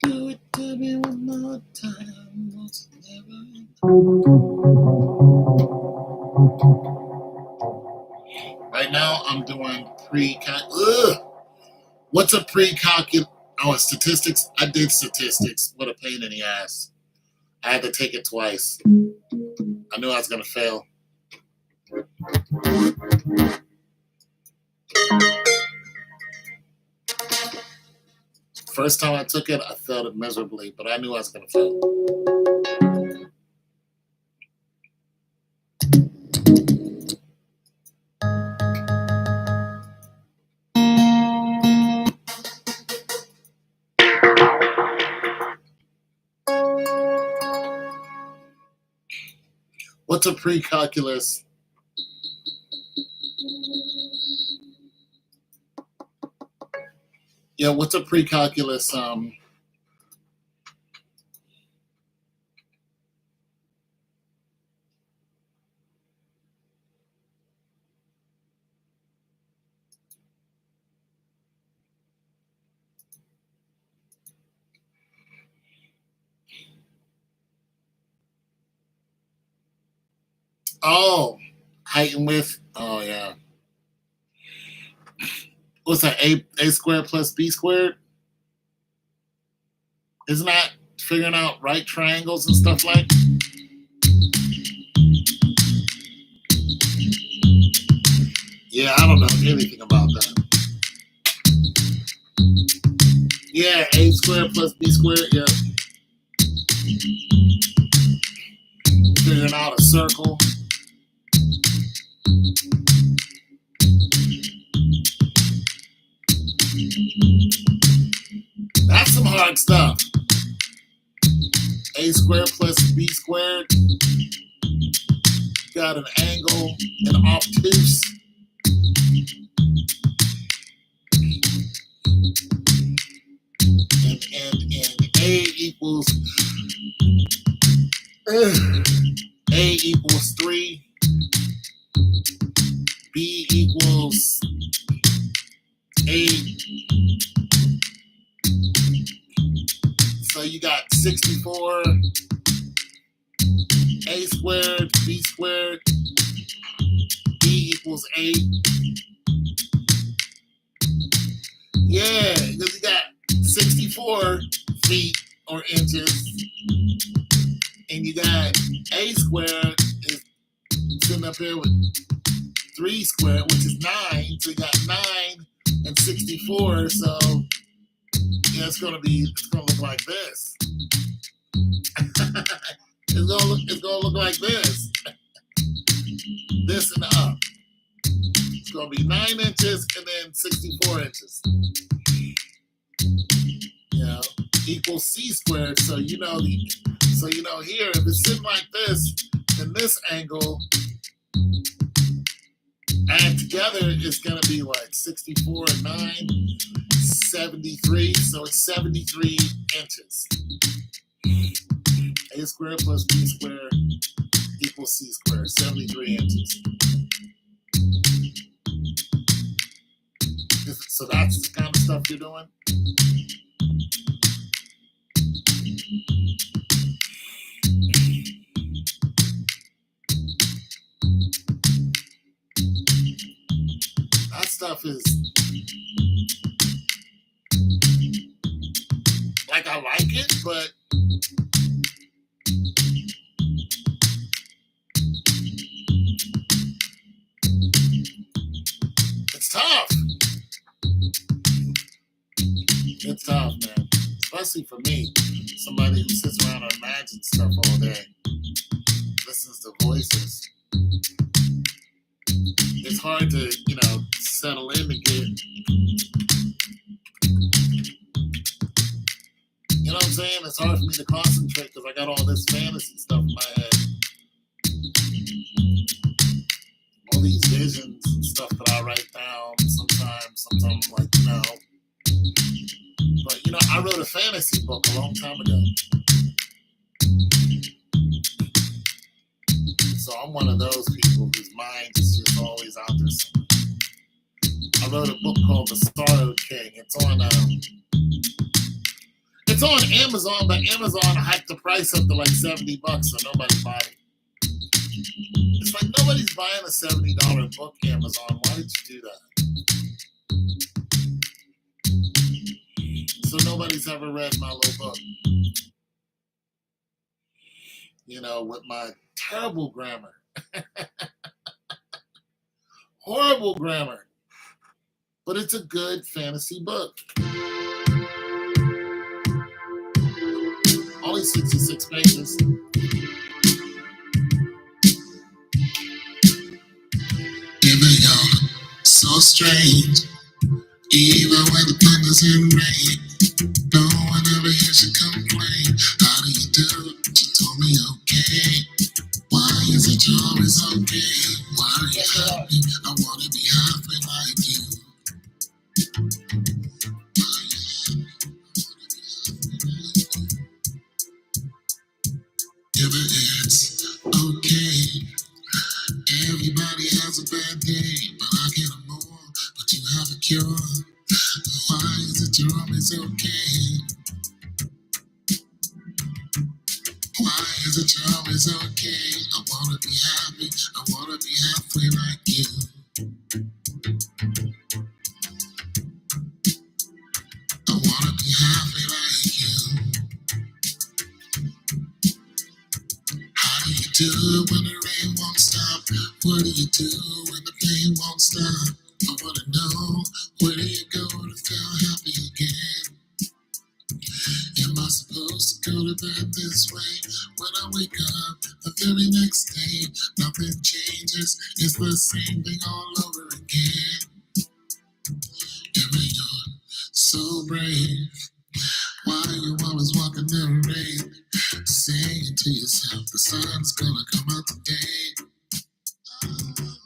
Do it to me one more time. Right now, I'm doing pre-calc. What's a pre-calcul? Oh, statistics. I did statistics. What a pain in the ass. I had to take it twice. I knew I was gonna fail. First time I took it, I failed it miserably, but I knew I was gonna fail. What's a pre-calculus? Yeah, what's a pre-calculus? Oh, height and width. Oh yeah. What's that? A squared plus B squared? Isn't that figuring out right triangles and stuff like? Yeah, I don't know anything about that. Yeah, A squared plus B squared. Yeah, figuring out a circle. That's some hard stuff. A squared plus B squared. Got an angle, an obtuse. And A equals A equals 3. B equals 8. So you got 64. A squared, B squared, B equals 8. Yeah, because you got 64 feet or inches, and you got A squared is sitting up here with 3 squared, which is 9. So you got 9 and 64. So yeah, it's gonna look like this. It's gonna look like this. This and up. It's gonna be 9 inches and then 64 inches. You know, equals C squared. So you know here, if it's sitting like this, then this angle add together is gonna be like 64 and 9, 73. So it's 73 inches. A squared plus B squared equals C squared, 73 inches. So that's the kind of stuff you're doing? That stuff is like, I like it, but it's tough. It's tough, man. Especially for me, somebody who sits around and imagines stuff all day, listens to voices. It's hard to, settle in to get, you know what I'm saying? It's hard for me to concentrate because I got all this fantasy stuff in my head. All these visions and stuff that I write down sometimes I'm like, But, I wrote a fantasy book a long time ago. So I'm one of those people whose mind is just always out there somewhere. I wrote a book called The Sorrow King. It's on Amazon, but Amazon hiked the price up to like $70, so nobody bought it. It's like nobody's buying a $70 book, Amazon. Why did you do that? So nobody's ever read my little book. With my terrible grammar. Horrible grammar. But it's a good fantasy book. Only 66 pages. Living on so strange. Even when the thunder's in rain, no one ever hears you complain. How do you do? You told me okay. Why is it you're always okay? Why are you happy? I wanna be happy like you. Why are you Whenever it's okay. Everybody has a bad day, but I get them more. But you have a cure. Why is it you're always okay? Why is it you're always okay? I wanna be happy. I wanna be halfway like you. I wanna be halfway like you. How do you do when the rain won't stop? What do you do when the pain won't stop? I wanna know, where do you go to feel happy again? Am I supposed to go to bed this way? When I wake up the very next day, nothing changes. It's the same thing all over again. Am I young, so brave? Why are you always walking in the rain? Saying to yourself, the sun's gonna come out today.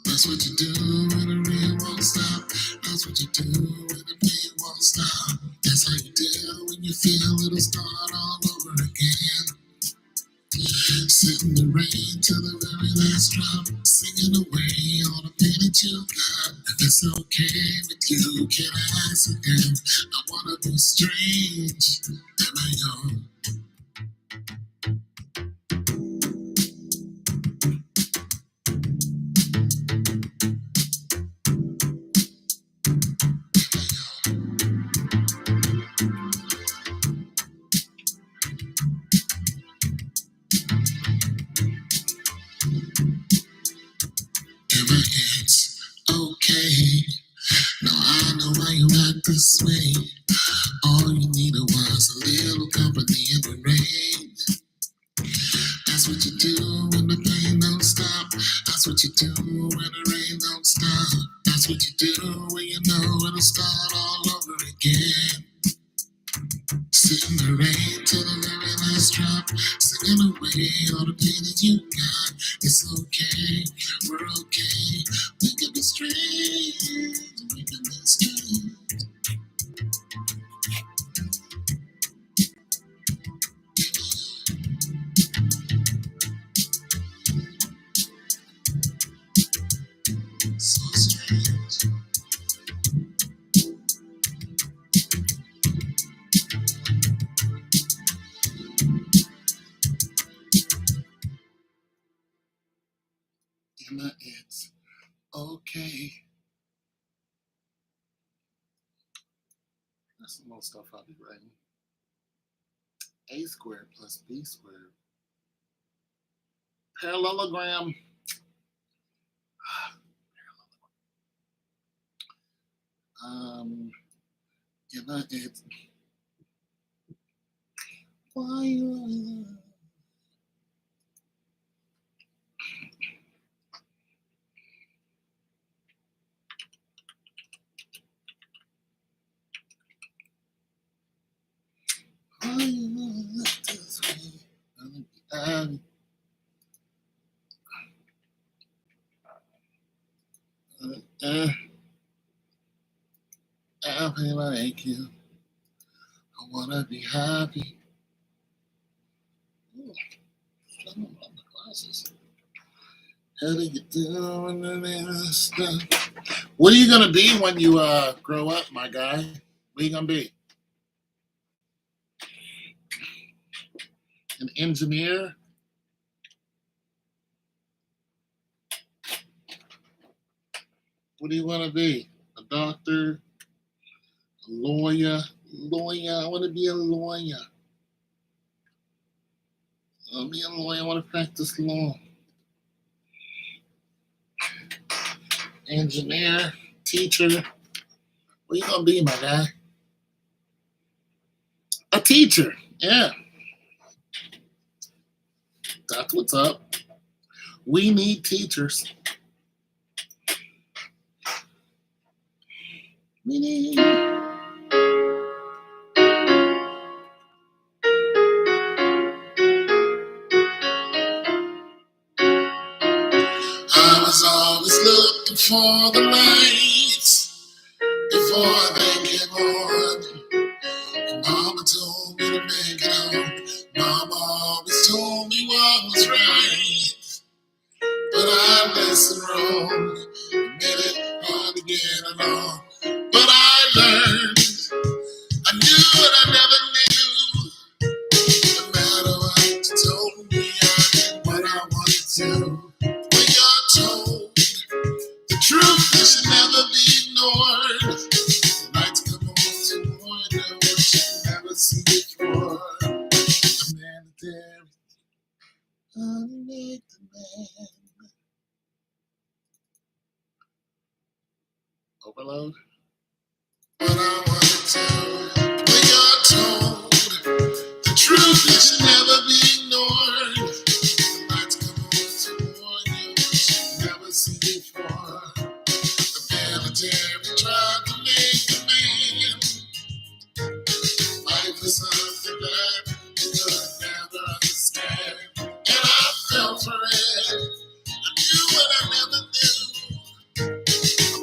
That's what you do when the rain won't stop. That's what you do when the pain won't stop. That's how you do when you feel it'll start all over again. Sit in the rain till the very last drop, singing away all the pain that you got. If it's okay with you, can I ask again? I wanna be strange. Am I young? Am I it's okay? Now I know why you act this way. All you needed was a little company in the rain. That's what you do when the pain don't stop. That's what you do when the rain don't stop. That's what you do when you know it'll start all over again. Sit in the rain till the very last drop, singing away all the pain that you got. It's okay, we're okay. We can be strange, we can be strange. So strange. Emma, it's okay. That's some more stuff I'll be writing. A squared plus B squared. Parallelogram. Emma, it's why you. Why you this way? Happy like you. I wanna be happy. Ooh, on the glasses. How do you do when the stuff? What are you gonna be when you grow up, my guy? What are you gonna be? An engineer? What do you want to be? A doctor? A lawyer? Lawyer? I want to be a lawyer. I want to be a lawyer. I want to practice law. Engineer? Teacher? What are you gonna be, my guy? A teacher. Yeah. That's what's up. We need teachers. We need. I was always looking for the lights before they came on. Mama told me to make it out. Mama always told me what was wrong. Made it hard to get along. But I learned, I knew what I never knew. No matter what you told me, I did what I wanted to. When you're told the truth, it should never be ignored. The nights come on to wonder what you never seen before. The man there, underneath the man. Overload. What I wanted to. When you're told the truth, it should never be ignored. The lights come on to warn you what you've never seen before. The military tried to make a man fight for something that you could never understand. And I fell for it. I knew what I never knew. I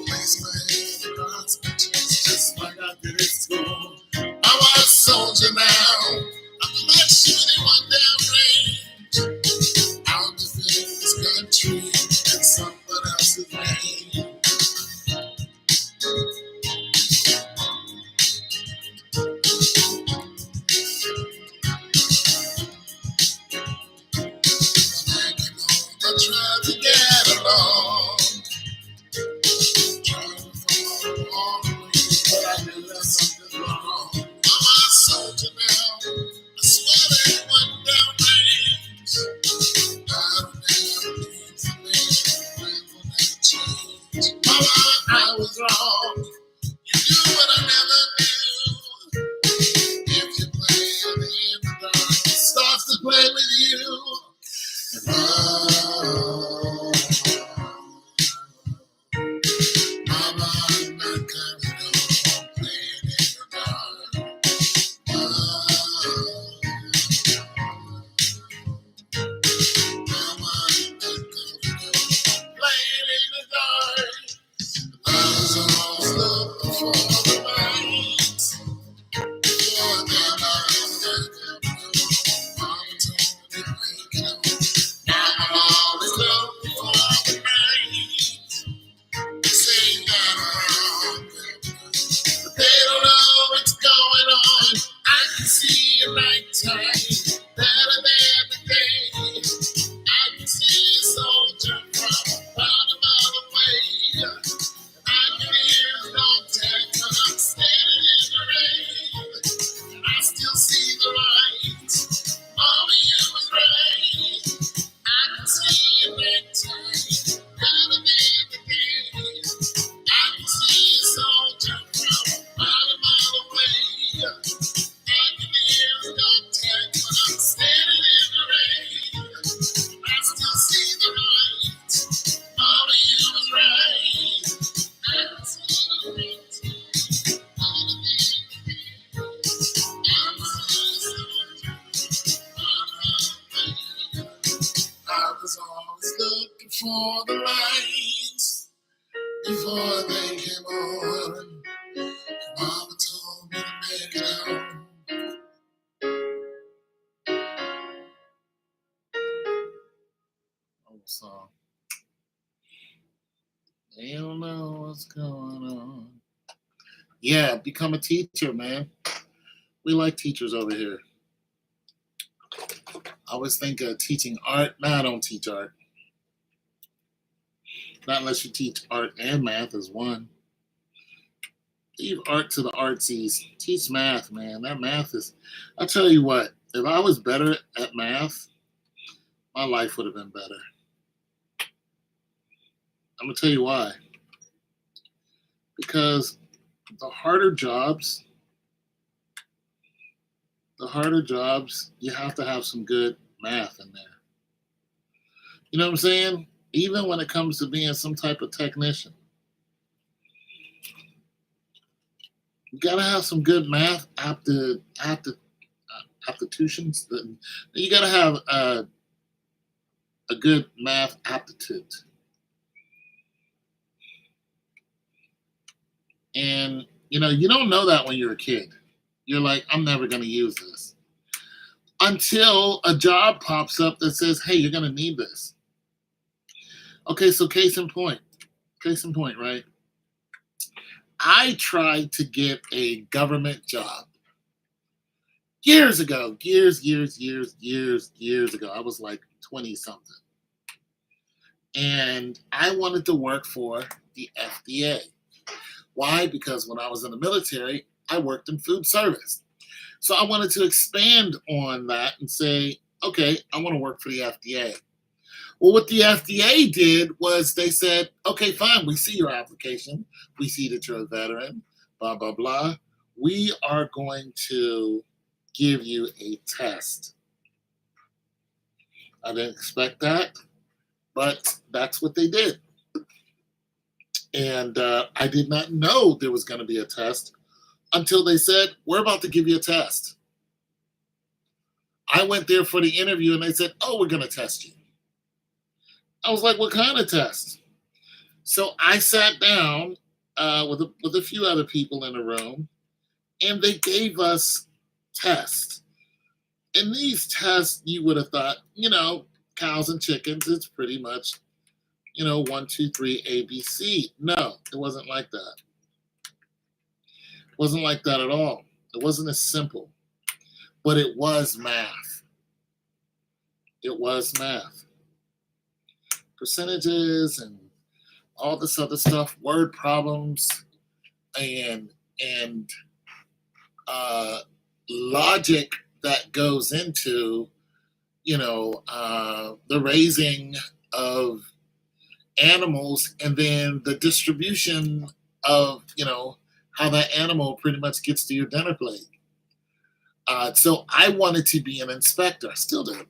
placed my hand across my chest just like I did at school. I was a soldier now. I'm not shooting one down range. I'll defend this country in someone else's name. I tried to get along, trying to follow all the rules, but I knew that something wrong. I'm a soldier now. I swear they went down range. I don't have dreams of being when will never change. Mama, I was wrong. You knew what I never knew. If you play in the dark, it starts to play with you. And Mama, I'm not coming home playing in the dark. Mama, I'm not coming home playing in the dark. I was always looking for the lights. For them, I'm not coming home. Mama told me to make it home. Now I'm always looking for the lights. They say that I'm wrong, but they don't know what's going on. I can see at nighttime better than the day. I can see a soldier from the bottom of the way. I can hear the dog tag when I'm standing in the rain. I still see the light. Mama, you was right. I can see at nighttime better than the day. I can see a soldier from the bottom of the way. I can hear the dog tag when I'm standing in the rain. I still see the light. Mama, you was right. I can see the light. Better than the day. I can see a soldier from the bottom of the way. I was always looking for the lights before they came on. Mama told me to make it home. Oh, song. They don't know what's going on. Yeah, become a teacher, man. We like teachers over here. I always think of teaching art. Nah, I don't teach art. Not unless you teach art and math as one. Leave art to the artsies. Teach math, man. That math is. I'll tell you what. If I was better at math, my life would have been better. I'm gonna tell you why. Because the harder jobs, you have to have some good math in there. You know what I'm saying? Even when it comes to being some type of technician, you gotta have some good math aptitudes. You gotta have a good math aptitude. And you don't know that when you're a kid. You're like, I'm never gonna use this. Until a job pops up that says, hey, you're gonna need this. Okay, so case in point, Case in point, right? I tried to get a government job years ago, years ago. I was like 20 something. And I wanted to work for the FDA. Why? Because when I was in the military, I worked in food service. So I wanted to expand on that and say, okay, I want to work for the FDA. Well, what the FDA did was they said, okay, fine, we see your application. We see that you're a veteran, blah, blah, blah. We are going to give you a test. I didn't expect that, but that's what they did. And I did not know there was going to be a test until they said, we're about to give you a test. I went there for the interview and they said, oh, we're going to test you. I was like, what kind of test? So I sat down with a few other people in the room and they gave us tests. And these tests, you would have thought, cows and chickens, it's pretty much, 1, 2, 3, ABC. No, it wasn't like that. It wasn't like that at all. It wasn't as simple, but it was math. It was math. Percentages and all this other stuff, word problems, and logic that goes into, the raising of animals and then the distribution of, how that animal pretty much gets to your dinner plate. So I wanted to be an inspector. I still do.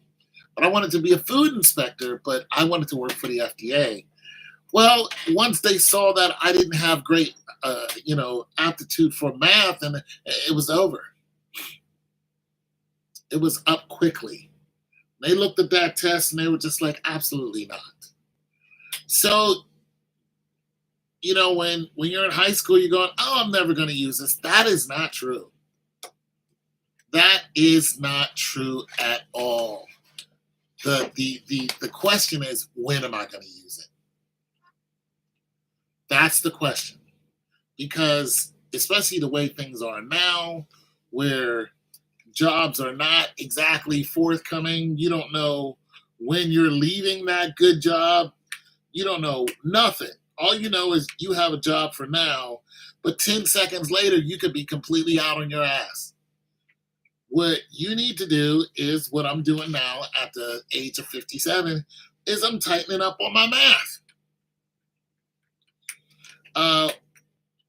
But I wanted to be a food inspector, but I wanted to work for the FDA. Well, once they saw that I didn't have great, aptitude for math, and it was over. It was up quickly. They looked at that test and they were just like, absolutely not. So, when you're in high school, you're going, oh, I'm never going to use this. That is not true. That is not true at all. The question is, when am I going to use it? That's the question. Because especially the way things are now, where jobs are not exactly forthcoming, you don't know when you're leaving that good job. You don't know nothing. All you know is you have a job for now, but 10 seconds later, you could be completely out on your ass. What you need to do is what I'm doing now at the age of 57 is I'm tightening up on my math.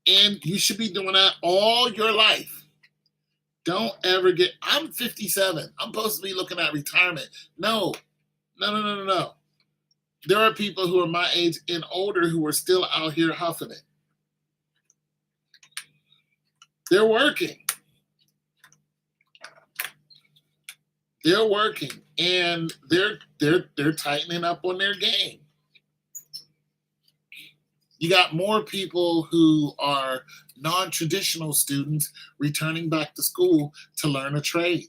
And you should be doing that all your life. Don't ever I'm 57. I'm supposed to be looking at retirement. No. There are people who are my age and older who are still out here huffing it. They're working. They're working, and they're tightening up on their game. You got more people who are non-traditional students returning back to school to learn a trade.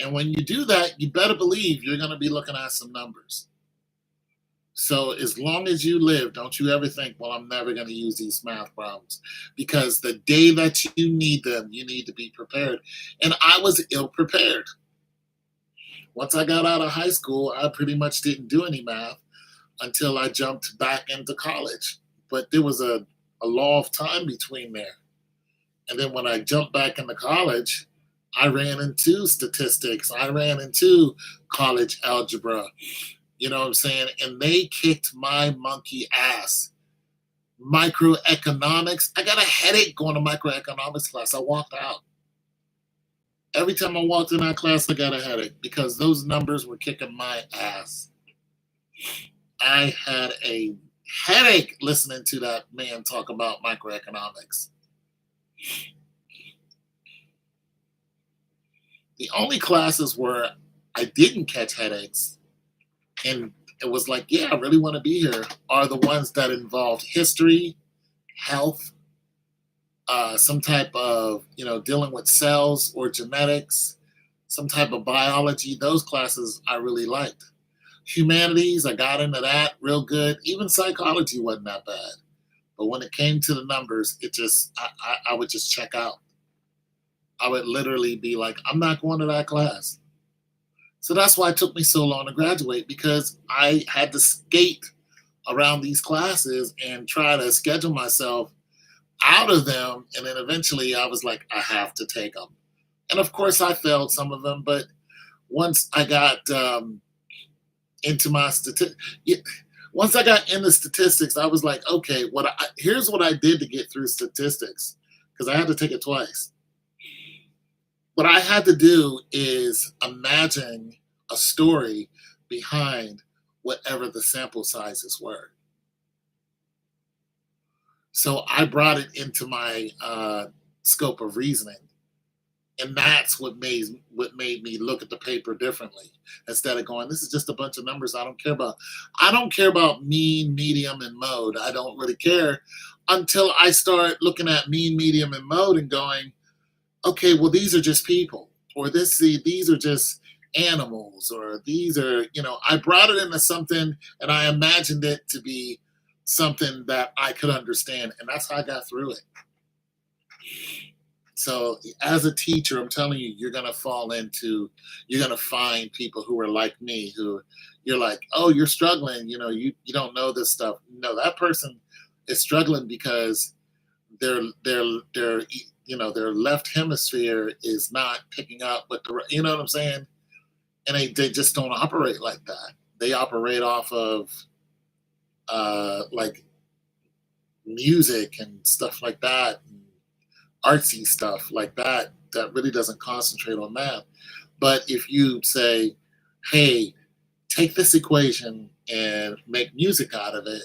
And when you do that, you better believe you're going to be looking at some numbers. So as long as you live, don't you ever think, well, I'm never going to use these math problems. Because the day that you need them, you need to be prepared. And I was ill prepared. Once I got out of high school, I pretty much didn't do any math until I jumped back into college. But there was a law of time between there. And then when I jumped back into college, I ran into statistics. I ran into college algebra. You know what I'm saying? And they kicked my monkey ass. Microeconomics. I got a headache going to microeconomics class. I walked out. Every time I walked in that class, I got a headache because those numbers were kicking my ass. I had a headache listening to that man talk about microeconomics. The only classes where I didn't catch headaches and it was like, yeah, I really want to be here, are the ones that involved history, health, some type of, dealing with cells or genetics, some type of biology. Those classes I really liked. Humanities, I got into that real good. Even psychology wasn't that bad. But when it came to the numbers, it just I would just check out. I would literally be like, I'm not going to that class. So that's why it took me so long to graduate, because I had to skate around these classes and try to schedule myself out of them. And then eventually I was like, I have to take them. And of course, I failed some of them. But once I got into my once I got into statistics, I was like, okay, here's what I did to get through statistics, because I had to take it twice. What I had to do is imagine a story behind whatever the sample sizes were. So I brought it into my scope of reasoning, and that's what made me look at the paper differently, instead of going, this is just a bunch of numbers I don't care about. I don't care about mean, medium, and mode. I don't really care until I start looking at mean, medium, and mode and going, okay, well, these are just people, or these are just animals, or these are, I brought it into something and I imagined it to be something that I could understand, and that's how I got through it. So as a teacher, I'm telling you, you're gonna find people who are like me, who you're like, oh, you're struggling, you don't know this stuff. No, that person is struggling because their their left hemisphere is not picking up what you know what I'm saying? And they just don't operate like that. They operate off of like music and stuff like that, and artsy stuff like that, that really doesn't concentrate on math. But if you say, hey, take this equation and make music out of it,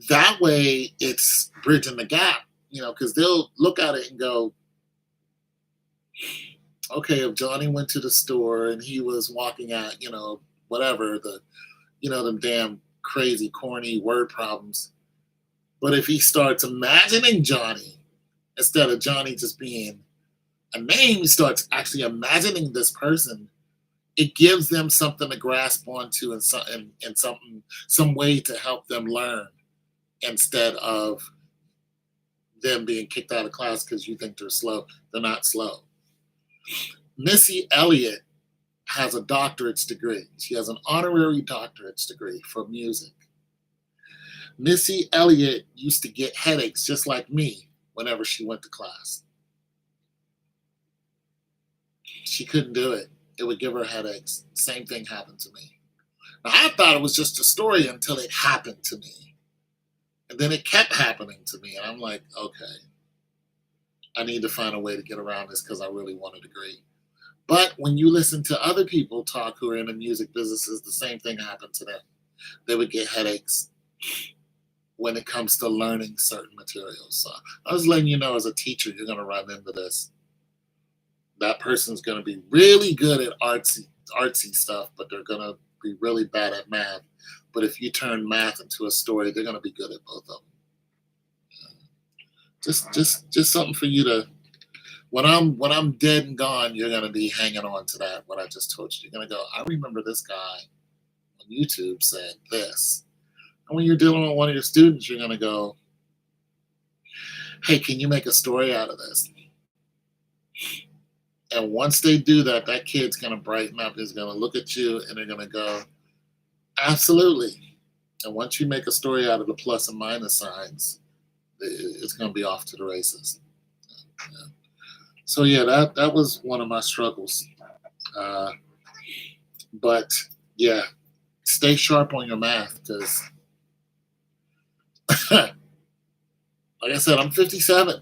that way it's bridging the gap, because they'll look at it and go, okay, if Johnny went to the store and he was walking at, whatever, them damn crazy, corny word problems. But if he starts imagining Johnny, instead of Johnny just being a name, he starts actually imagining this person. It gives them something to grasp onto, and some way to help them learn, instead of them being kicked out of class because you think they're slow. They're not slow. Missy Elliott has a doctorate's degree. She has an honorary doctorate's degree for music. Missy Elliott used to get headaches just like me whenever she went to class. She couldn't do it. It would give her headaches. Same thing happened to me. Now, I thought it was just a story until it happened to me. And then it kept happening to me. And I'm like, okay, I need to find a way to get around this because I really want a degree. But when you listen to other people talk who are in the music businesses, the same thing happened to them. They would get headaches when it comes to learning certain materials. So I was letting you know, as a teacher, you're going to run into this. That person's going to be really good at artsy stuff, but they're going to be really bad at math. But if you turn math into a story, they're going to be good at both of them. Just something for you to. When I'm dead and gone, you're going to be hanging on to that. What I just told you, you're going to go, I remember this guy on YouTube said this. And when you're dealing with one of your students, you're going to go, hey, can you make a story out of this? And once they do that, that kid's going to brighten up. He's going to look at you and they're going to go, absolutely. And once you make a story out of the plus and minus signs, it's going to be off to the races. Yeah. So yeah, that was one of my struggles. But yeah, stay sharp on your math, because like I said, I'm 57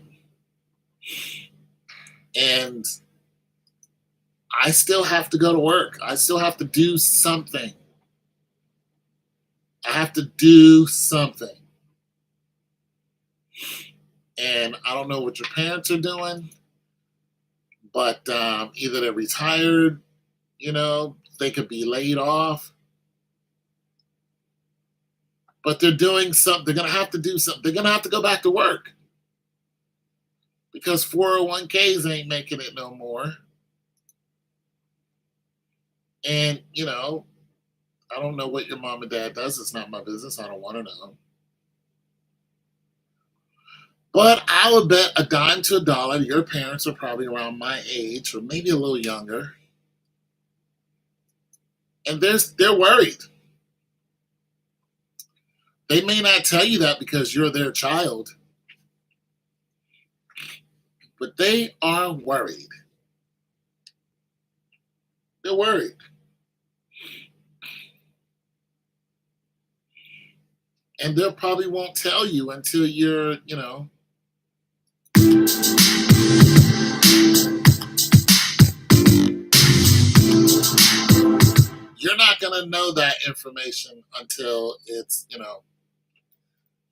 and I still have to go to work. I still have to do something. I have to do something. And I don't know what your parents are doing, but either they're retired, they could be laid off, but they're doing something. They're going to have to do something. They're going to have to go back to work because 401ks ain't making it no more. And, I don't know what your mom and dad does. It's not my business. I don't want to know. But I would bet a dime to a dollar your parents are probably around my age or maybe a little younger. And they're worried. They may not tell you that because you're their child, but they are worried. They're worried. And they probably won't tell you until you're not going to know that information until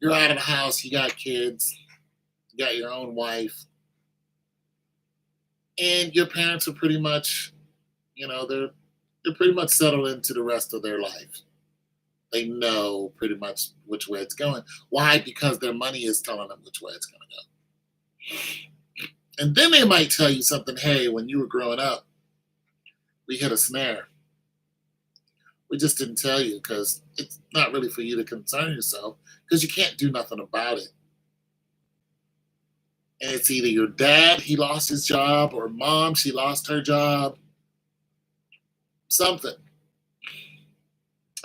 you're out of the house, you got kids, you got your own wife, and your parents are pretty much, they're pretty much settled into the rest of their life. They know pretty much which way it's going. Why? Because their money is telling them which way it's going to go. And then they might tell you something. Hey, when you were growing up, we hit a snare. We just didn't tell you because it's not really for you to concern yourself because you can't do nothing about it. And it's either your dad, he lost his job, or mom, she lost her job. Something.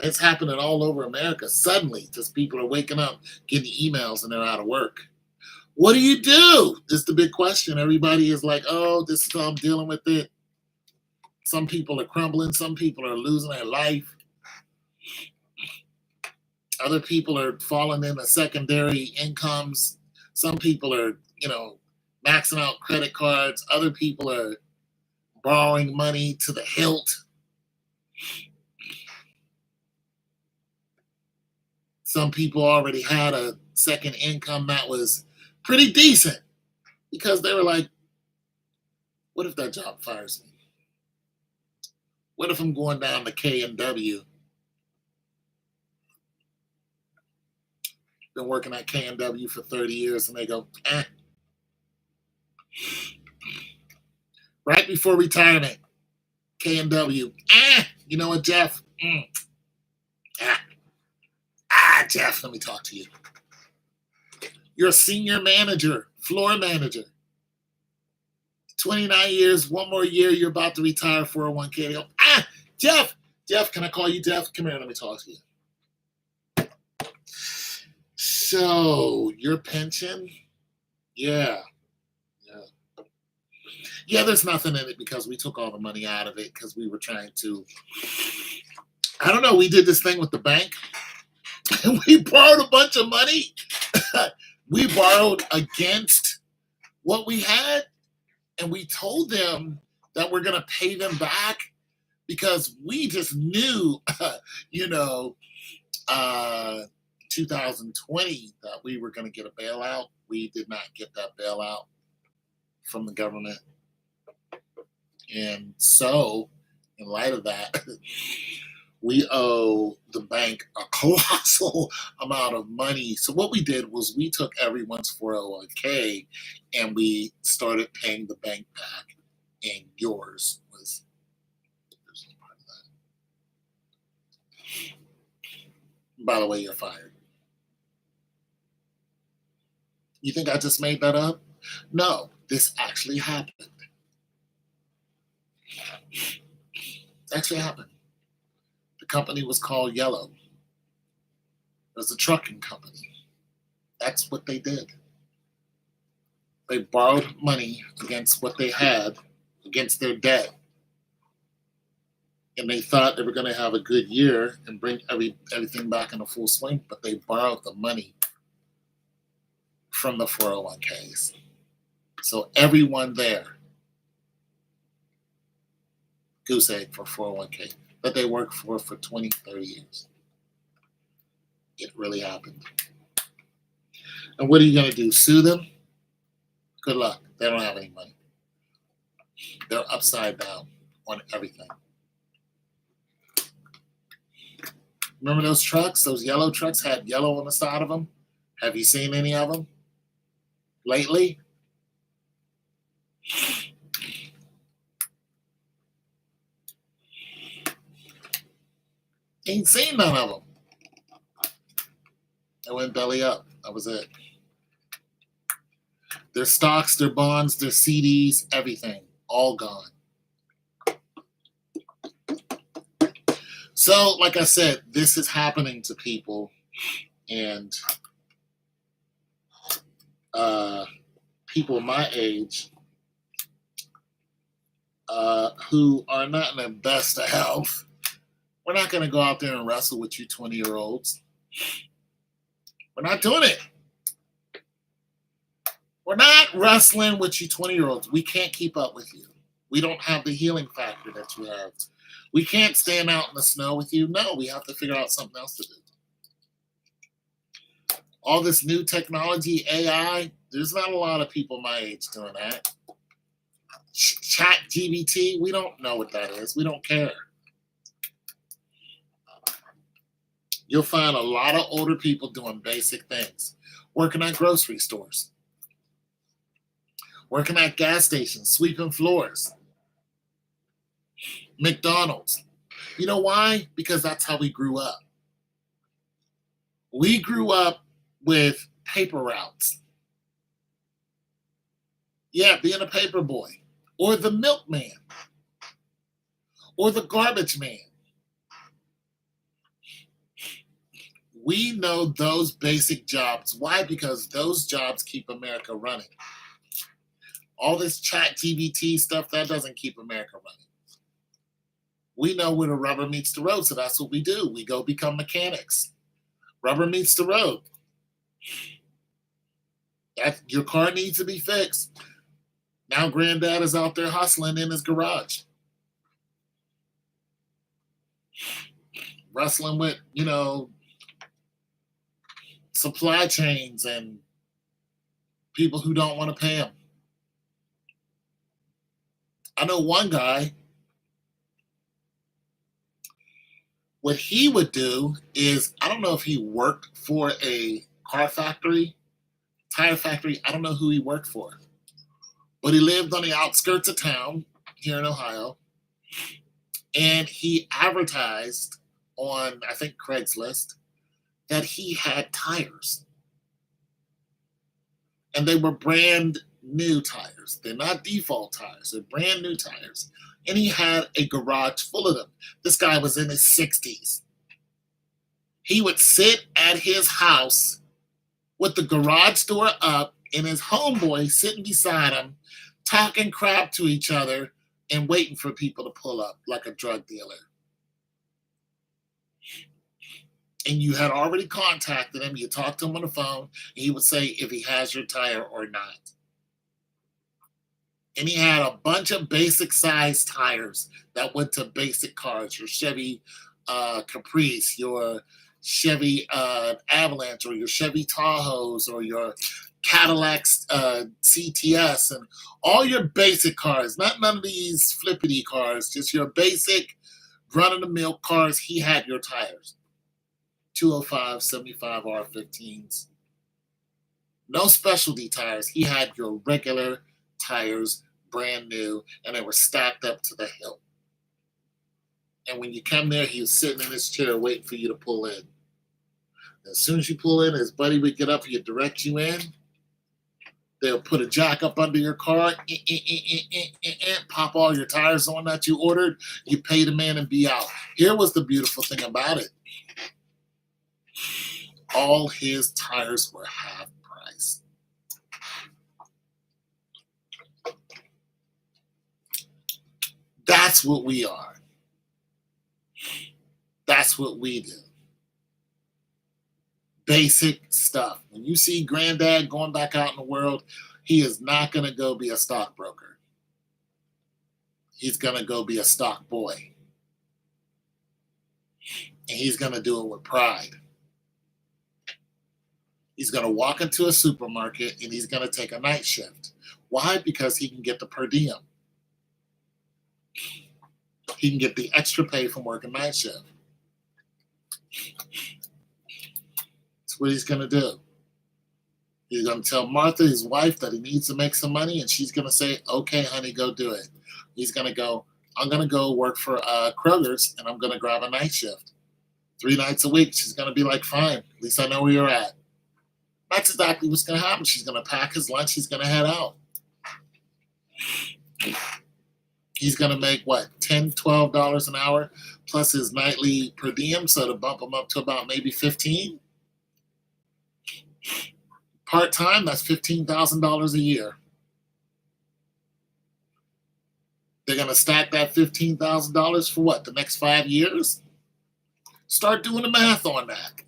It's happening all over America suddenly because people are waking up, getting emails, and they're out of work. What do you do? Is the big question. Everybody is like, oh, this is how I'm dealing with it. Some people are crumbling. Some people are losing their life. Other people are falling into secondary incomes. Some people are, maxing out credit cards. Other people are borrowing money to the hilt. Some people already had a second income that was pretty decent because they were like, what if that job fires me? What if I'm going down to K&W? Been working at K&W for 30 years and they go, Right before retirement, K&W, you know what, Jeff? Jeff, let me talk to you. You're a senior manager, floor manager. 29 years, one more year, you're about to retire 401k. They go, Jeff, can I call you Jeff? Come here, let me talk to you. So, your pension? Yeah. Yeah, there's nothing in it because we took all the money out of it because we were trying to, I don't know, we did this thing with the bank and we borrowed a bunch of money. We borrowed against what we had and we told them that we're going to pay them back because we just knew, 2020 that we were going to get a bailout. We did not get that bailout from the government. And so, in light of that, we owe the bank a colossal amount of money. So what we did was we took everyone's 401k and we started paying the bank back, and yours was part of that. By the way, you're fired. You think I just made that up? No, this actually happened. Actually happened. The company was called Yellow. It was a trucking company. That's what they did. They borrowed money against what they had, against their debt. And they thought they were going to have a good year and bring everything back in a full swing, but they borrowed the money from the 401ks. So everyone there, goose egg for 401k, that they worked for 20, 30 years. It really happened. And what are you going to do? Sue them? Good luck. They don't have any money. They're upside down on everything. Remember those trucks? Those yellow trucks had yellow on the side of them? Have you seen any of them lately? Ain't seen none of them. They went belly up. That was it. Their stocks, their bonds, their CDs, everything, all gone. So, like I said, this is happening to people, and people my age who are not in the best of health. We're not going to go out there and wrestle with you 20-year-olds. We're not doing it. We're not wrestling with you 20-year-olds. We can't keep up with you. We don't have the healing factor that you have. We can't stand out in the snow with you. No, we have to figure out something else to do. All this new technology, AI, there's not a lot of people my age doing that. Chat GBT, we don't know what that is. We don't care. You'll find a lot of older people doing basic things. Working at grocery stores. Working at gas stations, sweeping floors. McDonald's. You know why? Because that's how we grew up. We grew up with paper routes. Yeah, being a paper boy. Or the milkman. Or the garbage man. We know those basic jobs. Why? Because those jobs keep America running. All this chat GBT stuff, that doesn't keep America running. We know where the rubber meets the road, so that's what we do. We go become mechanics. Rubber meets the road. Your car needs to be fixed. Now granddad is out there hustling in his garage. Wrestling with, supply chains and people who don't want to pay him. I know one guy, what he would do is, I don't know if he worked for a car factory, tire factory, I don't know who he worked for. But he lived on the outskirts of town here in Ohio. And he advertised on, I think, Craigslist, that he had tires. And they were brand new tires. They're not default tires. They're brand new tires. And he had a garage full of them. This guy was in his 60s. He would sit at his house with the garage door up and his homeboy sitting beside him, talking crap to each other and waiting for people to pull up like a drug dealer. And you had already contacted him. You talked to him on the phone, and he would say if he has your tire or not. And he had a bunch of basic size tires that went to basic cars, your Chevy Caprice, your Chevy Avalanche, or your Chevy Tahoes, or your Cadillac CTS, and all your basic cars, not none of these flippity cars, just your basic run-of-the-mill cars. He had your tires. 205, 75 R15s. No specialty tires. He had your regular tires, brand new, and they were stacked up to the hilt. And when you come there, he was sitting in his chair waiting for you to pull in. As soon as you pull in, his buddy would get up and direct you in. They'll put a jack up under your car, pop all your tires on that you ordered. You pay the man and be out. Here was the beautiful thing about it. All his tires were half price. That's what we are. That's what we do. Basic stuff. When you see granddad going back out in the world, he is not going to go be a stockbroker. He's going to go be a stock boy. And he's going to do it with pride. He's going to walk into a supermarket and he's going to take a night shift. Why? Because he can get the per diem. He can get the extra pay from working night shift. That's what he's going to do. He's going to tell Martha, his wife, that he needs to make some money, and she's going to say, okay, honey, go do it. He's going to go, I'm going to go work for Kroger's, and I'm going to grab a night shift. 3 nights a week. She's going to be like, fine, at least I know where you're at. That's exactly what's going to happen. She's going to pack his lunch. He's going to head out. He's going to make what, $10, $12 an hour plus his nightly per diem. So to bump him up to about maybe 15. Part-time, that's $15,000 a year. They're going to stack that $15,000 for what, the next 5 years? Start doing the math on that.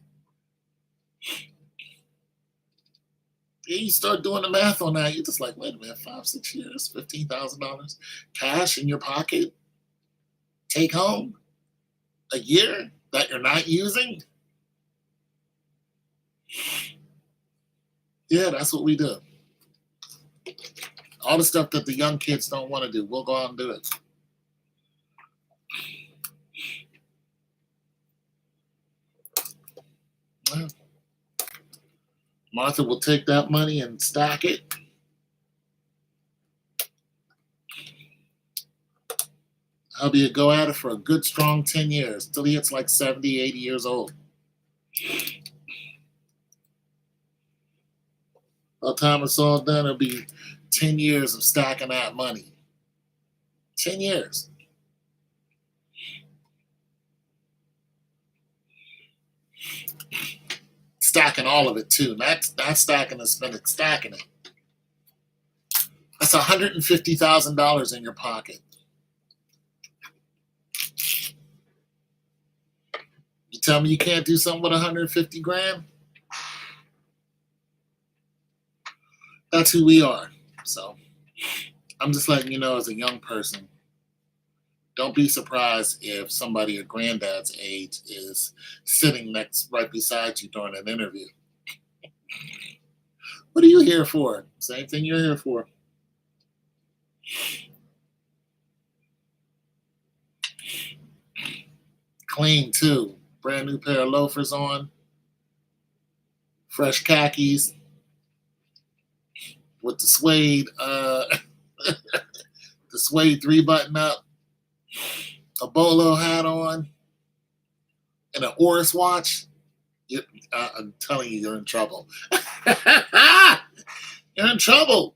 Yeah, you start doing the math on that, you're just like, wait a minute, 5, 6 years, $15,000 cash in your pocket, take home a year that you're not using? Yeah, that's what we do. All the stuff that the young kids don't want to do, we'll go out and do it. Well, Martha will take that money and stack it. Hubby will go at it for a good strong 10 years till he hits like 70, 80 years old. By the time it's all done, it'll be 10 years of stacking that money. 10 years. Stacking all of it too. Not stacking and spending, stacking it. That's $150,000 in your pocket. You tell me you can't do something with 150 grand? That's who we are. So I'm just letting you know, as a young person, don't be surprised if somebody your granddad's age is sitting right beside you during an interview. What are you here for? Same thing you're here for. Clean too. Brand new pair of loafers on. Fresh khakis with the suede, the suede 3-button up, a bolo hat on, and an Oris watch. I'm telling you, you're in trouble. You're in trouble.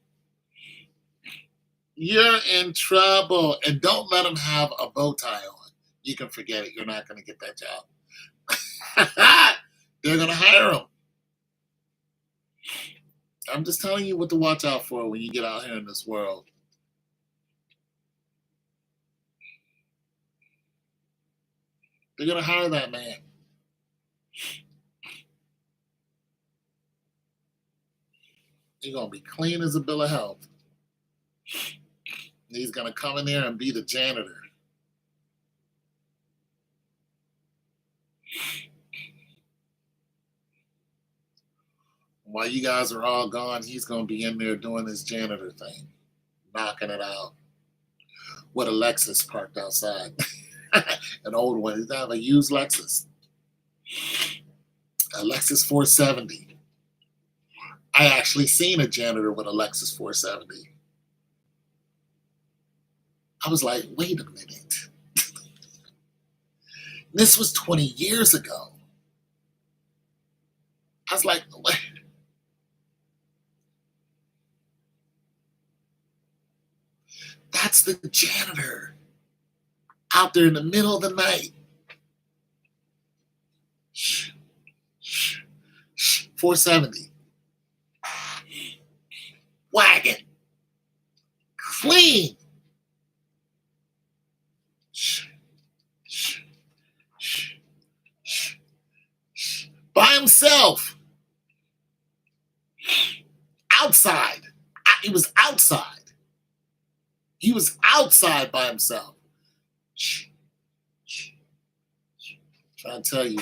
You're in trouble. And don't let them have a bow tie on. You can forget it. You're not going to get that job. They're going to hire them. I'm just telling you what to watch out for when you get out here in this world. They're going to hire that man. He's going to be clean as a bill of health. He's going to come in there and be the janitor. While you guys are all gone, he's going to be in there doing his janitor thing, knocking it out with a Lexus parked outside. An old one. He's got a used Lexus. A Lexus 470. I actually seen a janitor with a Lexus 470. I was like, wait a minute. This was 20 years ago. I was like, what? That's the janitor out there in the middle of the night. 470. Wagon. Clean. By himself. Outside. He was outside. He was outside by himself. Trying to tell you.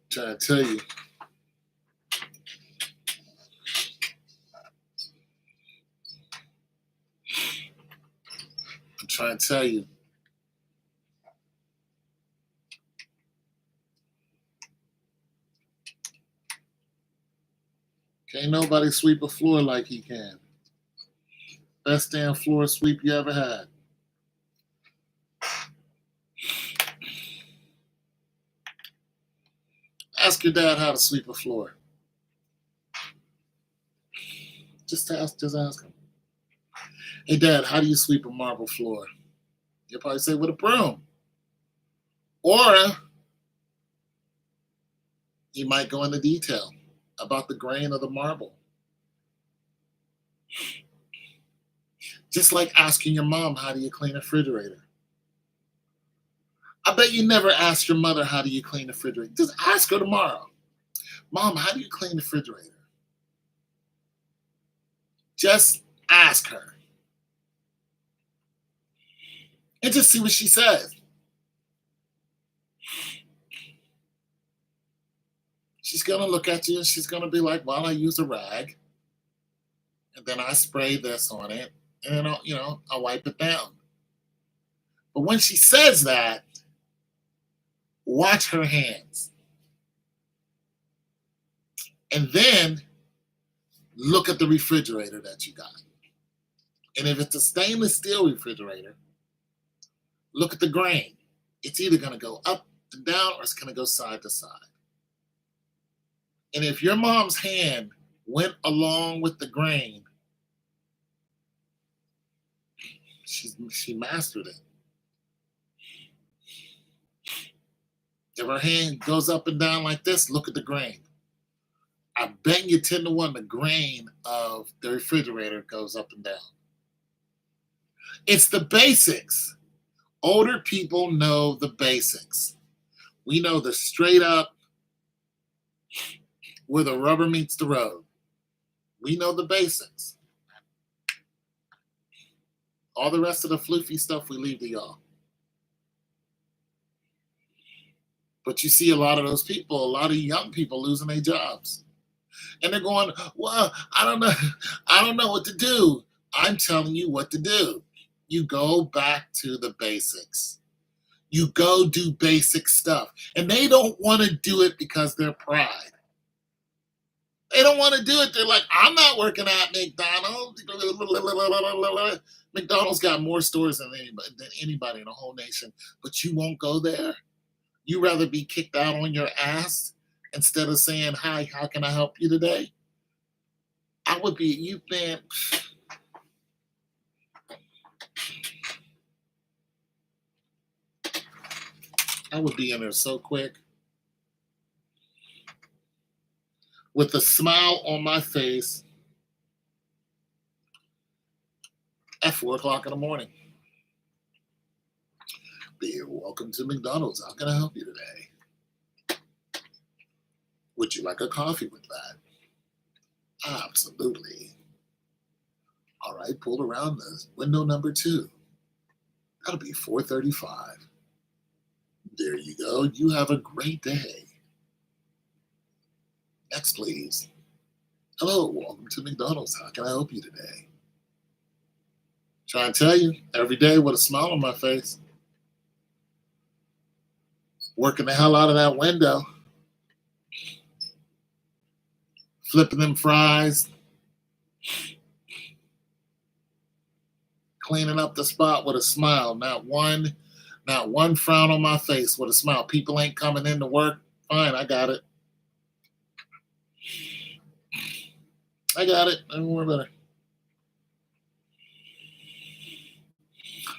Trying to tell you. I'm trying to tell you. Can't nobody sweep a floor like he can. Best damn floor sweep you ever had. ask your dad how to sweep a floor. Just ask him. Hey, Dad, how do you sweep a marble floor? He'll probably say with a broom. Or he might go into detail about the grain of the marble. Just like asking your mom, how do you clean a refrigerator? I bet you never asked your mother, how do you clean the refrigerator? Just ask her tomorrow. Mom, how do you clean the refrigerator? Just ask her. And just see what she says. She's going to look at you and she's going to be like, well, I use a rag. And then I spray this on it. And then I'll wipe it down. But when she says that, watch her hands. And then look at the refrigerator that you got. And if it's a stainless steel refrigerator, look at the grain. It's either going to go up and down or it's going to go side to side. And if your mom's hand went along with the grain, she mastered it. If her hand goes up and down like this, look at the grain. I bet you 10 to 1 the grain of the refrigerator goes up and down. It's the basics. Older people know the basics. We know the straight up where the rubber meets the road. We know the basics. All the rest of the floofy stuff we leave to y'all. But you see a lot of those people, a lot of young people losing their jobs. And they're going, well, I don't know what to do. I'm telling you what to do. You go back to the basics. You go do basic stuff. And they don't want to do it because they're pride. They don't want to do it. They're like, I'm not working at McDonald's. McDonald's got more stores than anybody in the whole nation, but you won't go there. You rather be kicked out on your ass instead of saying, hi, how can I help you today? I would be, I would be in there so quick with a smile on my face at 4 o'clock in the morning. Welcome to McDonald's. How can I help you today? Would you like a coffee with that? Absolutely. All right, pull around the window number 2. That'll be 435. There you go. You have a great day. Next, please. Hello, welcome to McDonald's. How can I help you today? Trying to tell you, every day with a smile on my face. Working the hell out of that window. Flipping them fries. Cleaning up the spot with a smile. Not one frown on my face with a smile. People ain't coming in to work. Fine, I got it. Don't worry about it.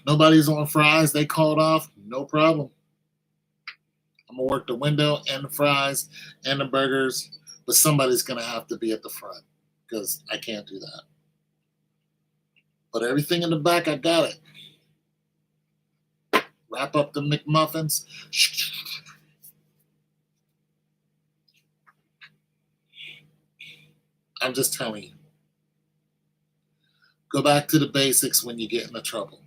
Nobody's on fries. They called off. No problem. I'm going to work the window and the fries and the burgers, but somebody's going to have to be at the front because I can't do that. But everything in the back, I got it. Wrap up the McMuffins. I'm just telling you. Go back to the basics when you get into trouble.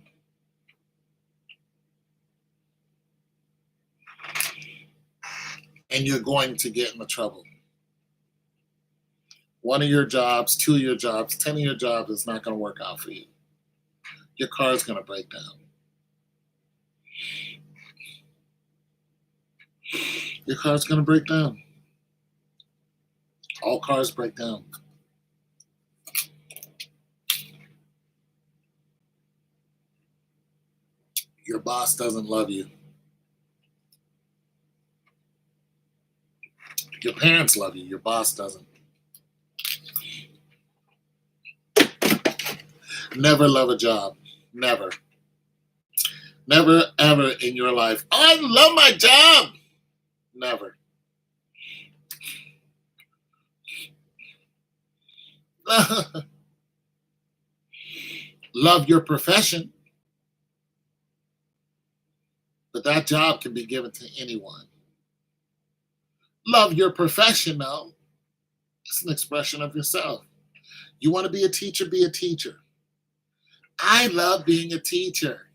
And you're going to get into trouble. 1 of your jobs, 2 of your jobs, 10 of your jobs is not going to work out for you. Your car is going to break down. Your car's going to break down. All cars break down. Your boss doesn't love you. Your parents love you. Your boss doesn't. Never love a job. Never. Never, ever in your life. Oh, I love my job. Never. Love your profession, but that job can be given to anyone. Love your profession, though. It's an expression of yourself. You want to be a teacher, be a teacher. I love being a teacher,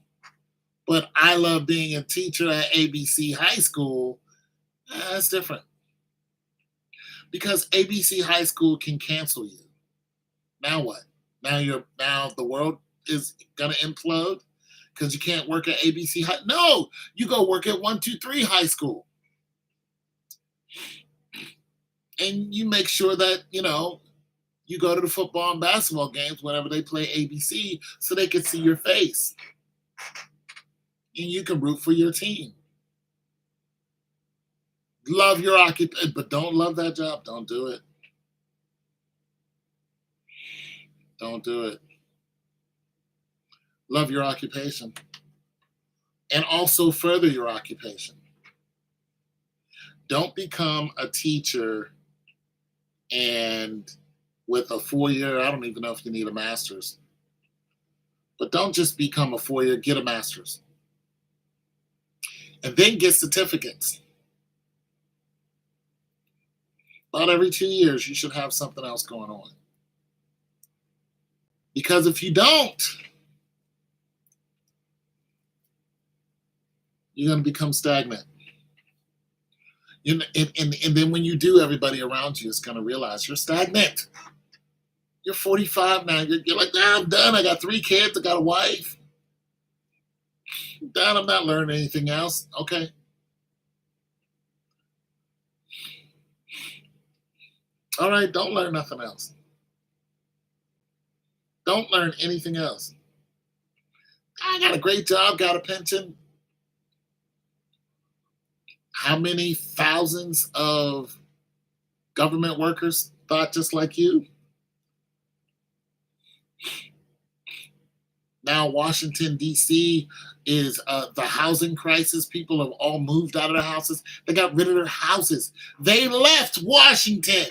but I love being a teacher at ABC High School. That's different. Because ABC High School can cancel you. Now what? Now the world is gonna implode because you can't work at ABC High. No, you go work at 123 High School. And you make sure that, you go to the football and basketball games whenever they play ABC so they can see your face. And you can root for your team. Love your occupation, but don't love that job. Don't do it. Don't do it. Love your occupation. And also further your occupation. Don't become a teacher and with a 4-year, I don't even know if you need a master's. But don't just become a 4-year, get a master's. And then get certificates. About every 2 years, you should have something else going on. Because if you don't, you're going to become stagnant. And then when you do, everybody around you is going to realize you're stagnant. You're 45 now. You're like, I'm done. I got 3 kids. I got a wife. I'm done. I'm not learning anything else. Okay. All right. Don't learn nothing else. Don't learn anything else. I got a great job, got a pension. How many thousands of government workers thought just like you? Now Washington, D.C. is the housing crisis. People have all moved out of their houses. They got rid of their houses. They left Washington.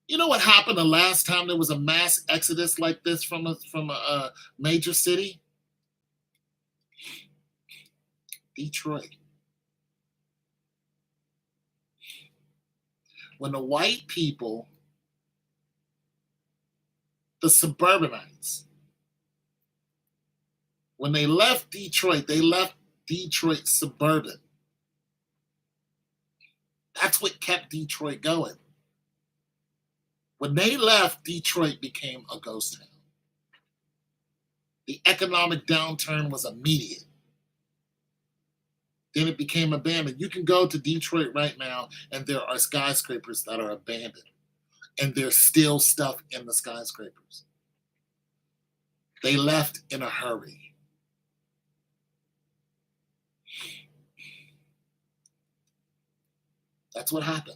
You know what happened the last time there was a mass exodus like this from a major city? Detroit. When the white people, the suburbanites, when they left Detroit suburban. That's what kept Detroit going. When they left, Detroit became a ghost town. The economic downturn was immediate. Then it became abandoned. You can go to Detroit right now, and there are skyscrapers that are abandoned. And there's still stuff in the skyscrapers. They left in a hurry. That's what happened.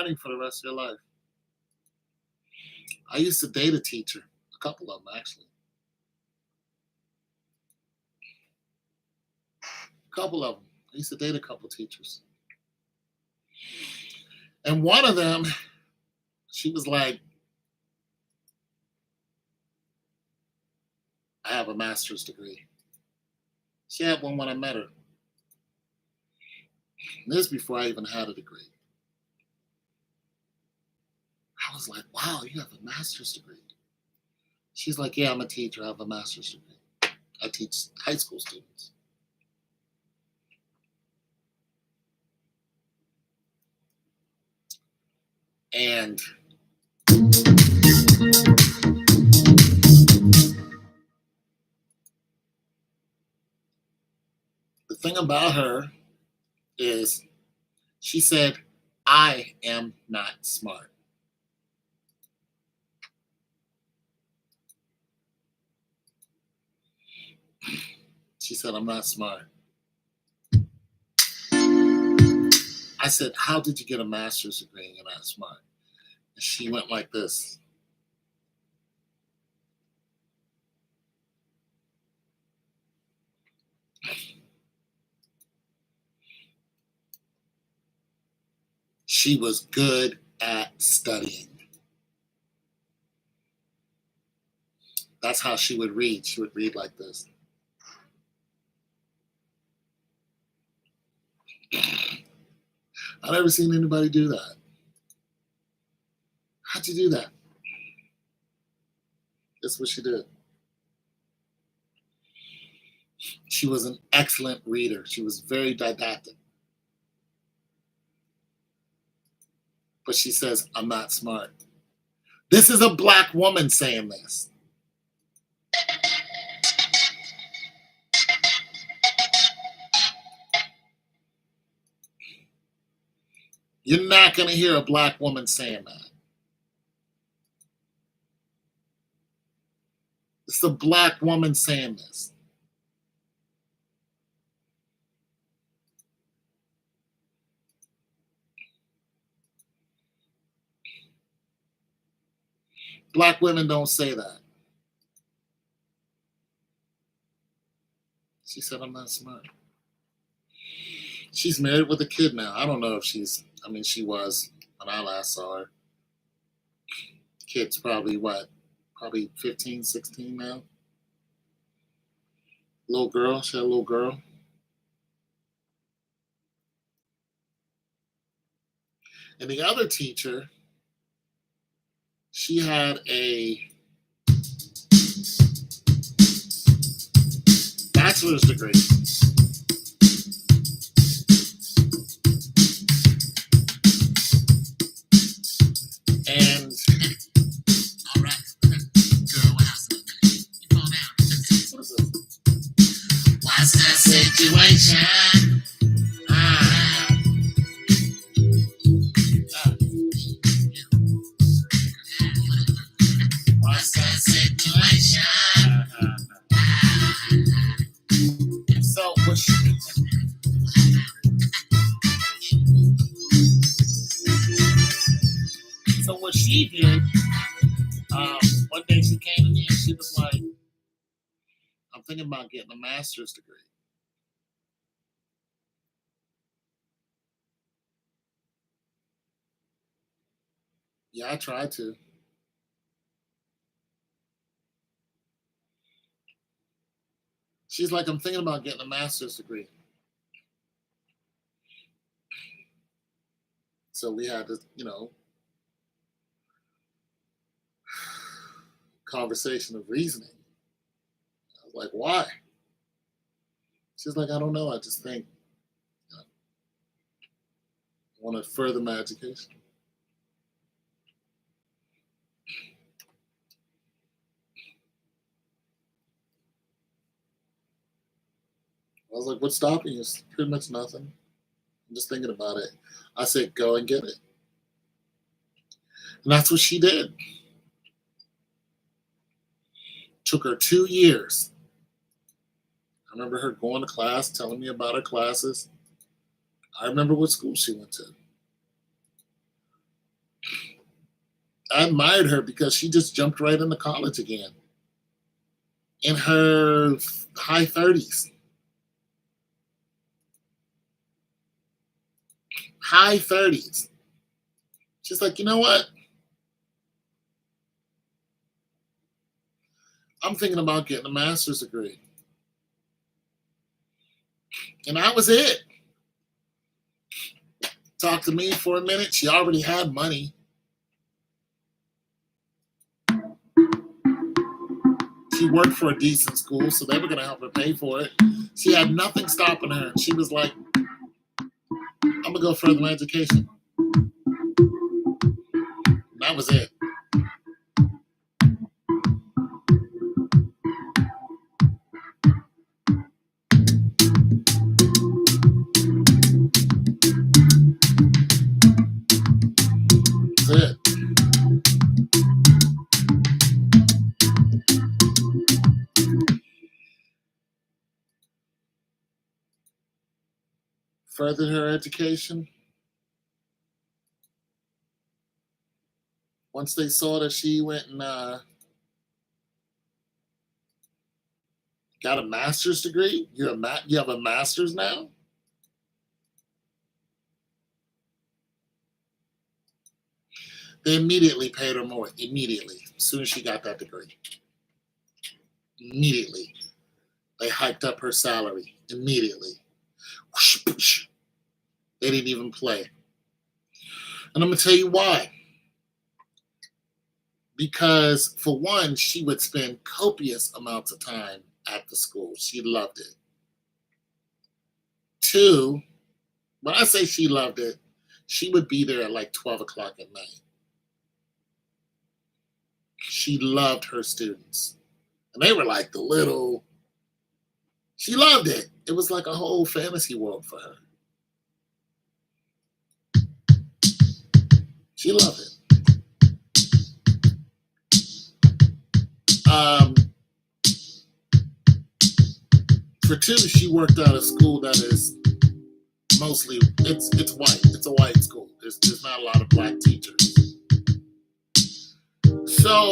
learning for the rest of your life. I used to date a teacher, a couple of them actually. A couple of them. I used to date a couple of teachers. And one of them, she was like, I have a master's degree. She had one when I met her. And this before I even had a degree. I was like, wow, you have a master's degree. She's like, yeah, I'm a teacher. I have a master's degree. I teach high school students. And the thing about her is she said, I am not smart. She said, I'm not smart. I said, how did you get a master's degree and you're not smart? And she went like this. She was good at studying. That's how she would read. She would read like this. I've never seen anybody do that. How'd you do that? That's what she did. She was an excellent reader. She was very didactic. But she says, I'm not smart. This is a black woman saying this. You're not going to hear a black woman saying that. It's a black woman saying this. Black women don't say that. She said, I'm not smart. She's married with a kid now. I don't know if she was when I last saw her. Kid's probably what? Probably 15, 16 now. Little girl. She had a little girl. And the other teacher, she had a bachelor's degree. And all right, girl, what else? You fall down. What is this? What's the situation? What's the situation? So what she did, one day she came to me and she was like, I'm thinking about getting a master's degree. Yeah, I tried to. She's like, I'm thinking about getting a master's degree. So we had this, conversation of reasoning. I was like, why? She's like, I don't know. I just think I want to further my education. I was like, what's stopping you? It's pretty much nothing. I'm just thinking about it. I said, go and get it. And that's what she did. Took her 2 years. I remember her going to class, telling me about her classes. I remember what school she went to. I admired her because she just jumped right into college again in her high 30s. High 30s. She's like, you know what? I'm thinking about getting a master's degree. And that was it. Talked to me for a minute. She already had money. She worked for a decent school, so they were going to help her pay for it. She had nothing stopping her. She was like, I'm going to go further my education. And that was it. That's it. Furthered her education. Once they saw that she went and got a master's degree, you have a master's now? They immediately paid her more. Immediately. As soon as she got that degree. Immediately. They hiked up her salary. Immediately. Whoosh, whoosh. They didn't even play. And I'm going to tell you why. Because, for one, she would spend copious amounts of time at the school. She loved it. Two, when I say she loved it, she would be there at like 12 o'clock at night. She loved her students. And they were like the little... She loved it. It was like a whole fantasy world for her. She loved it. For two, she worked at a school that is mostly, it's white. It's a white school. There's not a lot of black teachers. So,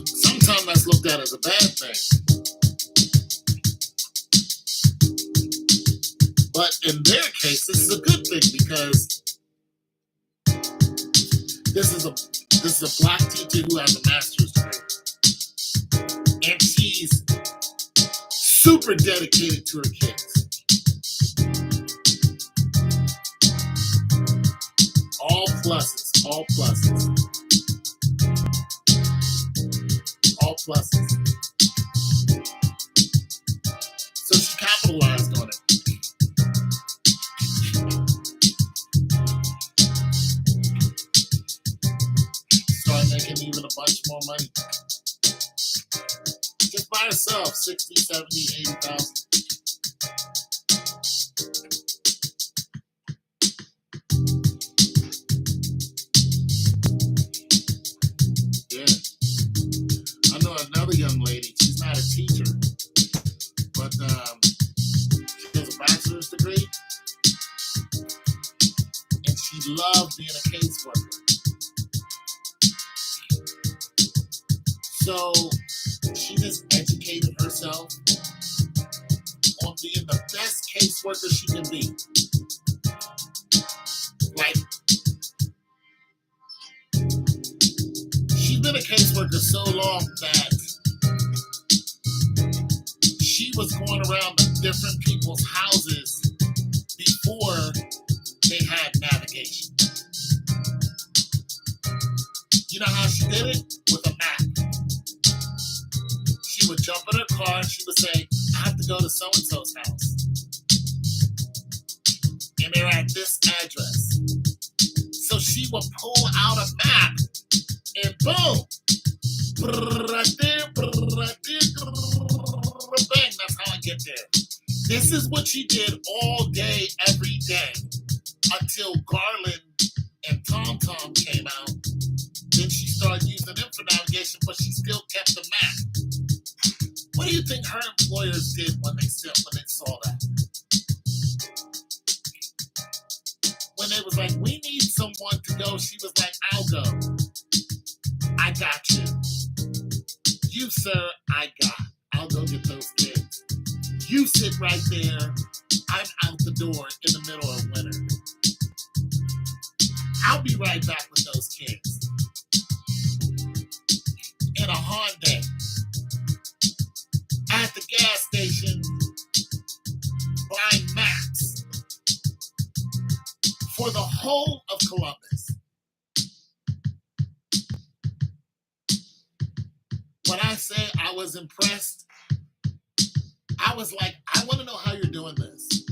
sometimes that's looked at as a bad thing. But in their case, this is a good thing because this is a black teacher who has a master's degree. And she's super dedicated to her kids. All pluses, all pluses. All pluses. So she capitalized on it. Started making even a bunch more money. Just by herself, 60, 70, 80,000. Yeah. I know another young lady, she's not a teacher, but she has a bachelor's degree, and she loved being a caseworker. So she just educated herself on being the best caseworker she can be. Like, she's been a caseworker so long that she was going around to different people's houses before they had navigation. You know how she did it? With a map. She would jump in her car and she would say, I have to go to so-and-so's house. And they're at this address. So she would pull out a map and boom! Right there, bang, that's how I get there. This is what she did all day, every day, until Garland and TomTom came out. Then she started using them for navigation, but she still kept the map. What do you think her employers did when they saw that? When they they was like, we need someone to go. She was like, I'll go. I got you. You, sir, I'll go get those kids. You sit right there. I'm out the door in the middle of winter. I'll be right back with those kids. In a Hyundai. At the gas station, buying maps for the whole of Columbus. When I say I was impressed, I was like, I want to know how you're doing this.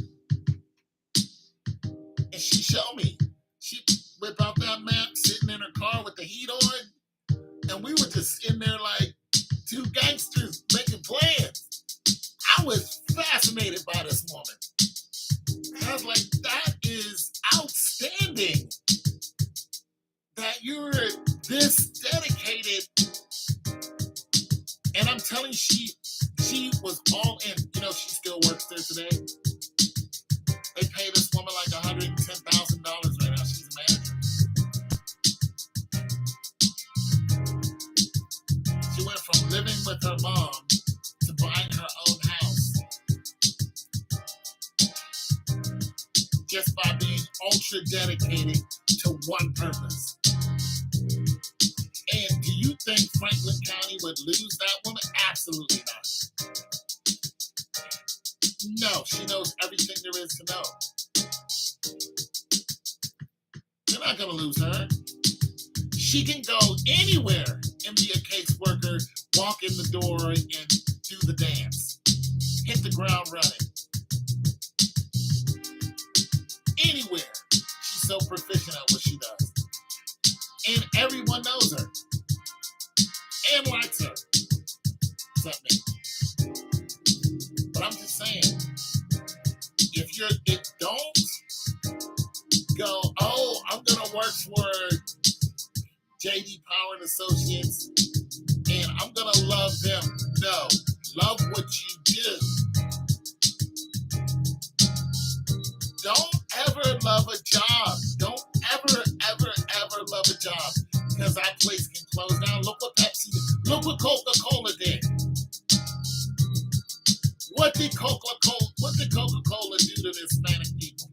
And she showed me. She whipped out that map, sitting in her car with the heat on, and we were just in there like two gangsters making plans. I was fascinated by this woman. I was like, that is outstanding that you're this dedicated. And I'm telling you, she was all in. You know, she still works there today. They pay this woman like $110,000 right now. She's a manager. She went from living with her mom to buying her own house just by being ultra dedicated to one purpose. And do you think Franklin County would lose that woman? Absolutely not. No, she knows everything there is to know. They're not going to lose her. She can go anywhere and be a caseworker, walk in the door and do the dance, hit the ground running. Anywhere. She's so proficient at what she does. And everyone knows her and likes her, except me. But I'm just saying, if don't go, oh, I'm gonna work for JD Power and Associates, and I'm gonna love them. No, love what you do. Don't ever love a job. Don't ever love a job, because that place can close down. Look what Pepsi did. Look what Coca-Cola did. What did Coca-Cola do to the Hispanic people?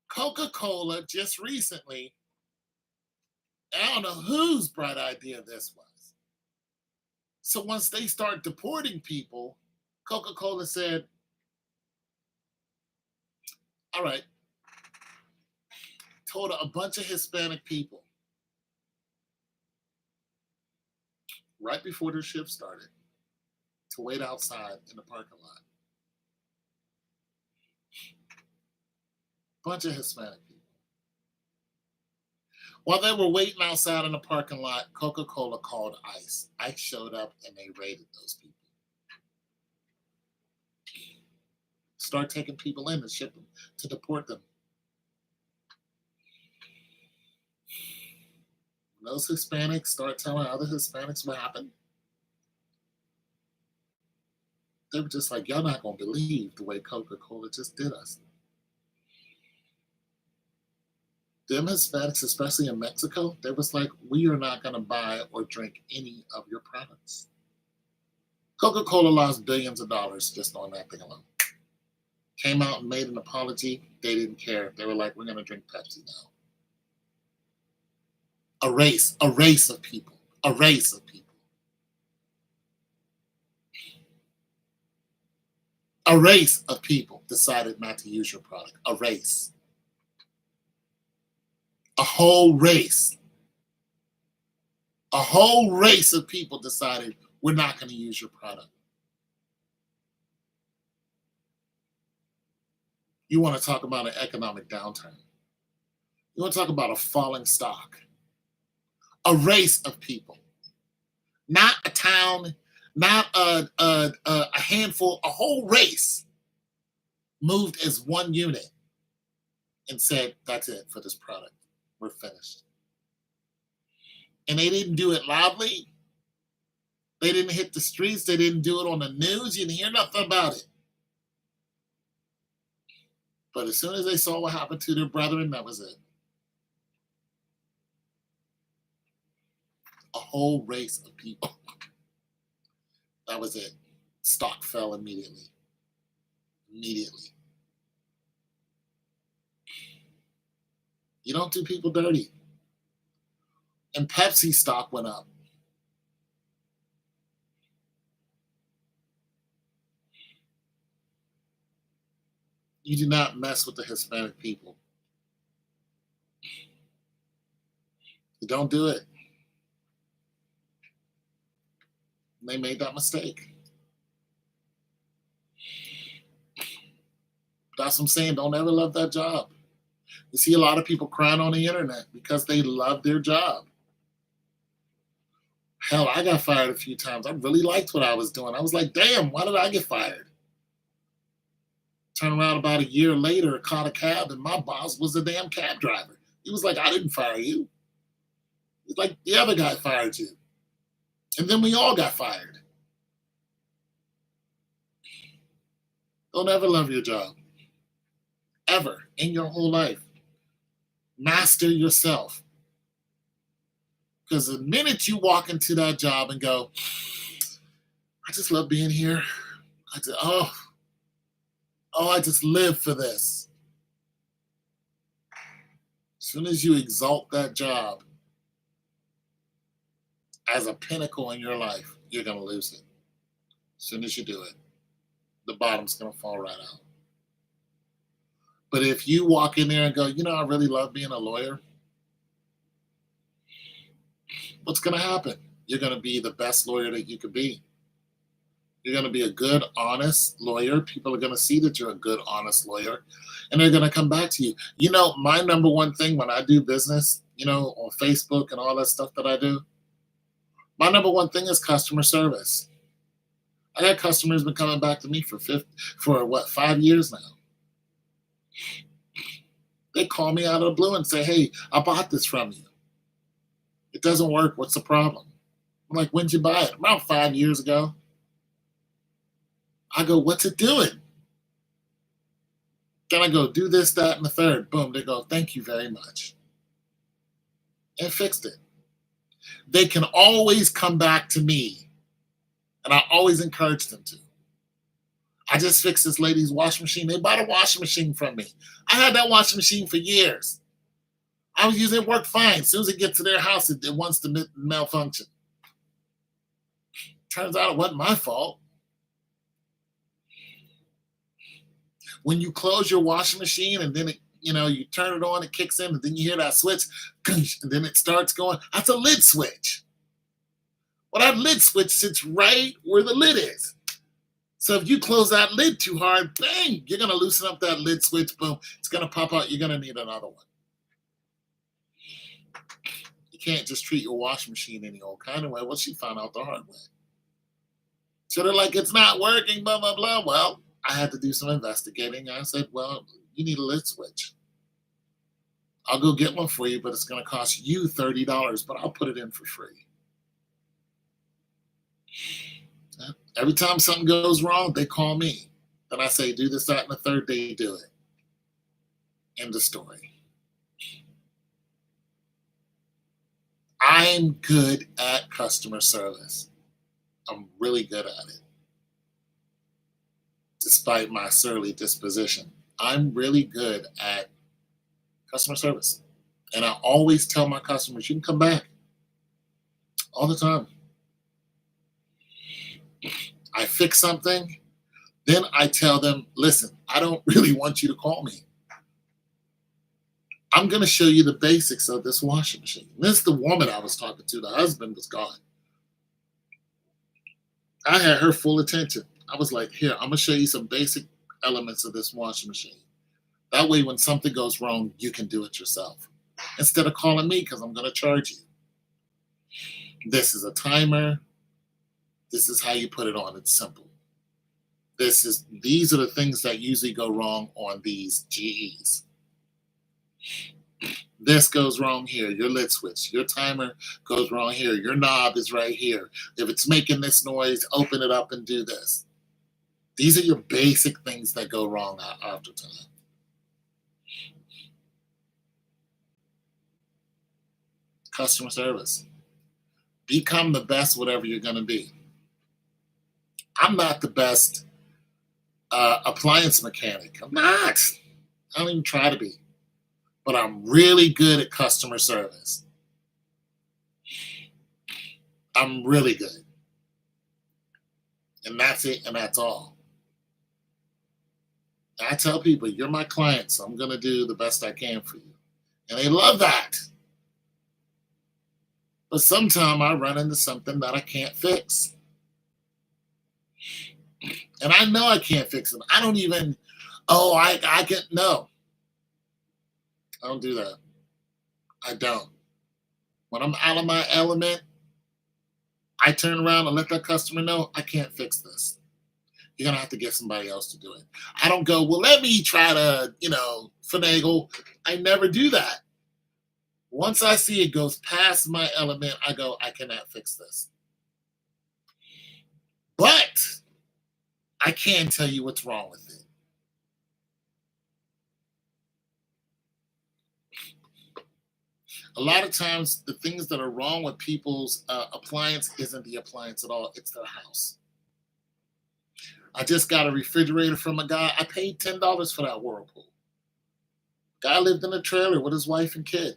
Coca-Cola just recently, I don't know whose bright idea this was. So once they start deporting people, Coca-Cola said, all right, told a bunch of Hispanic people right before their shift started to wait outside in the parking lot. Bunch of Hispanic people. While they were waiting outside in the parking lot, Coca-Cola called ICE. ICE showed up and they raided those people. Start taking people in and ship them to deport them. When those Hispanics start telling other Hispanics what happened, they were just like, y'all not going to believe the way Coca-Cola just did us. Them Hispanics, especially in Mexico, they was like, we are not going to buy or drink any of your products. Coca-Cola lost billions of dollars just on that thing alone. Came out and made an apology. They didn't care. They were like, we're going to drink Pepsi now. A race of people. A race of people decided not to use your product. A race. A whole race. A whole race of people decided we're not going to use your product. You want to talk about an economic downturn. You want to talk about a falling stock. A race of people. Not a town, not a handful, a whole race moved as one unit and said, that's it for this product. We're finished. And they didn't do it loudly. They didn't hit the streets. They didn't do it on the news. You didn't hear nothing about it. But as soon as they saw what happened to their brethren, that was it. A whole race of people. That was it. Stock fell immediately. Immediately. You don't do people dirty. And Pepsi stock went up. You do not mess with the Hispanic people. You don't do it. They made that mistake. That's what I'm saying. Don't ever love that job. You see a lot of people crying on the internet because they love their job. Hell, I got fired a few times. I really liked what I was doing. I was like, damn, why did I get fired? Turn around about a year later, caught a cab, and my boss was a damn cab driver. He was like, I didn't fire you. He's like, the other guy fired you. And then we all got fired. Don't ever love your job. Ever in your whole life. Master yourself. Because the minute you walk into that job and go, I just love being here. I just live for this. As soon as you exalt that job as a pinnacle in your life, you're going to lose it. As soon as you do it, the bottom's going to fall right out. But if you walk in there and go, I really love being a lawyer, what's going to happen? You're going to be the best lawyer that you could be. You're going to be a good, honest lawyer. People are going to see that you're a good, honest lawyer, and they're going to come back to you. My number one thing when I do business, on Facebook and all that stuff that I do, my number one thing is customer service. I got customers been coming back to me for 5 years now. They call me out of the blue and say, hey, I bought this from you. It doesn't work. What's the problem? I'm like, when'd you buy it? About 5 years ago. I go, what's it doing? Then I go, do this, that, and the third. Boom. They go, thank you very much. And fixed it. They can always come back to me. And I always encourage them to. I just fixed this lady's washing machine. They bought a washing machine from me. I had that washing machine for years. I was using it, worked fine. As soon as it gets to their house, it wants to malfunction. Turns out it wasn't my fault. When you close your washing machine and then you turn it on, it kicks in, and then you hear that switch, and then it starts going. That's a lid switch. Well, that lid switch sits right where the lid is. So if you close that lid too hard, bang, you're going to loosen up that lid switch, boom, it's going to pop out. You're going to need another one. You can't just treat your washing machine any old kind of way. Well, she found out the hard way. So they're like, it's not working, blah, blah, blah. Well, I had to do some investigating. I said, well, you need a lid switch. I'll go get one for you, but it's going to cost you $30, but I'll put it in for free. Every time something goes wrong, they call me. Then I say, do this, that, and the third. They do it. End of story. I'm good at customer service. I'm really good at it. Despite my surly disposition, I'm really good at customer service. And I always tell my customers, you can come back. All the time. I fix something, then I tell them, listen, I don't really want you to call me. I'm going to show you the basics of this washing machine. This is the woman I was talking to. The husband was gone. I had her full attention. I was like, here, I'm going to show you some basic elements of this washing machine. That way, when something goes wrong, you can do it yourself. Instead of calling me, because I'm going to charge you. This is a timer. This is how you put it on. It's simple. These are the things that usually go wrong on these GEs. This goes wrong here. Your lid switch. Your timer goes wrong here. Your knob is right here. If it's making this noise, open it up and do this. These are your basic things that go wrong after time. customer service. Become the best, whatever you're going to be. I'm not the best appliance mechanic. I'm not. I don't even try to be. But I'm really good at customer service. I'm really good. And that's it, and that's all. I tell people, you're my client, so I'm going to do the best I can for you. And they love that. But sometimes I run into something that I can't fix. And I know I can't fix it. I don't even, I can, no, I don't do that. I don't. When I'm out of my element, I turn around and let that customer know I can't fix this. You're going to have to get somebody else to do it. I don't go, well, let me try to, finagle. I never do that. Once I see it goes past my element, I go, I cannot fix this. But I can tell you what's wrong with it. A lot of times, the things that are wrong with people's appliance isn't the appliance at all. It's their house. I just got a refrigerator from a guy. I paid $10 for that Whirlpool. Guy lived in a trailer with his wife and kid.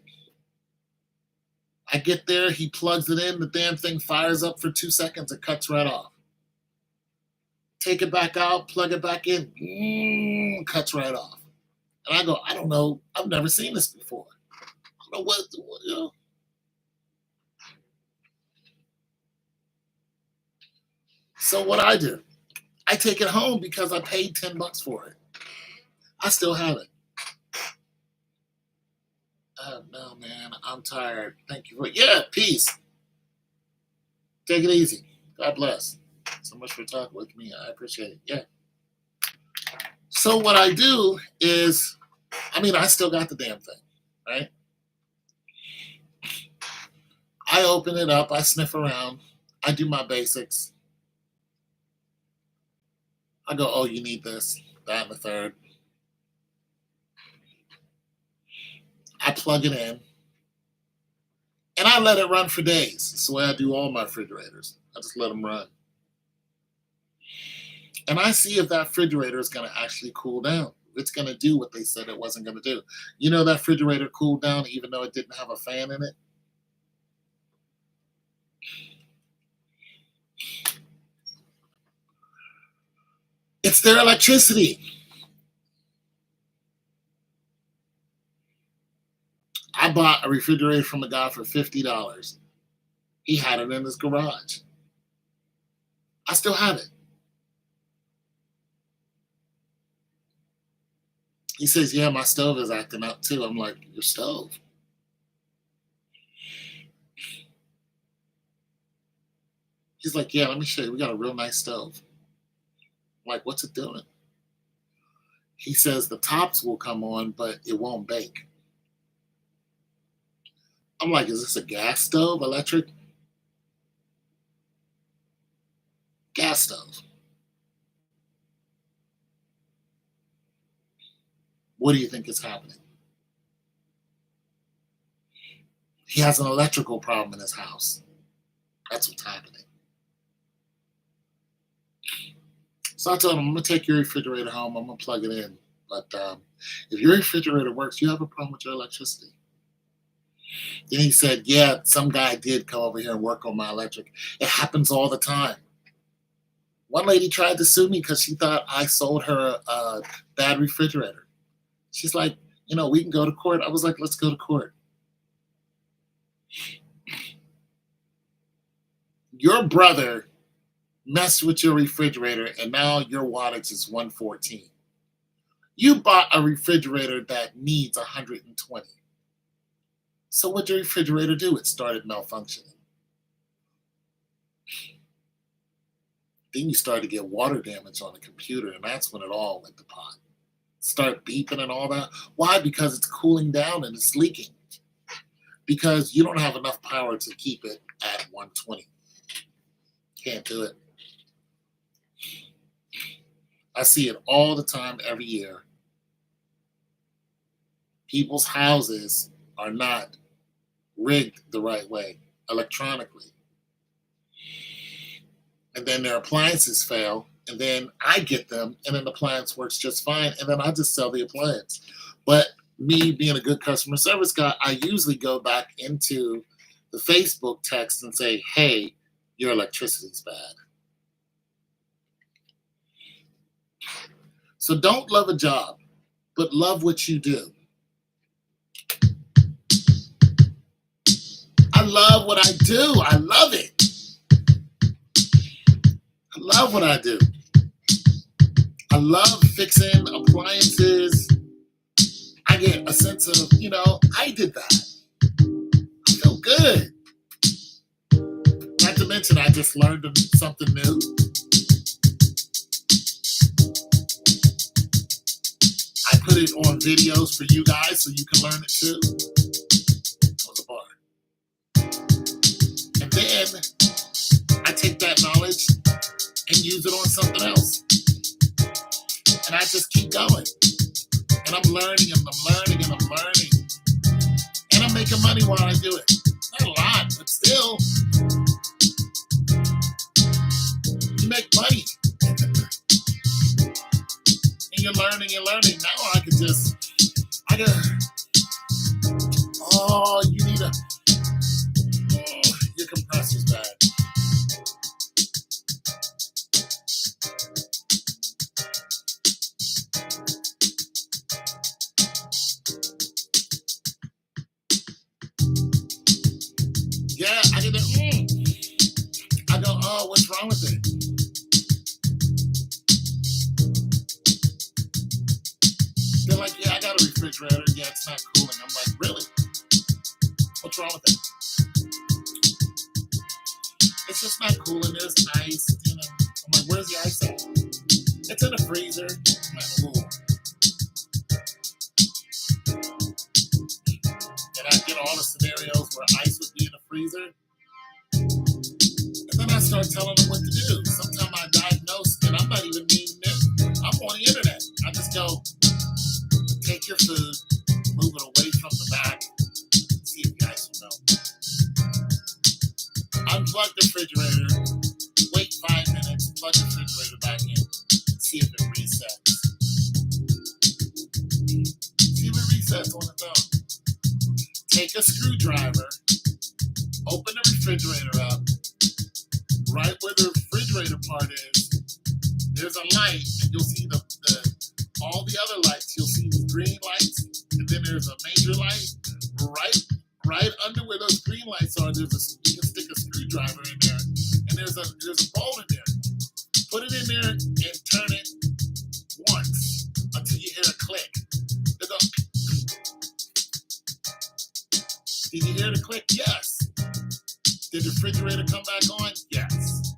I get there, he plugs it in, the damn thing fires up for 2 seconds, it cuts right off. Take it back out, plug it back in, cuts right off. And I go, I don't know, I've never seen this before. I don't know what. So what I do, I take it home because I paid $10 for it. I still have it. No, man, I'm tired. Thank you for peace. Take it easy. God bless. So much for talking with me. I appreciate it. Yeah. So what I do is, I still got the damn thing, right? I open it up. I sniff around. I do my basics. I go, oh, you need this, that, and the third. I plug it in. And I let it run for days. That's the way I do all my refrigerators. I just let them run. And I see if that refrigerator is going to actually cool down. If it's going to do what they said it wasn't going to do. You know that refrigerator cooled down even though it didn't have a fan in it? It's their electricity. I bought a refrigerator from a guy for $50. He had it in his garage. I still have it. He says, yeah, my stove is acting up too. I'm like, your stove? He's like, yeah, let me show you. We got a real nice stove. I'm like, what's it doing? He says the tops will come on, but it won't bake. I'm like, is this a gas stove, electric? Gas stove. What do you think is happening? He has an electrical problem in his house. That's what's happening. So I told him, I'm going to take your refrigerator home. I'm going to plug it in. But if your refrigerator works, you have a problem with your electricity. Then he said, yeah, some guy did come over here and work on my electric. It happens all the time. One lady tried to sue me because she thought I sold her a bad refrigerator. She's like, we can go to court. I was like, let's go to court. Your brother messed with your refrigerator and now your wattage is 114. You bought a refrigerator that needs 120. So what did your refrigerator do? It started malfunctioning. Then you started to get water damage on the computer, and that's when it all went to pot. Start beeping and all that. Why? Because it's cooling down and it's leaking. Because you don't have enough power to keep it at 120. Can't do it. I see it all the time, every year. People's houses are not rigged the right way, electronically. And then their appliances fail, and then I get them, and an appliance works just fine, and then I just sell the appliance. But me being a good customer service guy, I usually go back into the Facebook text and say, hey, your electricity's bad. So don't love a job, but love what you do. I love what I do. I love it. I love what I do. I love fixing appliances. I get a sense of, I did that. I feel good. Not to mention, I just learned something new. I put it on videos for you guys so you can learn it too. That was a bar. And then I take that knowledge and use it on something else. And I just keep going. And I'm learning and I'm learning and I'm learning. And I'm making money while I do it. Not a lot, but still. You make money. And you're learning. Now I can you need your compressor's bad. Yeah, I get it. I go, oh, what's wrong with it? They're like, yeah, I got a refrigerator. Yeah, it's not cooling. I'm like, really? What's wrong with it? It's just not cooling. There's ice. I'm like, where's the ice at? It's in the freezer. I'm like, ooh. And I get all the scenarios where ice would be in the freezer. And then I start telling them what to do. Sometimes I diagnose, and I'm not even needing it. I'm on the internet. I just go, take your food, move it away from the back, see if the ice will melt. Unplug the refrigerator, wait 5 minutes, plug the refrigerator back in, see if it resets. See if it resets on its own. Take a screwdriver, open the refrigerator up, right where the refrigerator part is, there's a light, and you'll see all the other lights. You'll see these green lights, and then there's a major light. Right under where those green lights are, you can stick a screwdriver in there, and there's a bolt in there. Put it in there and turn it once until you hear a click. Did you hear the click? Yes. Did the refrigerator come back on? Yes.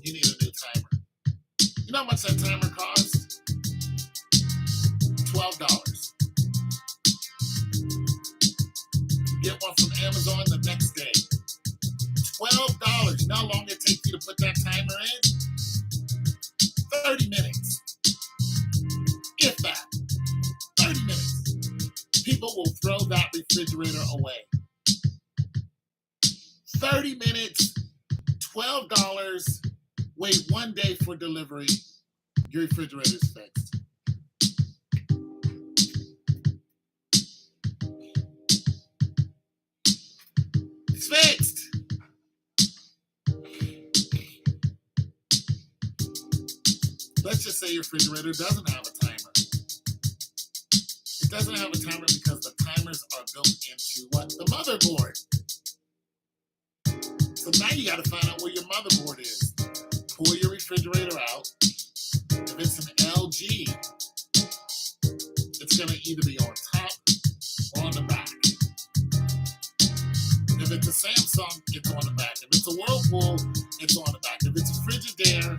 You need a new timer. You know how much that timer costs? $12. Get one from Amazon the next day. $12. You know how long it takes you to put that timer in? 30 minutes. If that. 30 minutes. People will throw that refrigerator away. 30 minutes, $12, wait 1 day for delivery, your refrigerator's fixed. It's fixed. Let's just say your refrigerator doesn't have a timer. It doesn't have a timer because the timers are built into what? The motherboard. So now you got to find out where your motherboard is. Pull your refrigerator out. If it's an LG, it's going to either be on top or on the back. If it's a Samsung, it's on the back. If it's a Whirlpool, it's on the back. If it's a Frigidaire,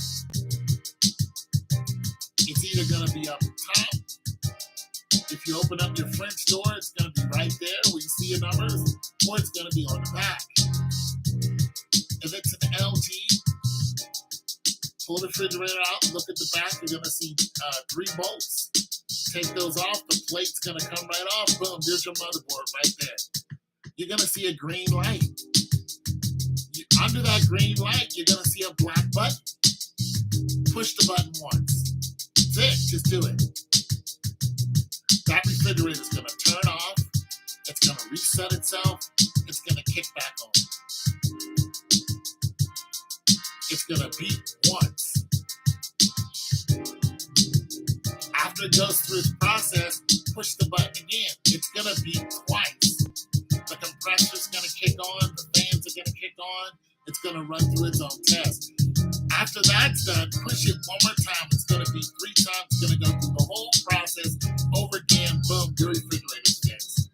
it's either going to be up top. If you open up your French door, it's going to be right there where you see your numbers, or it's going to be on the back. If it's an LG, pull the refrigerator out, look at the back, you're going to see 3 bolts. Take those off, the plate's going to come right off. Boom, there's your motherboard right there. you're going to see a green light. Under that green light, you're going to see a black button. Push the button once. That's it. Just do it. That refrigerator is going to turn off. It's going to reset itself. It's going to kick back on. It's going to beep once. After it goes through its process, push the button again. It's going to beep twice. The compressor's going to kick on. The fans are going to kick on. It's going to run through its own test. After that's done, push it one more time. It's going to be 3 times. It's going to go through the whole process over again. Boom, your refrigerator's fixed.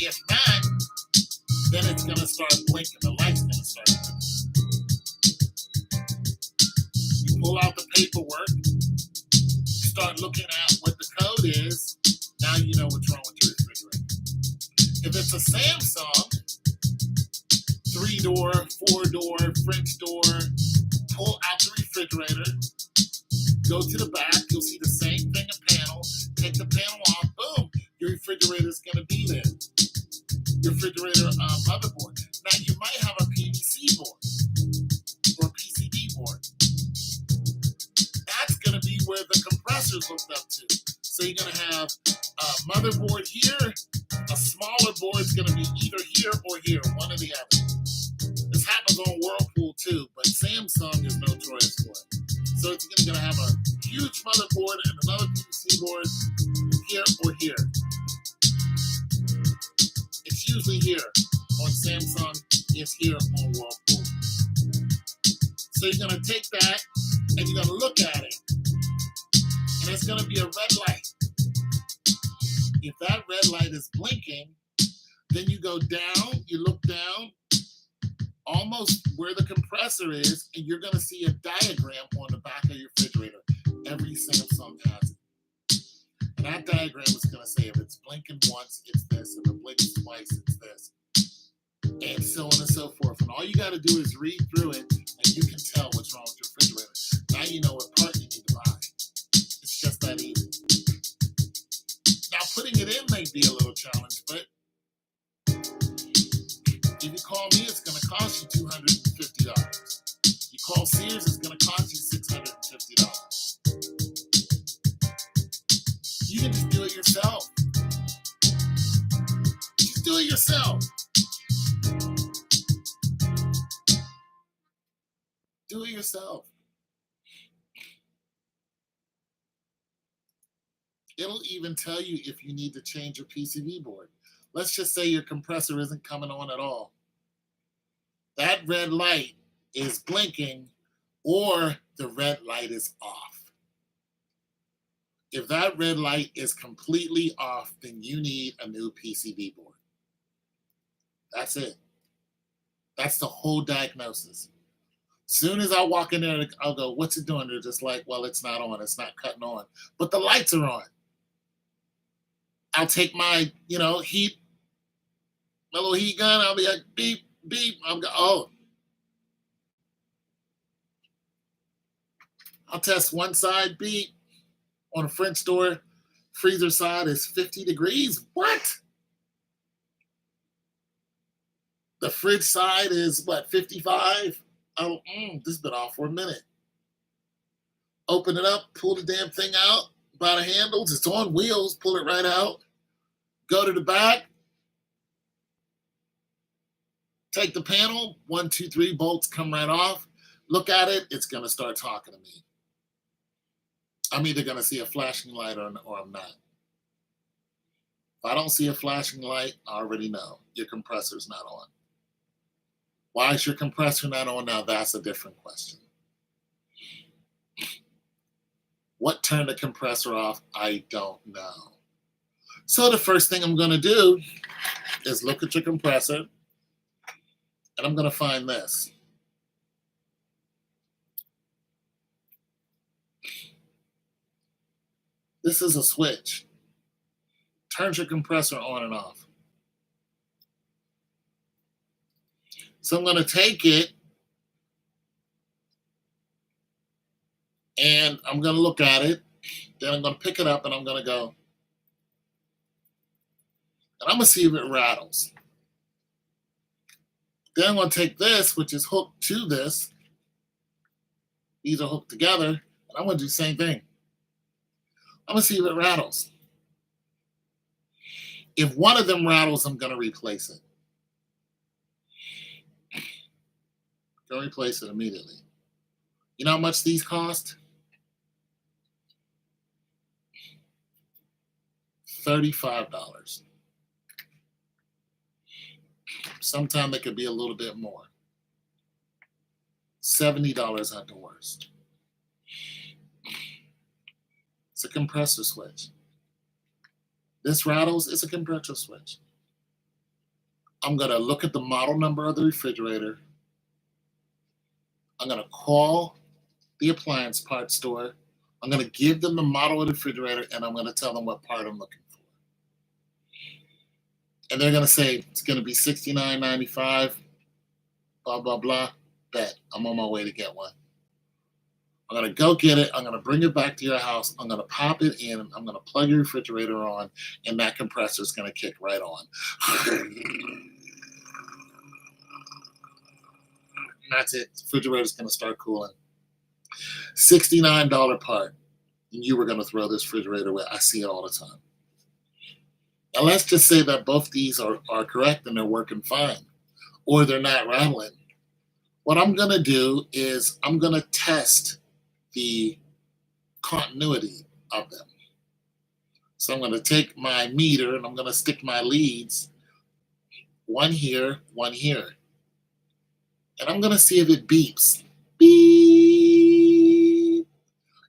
If not, then it's going to start blinking. The light's going to start blinking. You pull out the paperwork, start looking at what the code is. Now you know what's wrong with your refrigerator. If it's a Samsung, 3-door, 4-door, French door, pull out the refrigerator, go to the back, you'll see the same thing, a panel, take the panel off, boom, your refrigerator is going to be there. Your refrigerator motherboard. Now you might have a PVC board or PCB board. That's going to be where the compressor's hooked up to. So you're going to have a motherboard here, a smaller board is going to be either here or here, one or the other. This happens on Whirlpool too, but Samsung is notorious for it. So it's going to have a huge motherboard and another PVC board here or here. It's usually here on Samsung, it's here on Whirlpool. So you're going to take that and you're going to look at it. And it's going to be a red light. If that red light is blinking, then you go down, you look down, almost where the compressor is, and you're going to see a diagram on the back of your refrigerator. Every Samsung has it. And that diagram is going to say if it's blinking once, it's this. If it blinks twice, it's this. And so on and so forth. And all you got to do is read through it, and you can tell what's wrong with your refrigerator. Now you know what part you need to buy. It's just that easy. Now putting it in may be a little challenge, but if you call me, it's going to cost you $250. You call Sears, it's going to cost you $650. You can just do it yourself. Just do it yourself. Do it yourself. It'll even tell you if you need to change your PCB board. Let's just say your compressor isn't coming on at all. That red light is blinking or the red light is off. If that red light is completely off, then you need a new PCB board. That's it. That's the whole diagnosis. Soon as I walk in there, I'll go, what's it doing? They're just like, well, it's not on. It's not cutting on. But the lights are on. I'll take my, heat, my little heat gun. I'll be like, beep, beep. I'll test one side, beep. On a French door, freezer side is 50 degrees. What? The fridge side is, 55? Oh, this has been off for a minute. Open it up, pull the damn thing out by the handles. It's on wheels. Pull it right out. Go to the back. Take the panel. 1, 2, 3 bolts come right off. Look at it. It's going to start talking to me. I'm either going to see a flashing light or I'm not. If I don't see a flashing light, I already know your compressor's not on. Why is your compressor not on now? That's a different question. What turned the compressor off? I don't know. So the first thing I'm going to do is look at your compressor, and I'm going to find this. This is a switch. Turns your compressor on and off. So I'm going to take it and I'm going to look at it. Then I'm going to pick it up and I'm going to go, And I'm going to see if it rattles. Then I'm going to take this, which is hooked to this. These are hooked together. And I'm going to do the same thing. I'm going to see if it rattles. If one of them rattles, I'm going to replace it. Go replace it immediately. You know how much these cost? $35. Sometimes it could be a little bit more. $70 at the worst. It's a compressor switch. This rattles, it's a compressor switch. I'm going to look at the model number of the refrigerator. I'm going to call the appliance parts store. I'm going to give them the model of the refrigerator, and I'm going to tell them what part I'm looking for. And they're going to say it's going to be $69.95, blah, blah, blah. Bet. I'm on my way to get one. I'm going to go get it. I'm going to bring it back to your house. I'm going to pop it in. I'm going to plug your refrigerator on, and that compressor is going to kick right on. That's it. The refrigerator's going to start cooling. $69 part. And you were going to throw this refrigerator away. I see it all the time. Now, let's just say that both these are correct and they're working fine, or they're not rattling. What I'm going to do is I'm going to test the continuity of them. So I'm going to take my meter and I'm going to stick my leads, one here, one here. And I'm going to see if it beeps. Beep.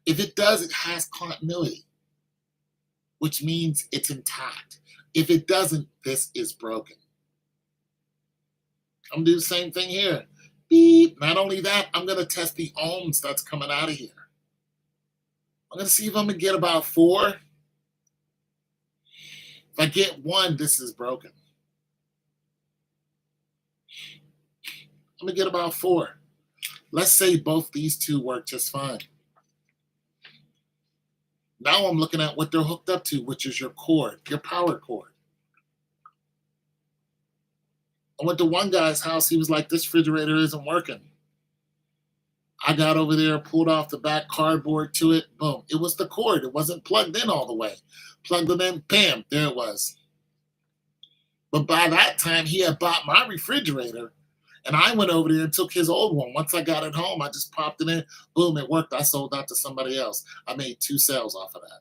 If it does, it has continuity, which means it's intact. If it doesn't, this is broken. I'm going to do the same thing here. Beep. Not only that, I'm going to test the ohms that's coming out of here. I'm going to see if I'm going to get about 4. If I get 1, this is broken. I'm going to get about 4. Let's say both these two work just fine. Now I'm looking at what they're hooked up to, which is your cord, your power cord. I went to one guy's house. He was like, this refrigerator isn't working. I got over there, pulled off the back cardboard to it. Boom. It was the cord. It wasn't plugged in all the way. Plugged it in. Bam. There it was. But by that time, he had bought my refrigerator. And I went over there and took his old one. Once I got it home, I just popped it in. Boom. It worked. I sold that to somebody else. I made 2 sales off of that.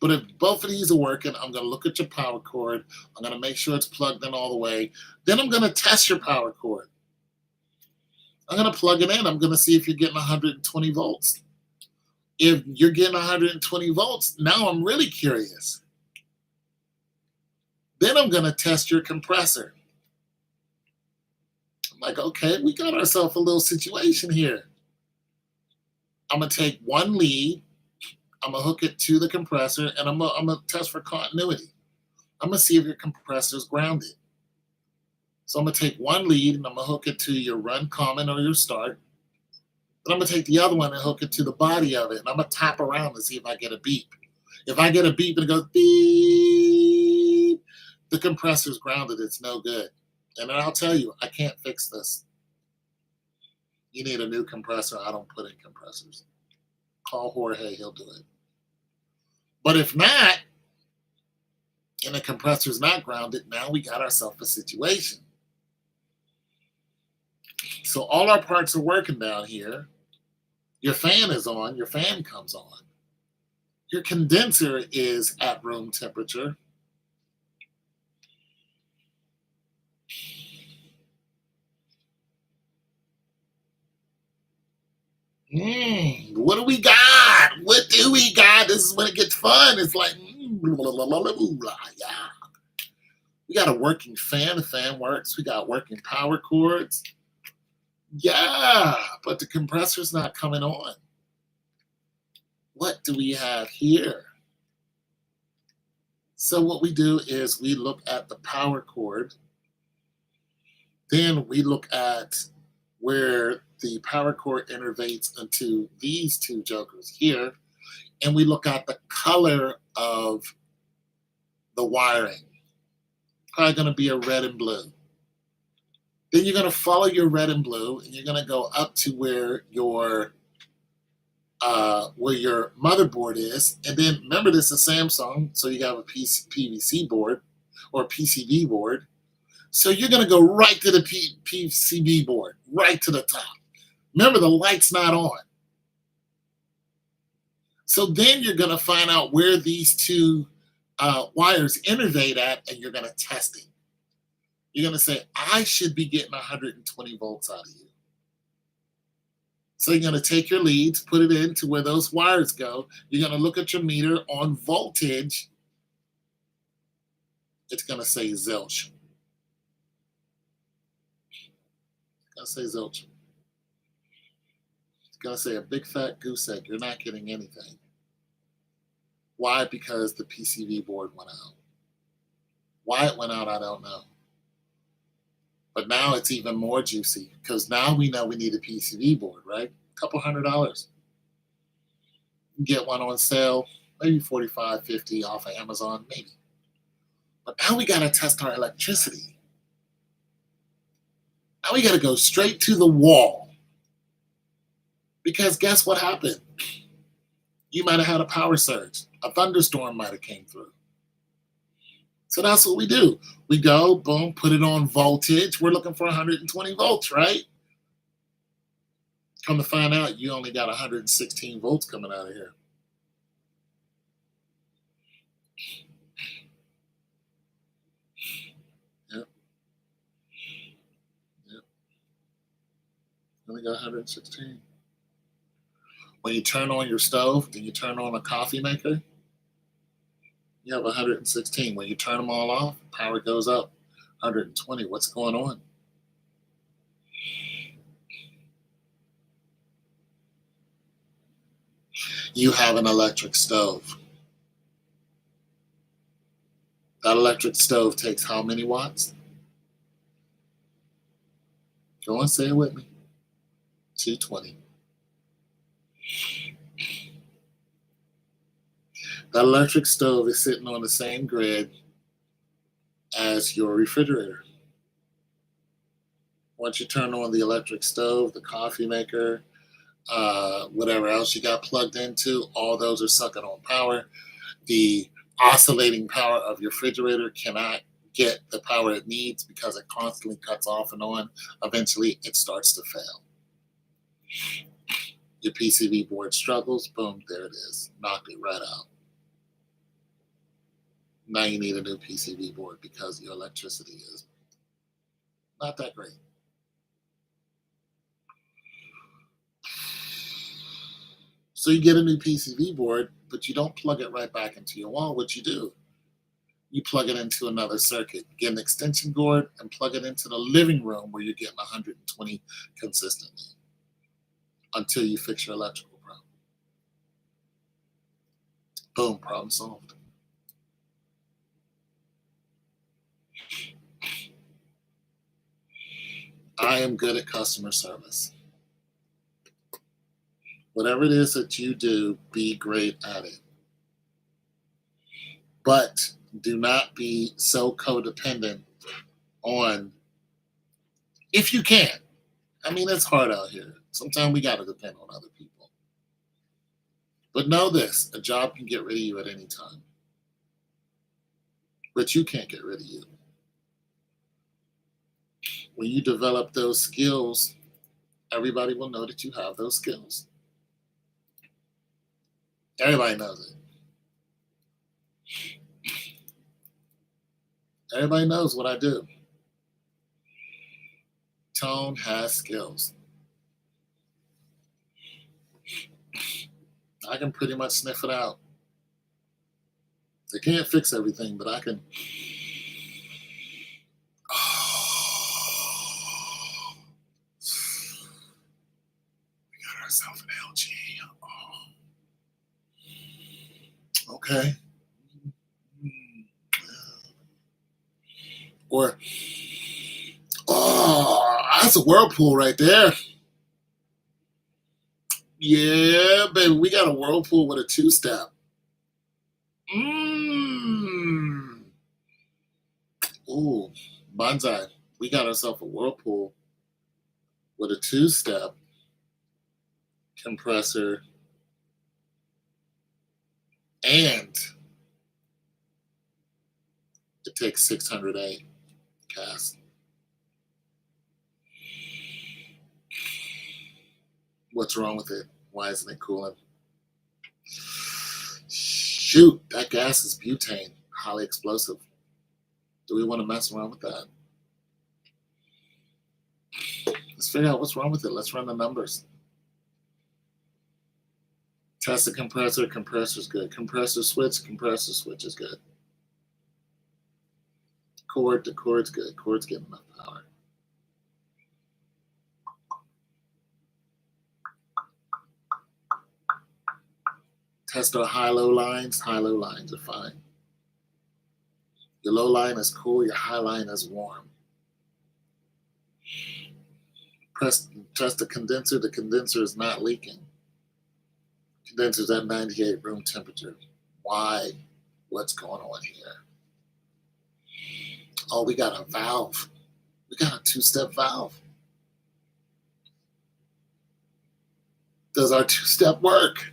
But if both of these are working, I'm going to look at your power cord. I'm going to make sure it's plugged in all the way. Then I'm going to test your power cord. I'm going to plug it in. I'm going to see if you're getting 120 volts. If you're getting 120 volts, now I'm really curious. Then I'm going to test your compressor. I'm like, okay, we got ourselves a little situation here. I'm going to take one lead. I'm going to hook it to the compressor, and I'm going to test for continuity. I'm going to see if your compressor is grounded. So I'm going to take one lead, and I'm going to hook it to your run common or your start. Then I'm going to take the other one and hook it to the body of it, and I'm going to tap around to see if I get a beep. If I get a beep and it goes beep, the compressor's grounded. It's no good. And then I'll tell you, I can't fix this. You need a new compressor. I don't put in compressors. Call Jorge, he'll do it. But if not, and the compressor's not grounded, now we got ourselves a situation. So all our parts are working down here. Your fan is on, your fan comes on. Your condenser is at room temperature. What do we got? What do we got? This is when it gets fun. It's like, blah, blah, blah, blah, blah, blah, yeah. We got a working fan. The fan works. We got working power cords. Yeah, but the compressor's not coming on. What do we have here? So what we do is we look at the power cord. Then we look at where the power cord innervates into these two jokers here, and we look at the color of the wiring. Probably going to be a red and blue. Then you're going to follow your red and blue, and you're going to go up to where your motherboard is. And then remember, this is Samsung, so you have a PVC board or PCB board. So you're going to go right to the PCB board, right to the top. Remember, the light's not on. So then you're going to find out where these two wires innervate at, and you're going to test it. You're going to say, I should be getting 120 volts out of you. So you're going to take your leads, put it into where those wires go. You're going to look at your meter on voltage. It's going to say zilch. It's going to say zilch. It's going to say a big fat goose egg. You're not getting anything. Why? Because the PCB board went out. Why it went out, I don't know. But now it's even more juicy because now we know we need a PCB board, right? A couple $100. You can get one on sale, maybe $45, $50 off of Amazon, maybe. But now we got to test our electricity. Now we got to go straight to the wall. Because guess what happened? You might have had a power surge. A thunderstorm might have came through. So that's what we do. We go, boom, put it on voltage. We're looking for 120 volts, right? Come to find out, you only got 116 volts coming out of here. Yep. Only got 116. When you turn on your stove, then you turn on a coffee maker, you have 116. When you turn them all off, power goes up 120. What's going on? You have an electric stove. That electric stove takes how many watts? Go and say it with me. 220. That electric stove is sitting on the same grid as your refrigerator. Once you turn on the electric stove, the coffee maker, whatever else you got plugged into, all those are sucking on power. The oscillating power of your refrigerator cannot get the power it needs because it constantly cuts off and on. Eventually, it starts to fail. Your PCB board struggles, boom, there it is. Knocked it right out. Now you need a new PCB board because your electricity is not that great. So you get a new PCB board, but you don't plug it right back into your wall. What you do, you plug it into another circuit. Get an extension cord and plug it into the living room where you're getting 120 consistently until you fix your electrical problem. Boom, problem solved. I am good at customer service. Whatever it is that you do, be great at it. But do not be so codependent on, if you can. I mean, it's hard out here. Sometimes we got to depend on other people. But know this, a job can get rid of you at any time. But you can't get rid of you. When you develop those skills, everybody will know that you have those skills. Everybody knows it. Everybody knows what I do. Tone has skills. I can pretty much sniff it out. They can't fix everything, but I can. Oh, we got ourselves an LG. Oh. Okay. Or, oh, that's a Whirlpool right there. Yeah, baby, we got a whirlpool with a two-step. Mmm. Ooh, bonsai. We got ourselves a whirlpool with a two-step compressor and it takes 600A cast. What's wrong with it? Why isn't it cooling? Shoot, that gas is butane, highly explosive. Do we want to mess around with that? Let's figure out what's wrong with it. Let's run the numbers. Test the compressor. Compressor's good. Compressor switch is good. Cord, the cord's good. Cord's getting enough power. Test our high-low lines. High-low lines are fine. Your low line is cool. Your high line is warm. Test the condenser. The condenser is not leaking. Condenser's at 98 room temperature. Why? What's going on here? Oh, we got a valve. We got a two-step valve. Does our two-step work?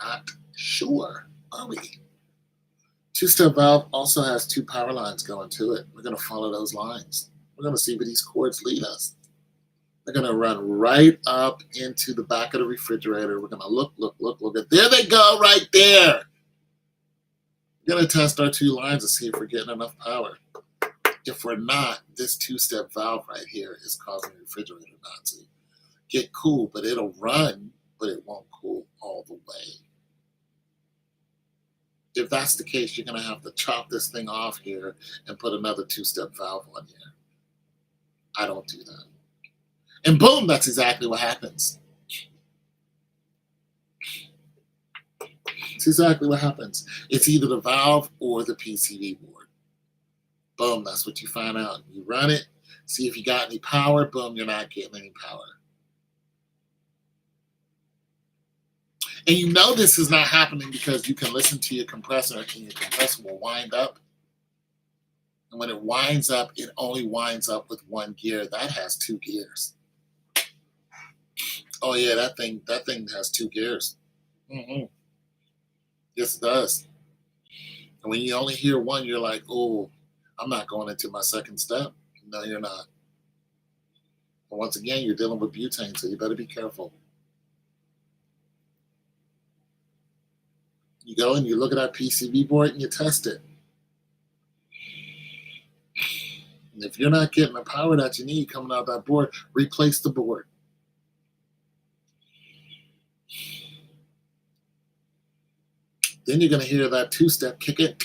Not sure, are we? Two-step valve also has two power lines going to it. We're going to follow those lines. We're going to see where these cords lead us. They're going to run right up into the back of the refrigerator. We're going to look. There they go, right there. We're going to test our two lines to see if we're getting enough power. If we're not, this two-step valve right here is causing the refrigerator not to get cool, but it'll run, but it won't cool all the way. If that's the case, you're going to have to chop this thing off here and put another two-step valve on here. I don't do that. And boom, that's exactly what happens. It's exactly what happens. It's either the valve or the PCB board. Boom, that's what you find out. You run it, see if you got any power. Boom, you're not getting any power. And you know this is not happening because you can listen to your compressor and your compressor will wind up. And when it winds up, it only winds up with one gear. That has two gears. Oh yeah, that thing has two gears. Mm-hmm. Yes, it does. And when you only hear one, you're like, oh, I'm not going into my second step. No, you're not. And once again, you're dealing with butane, so you better be careful. You go and you look at that PCB board and you test it. And if you're not getting the power that you need coming out of that board, replace the board. Then you're going to hear that two-step kick it.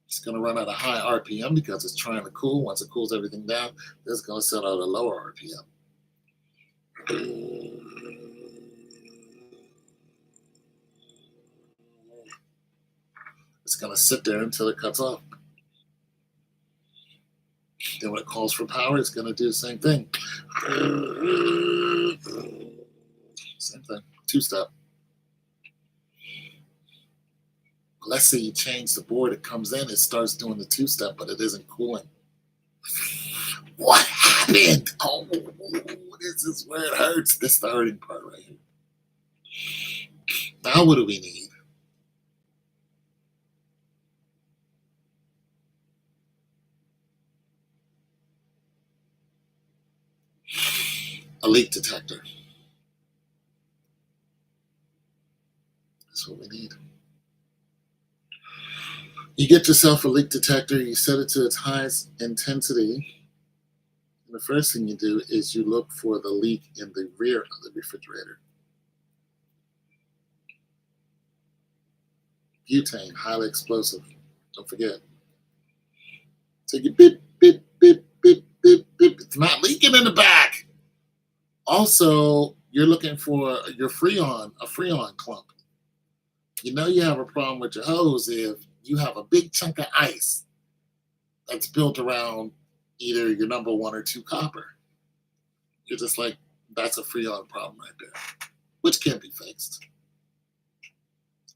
It's going to run at a high RPM because it's trying to cool. Once it cools everything down, it's going to set out a lower RPM. It's going to sit there until it cuts off. Then when it calls for power, it's going to do the same thing. Same thing, two-step. Let's say you change the board, it comes in, it starts doing the two-step, but it isn't cooling. What happened? Oh, this is where it hurts. This is the hurting part right here. Now what do we need? A leak detector. That's what we need. You get yourself a leak detector, you set it to its highest intensity. And the first thing you do is you look for the leak in the rear of the refrigerator. Butane, highly explosive. Don't forget. So you beep, beep, beep, beep, beep, beep. It's not leaking in the back. Also, you're looking for your a Freon clump. You know you have a problem with your hose if you have a big chunk of ice that's built around either your number one or two copper. You're just like, that's a Freon problem right there, which can be fixed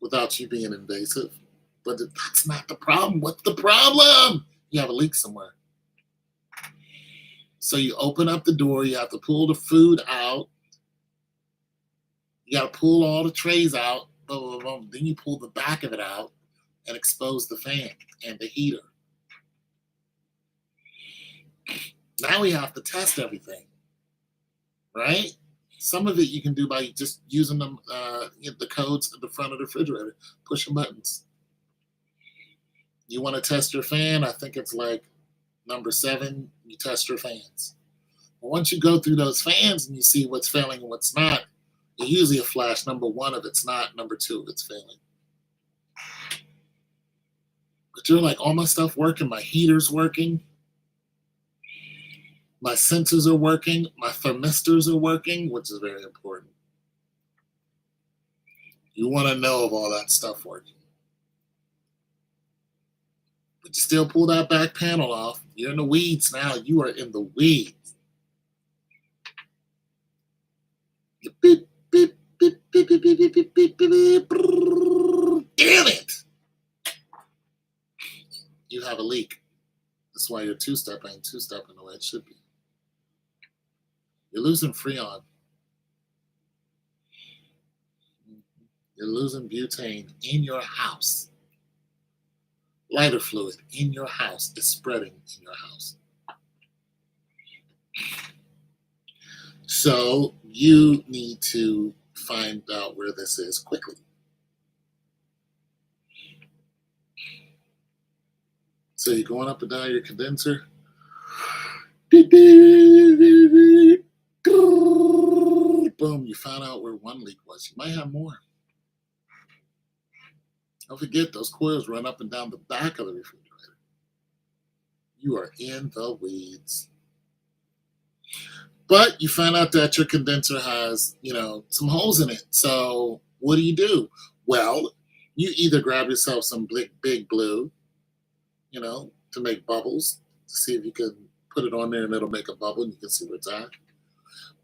without you being invasive. But that's not the problem. What's the problem? You have a leak somewhere. So you open up the door, you have to pull the food out. You got to pull all the trays out. Blah, blah, blah. Then you pull the back of it out and expose the fan and the heater. Now we have to test everything, right? Some of it you can do by just using them, the codes at the front of the refrigerator, pushing buttons. You want to test your fan? I think it's like number 7, you test your fans. But once you go through those fans and you see what's failing and what's not, it's usually a flash number 1 if it's not, number 2 if it's failing. But you're like, all my stuff working, my heater's working, my sensors are working, my thermistors are working, which is very important. You want to know if all that stuff working. But you still pull that back panel off. You're in the weeds now. You are in the weeds. You beep, beep, beep, beep, beep, beep, beep, beep, beep, beep, beep. Damn it! You have a leak. That's why your two-step ain't two-stepping the way it should be. You're losing Freon. You're losing butane in your house. Lighter fluid in your house is spreading in your house. So you need to find out where this is quickly. So you're going up and down your condenser. Boom, you found out where one leak was. You might have more. Don't forget, those coils run up and down the back of the refrigerator. You are in the weeds. But you find out that your condenser has, some holes in it. So what do? Well, you either grab yourself some big blue, to make bubbles, to see if you can put it on there and it'll make a bubble and you can see where it's at.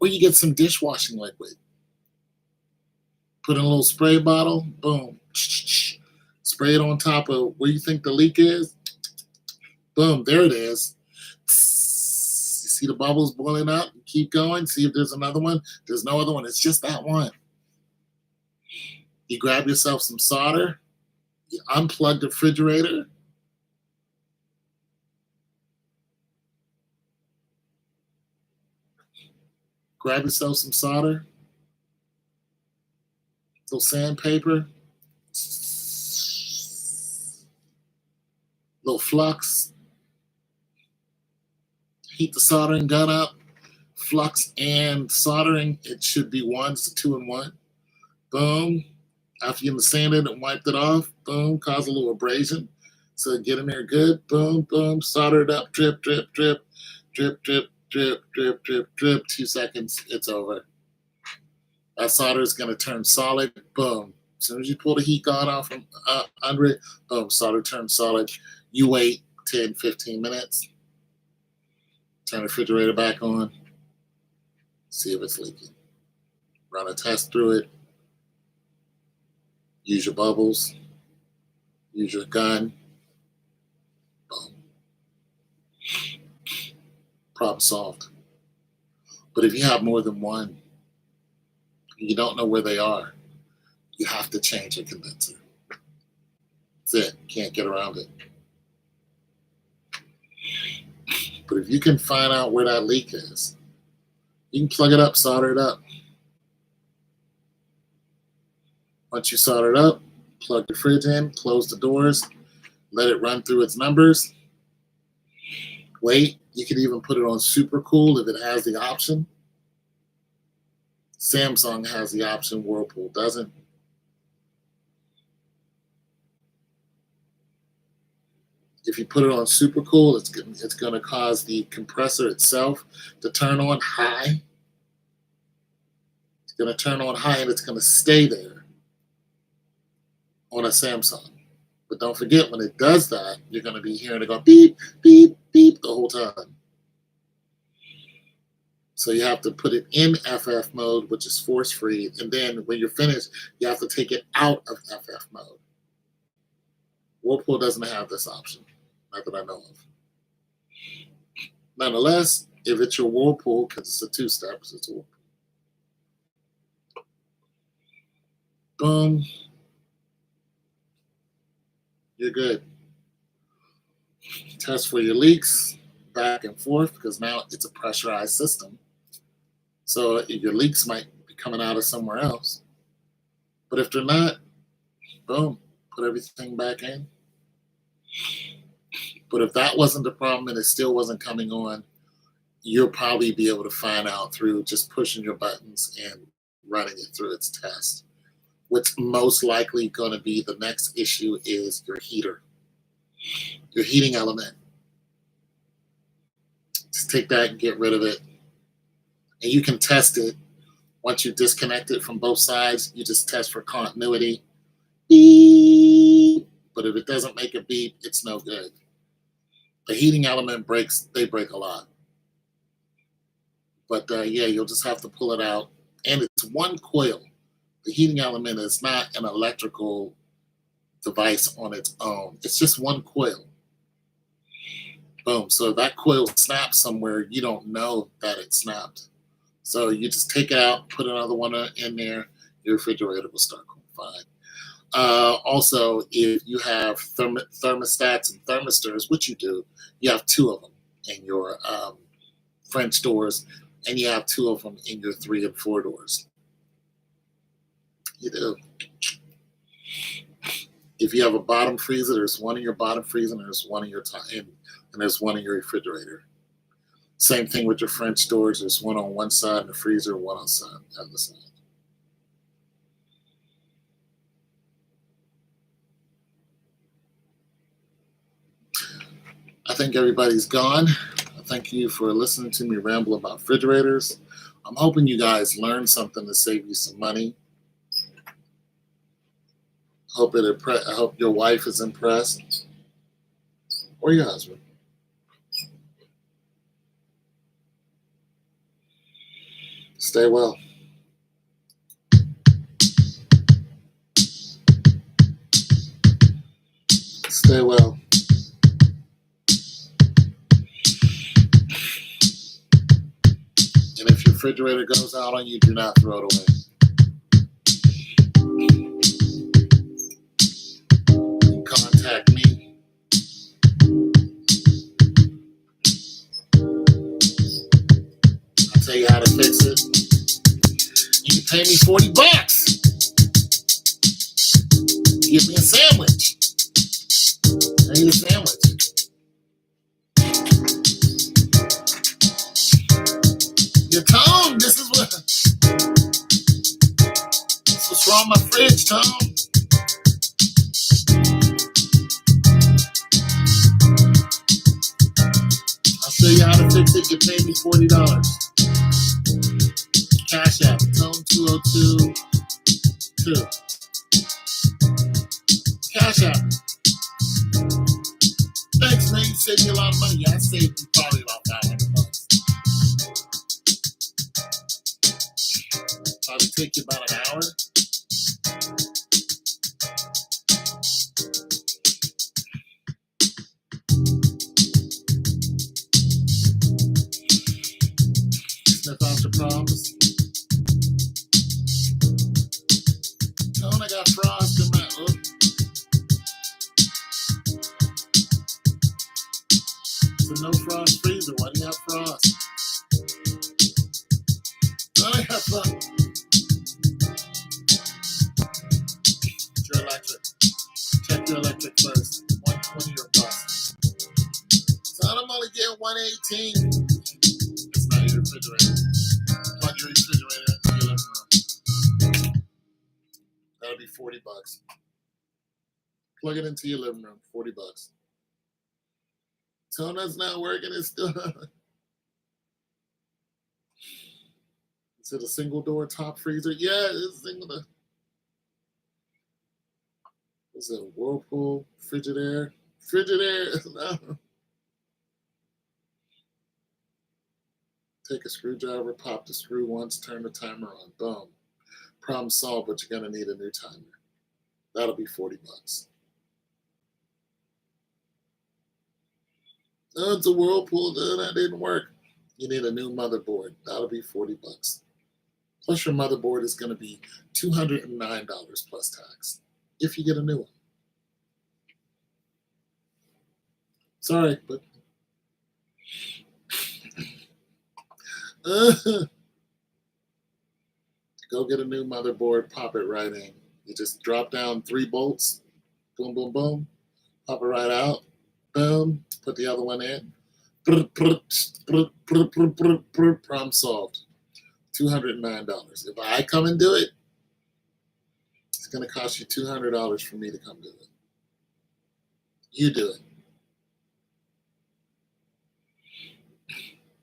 Or you get some dishwashing liquid. Put in a little spray bottle, boom. Spray it on top of where you think the leak is. Boom, there it is. You see the bubbles boiling up? Keep going, see if there's another one. There's no other one, it's just that one. You grab yourself some solder, you unplug the refrigerator. Grab yourself some solder, little sandpaper, little flux. Heat the soldering gun up. Flux and soldering, it should be 1, so 2 in 1. Boom. After you sanded it and wiped it off, boom, cause a little abrasion. So get in there good. Boom, boom, solder it up. Drip, drip, drip, drip, drip, drip, drip, drip, drip. 2 seconds, it's over. That solder is going to turn solid. Boom. As soon as you pull the heat gun off from under it, boom, solder turns solid. You wait 10, 15 minutes. Turn the refrigerator back on. See if it's leaking. Run a test through it. Use your bubbles. Use your gun. Boom. Problem solved. But if you have more than one, you don't know where they are, you have to change your condenser. That's it. Can't get around it. But if you can find out where that leak is, you can plug it up, solder it up. Once you solder it up, plug the fridge in, close the doors, let it run through its numbers. Wait, you can even put it on super cool if it has the option. Samsung has the option, Whirlpool doesn't. If you put it on super cool, it's going to cause the compressor itself to turn on high. It's going to turn on high and it's going to stay there on a Samsung. But don't forget, when it does that, you're going to be hearing it go beep, beep, beep the whole time. So you have to put it in FF mode, which is force free. And then when you're finished, you have to take it out of FF mode. Whirlpool doesn't have this option, not that I know of. Nonetheless, if it's your Whirlpool, because it's a two-step, it's a Whirlpool. Boom. You're good. Test for your leaks back and forth, because now it's a pressurized system. So your leaks might be coming out of somewhere else. But if they're not, boom, put everything back in. But if that wasn't the problem and it still wasn't coming on, you'll probably be able to find out through just pushing your buttons and running it through its test. What's most likely going to be the next issue is your heater, your heating element. Just take that and get rid of it. And you can test it. Once you disconnect it from both sides, you just test for continuity. Beep. But if it doesn't make a beep, it's no good. The heating element breaks, they break a lot. But yeah, you'll just have to pull it out. And it's one coil. The heating element is not an electrical device on its own. It's just one coil. Boom. So if that coil snaps somewhere, you don't know that it snapped. So you just take it out, put another one in there, your refrigerator will start going fine. Also, if you have thermostats and thermistors, which you do, you have two of them in your French doors, and you have two of them in your 3 and 4 doors. You do. If you have a bottom freezer, there's one in your bottom freezer, and there's one in your and there's one in your refrigerator. Same thing with your French doors. There's one on one side in the freezer, one on the other side. I think everybody's gone. Thank you for listening to me ramble about refrigerators. I'm hoping you guys learned something to save you some money. I hope your wife is impressed, or your husband. Stay well. Stay well. And if your refrigerator goes out on you, do not throw it away. You can contact me. I'll tell you how to fix it. You can pay me $40. Give me a sandwich. I need a sandwich. Your Tone, this is what's wrong with my fridge, Tone. I'll show you how to fix it. You pay me $40. Cash App, Tone2022. Cash App. Thanks, man. You saved me a lot of money. Yeah, I saved you probably about $500. Probably take you about an hour. Sniff out your problems. Tone, I got frost in my It's a no frost freezer. Why do you have frost? Tone, I have frost. Your electric. Check your electric first. 120 or plus. So I'm only getting 118. It's not your refrigerator. Plug your refrigerator into your living room. That'll be $40. Plug it into your living room. $40. Toner's not working. It's still. Is it a single door top freezer? Yeah, it's a single door. Is it a Whirlpool? Frigidaire? Frigidaire? No. Take a screwdriver, pop the screw once, turn the timer on. Boom. Problem solved, but you're going to need a new timer. That'll be $40. Oh, it's a Whirlpool. That didn't work. You need a new motherboard. That'll be $40. Plus your motherboard is going to be $209 plus tax if you get a new one. Sorry, but go get a new motherboard, pop it right in. You just drop down 3 bolts, boom, boom, boom, pop it right out, boom, put the other one in. Problem solved. $209. If I come and do it, it's going to cost you $200 for me to come do it. You do it.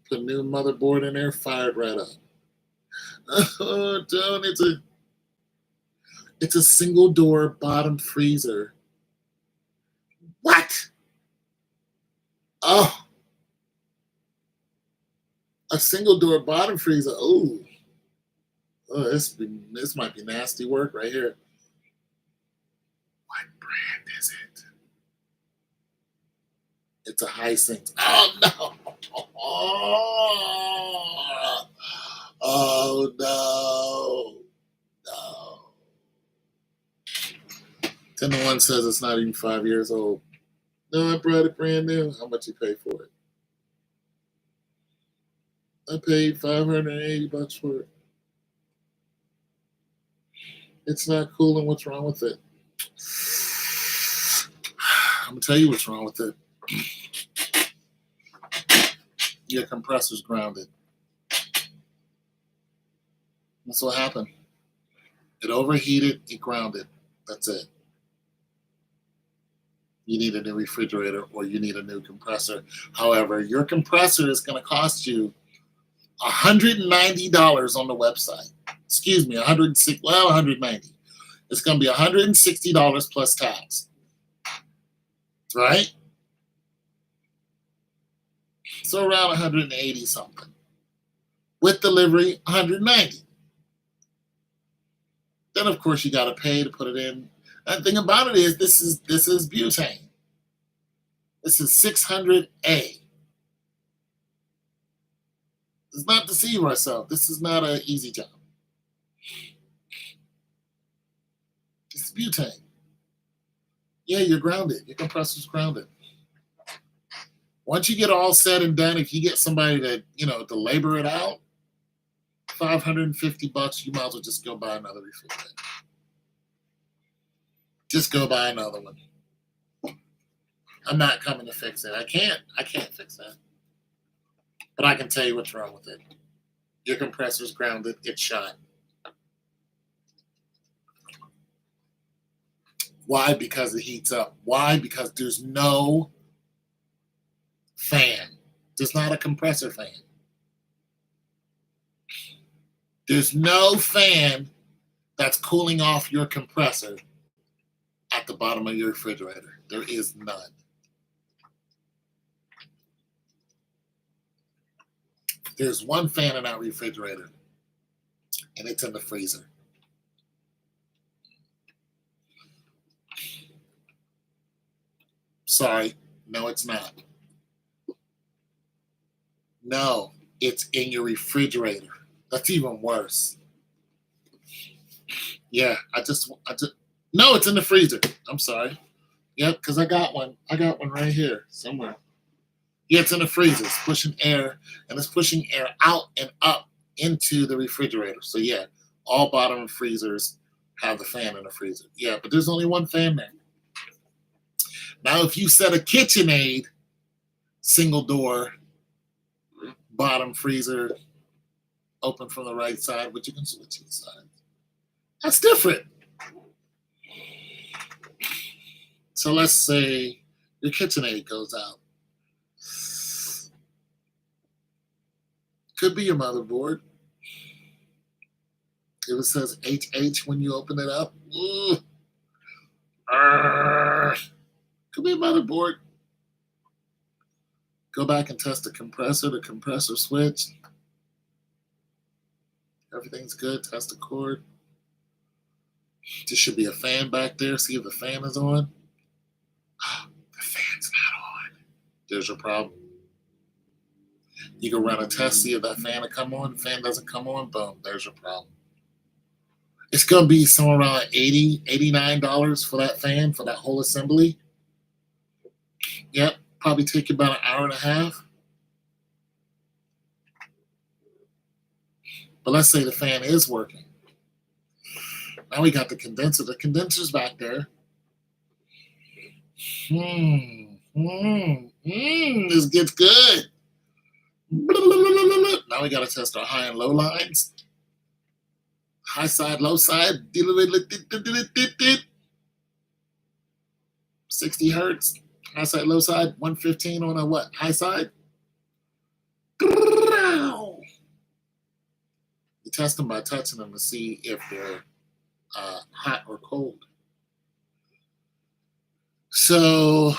Put a new motherboard in there, fire it right up. Oh, Joan, it's a single door bottom freezer. What? Oh, a single door bottom freezer. Oh, this might be nasty work right here. What brand is it? It's a Hisense. Oh no! Oh no! No. 10 to 1 says it's not even 5 years old. No, I brought it brand new. How much you pay for it? I paid $580 for it. It's not cool, and what's wrong with it? I'm gonna tell you what's wrong with it. Your compressor's grounded. That's what happened. It overheated, it grounded. That's it. You need a new refrigerator or you need a new compressor. However, your compressor is going to cost you $190 on the website. Excuse me, $190. It's going to be $160 plus tax. Right? So around 180 something. With delivery, 190. Then of course you got to pay to put it in. And the thing about it is this is butane. This is 600A. Let's not deceive ourselves. This is not an easy job. It's butane. Yeah, you're grounded. Your compressor's grounded. Once you get all said and done, if you get somebody to labor it out, $550, you might as well just go buy another refrigerator. Just go buy another one. I'm not coming to fix it. I can't fix that. But I can tell you what's wrong with it. Your compressor's grounded. It's shot. Why? Because it heats up. Why? Because there's no fan. There's not a compressor fan. There's no fan that's cooling off your compressor at the bottom of your refrigerator. There is none. There's one fan in that refrigerator, and it's in the freezer. Sorry, no, it's not. No, it's in your refrigerator. That's even worse. Yeah, no, it's in the freezer. I'm sorry. Yep, because I got one. I got one right here somewhere. Yeah, it's in the freezer. It's pushing air, and it's pushing air out and up into the refrigerator. So yeah, all bottom freezers have the fan in the freezer. Yeah, but there's only one fan there. Now, if you set a KitchenAid single door bottom freezer open from the right side, but you can switch to the side. That's different. So let's say your KitchenAid goes out. Could be your motherboard. If it says HH when you open it up, Could be a motherboard. Go back and test the compressor switch. Everything's good. Test the cord. There should be a fan back there. See if the fan is on. The fan's not on. There's your problem. You can run a test, see if that fan will come on. If the fan doesn't come on, boom, there's your problem. It's going to be somewhere around $80, $89 for that fan, for that whole assembly. Yep, probably take you about an hour and a half. But let's say the fan is working. Now we got the condenser. The condenser's back there. This gets good. Now we got to test our high and low lines. High side, low side. 60 hertz. High side, low side. 115 on a what? High side. You test them by touching them to see if they're hot or cold. So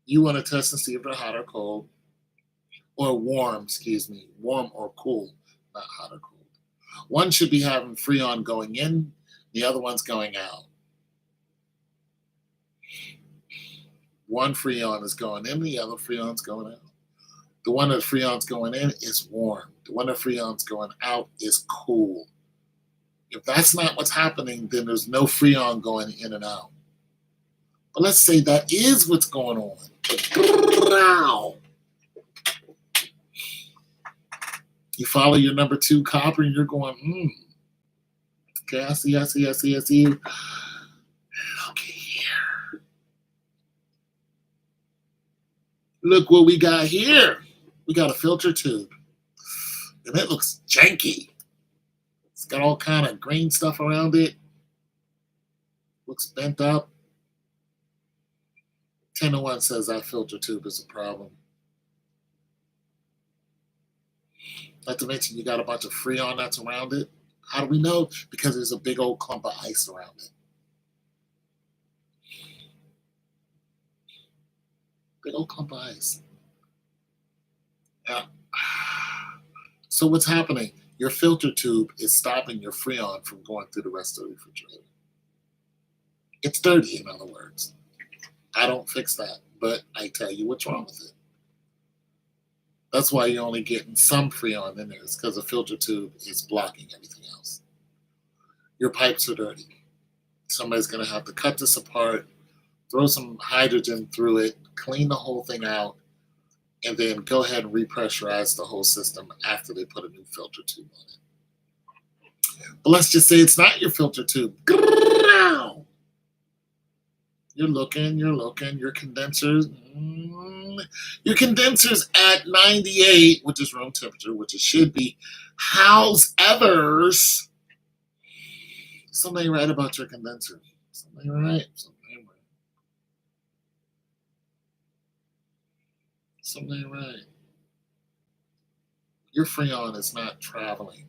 you want to test and see if they're hot or cold, or warm, excuse me, warm or cool, not hot or cold. One should be having Freon going in, the other one's going out. One Freon is going in, the other Freon's going out. The one that Freon's going in is warm. The one that Freon's going out is cool. If that's not what's happening, then there's no Freon going in and out. But let's say that is what's going on. You follow your number 2 copper and you're going, okay, I see. Okay, here. Look what we got here. We got a filter tube. And it looks janky. It's got all kind of green stuff around it. Looks bent up. 10-1 says that filter tube is a problem. Not to mention you got a bunch of Freon that's around it. How do we know? Because there's a big old clump of ice around it. Big old clump of ice. Yeah. So what's happening? Your filter tube is stopping your Freon from going through the rest of the refrigerator. It's dirty, in other words. I don't fix that, but I tell you what's wrong with it. That's why you're only getting some Freon in there. It's because the filter tube is blocking everything else. Your pipes are dirty. Somebody's going to have to cut this apart, throw some hydrogen through it, clean the whole thing out, and then go ahead and repressurize the whole system after they put a new filter tube on it. But let's just say it's not your filter tube. You're looking, your condensers. Your condenser's at 98, which is room temperature, which it should be. However, something ain't right about your condenser. Something ain't right. Something ain't right. Your Freon is not traveling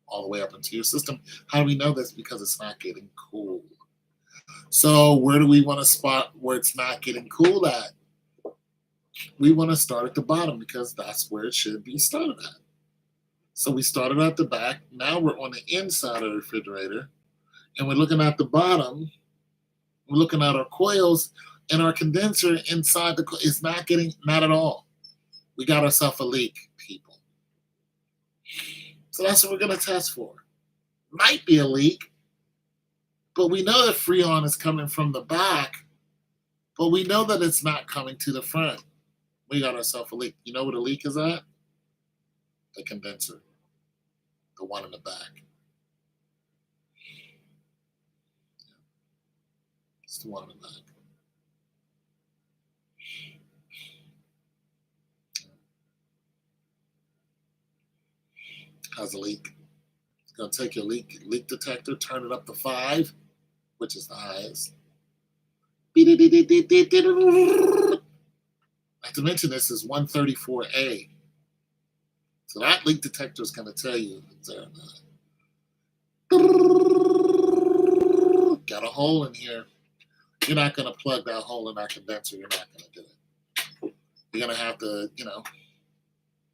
all the way up into your system. How do we know this? Because it's not getting cool. So where do we want to spot where it's not getting cool at? We want to start at the bottom because that's where it should be started at. So we started at the back. Now we're on the inside of the refrigerator and we're looking at the bottom. We're looking at our coils and our condenser inside the coil is not at all. We got ourselves a leak, people. So that's what we're going to test for. Might be a leak, but we know that Freon is coming from the back, but we know that it's not coming to the front. We got ourselves a leak. You know where the leak is at? The condenser. The one in the back. It's the one in the back. How's a leak? It's going to take your leak detector, turn it up to 5, which is the highest. Not to mention this is 134A. So that leak detector is going to tell you if it's there or not. Got a hole in here. You're not going to plug that hole in that condenser. You're not going to do it. You're going to have to,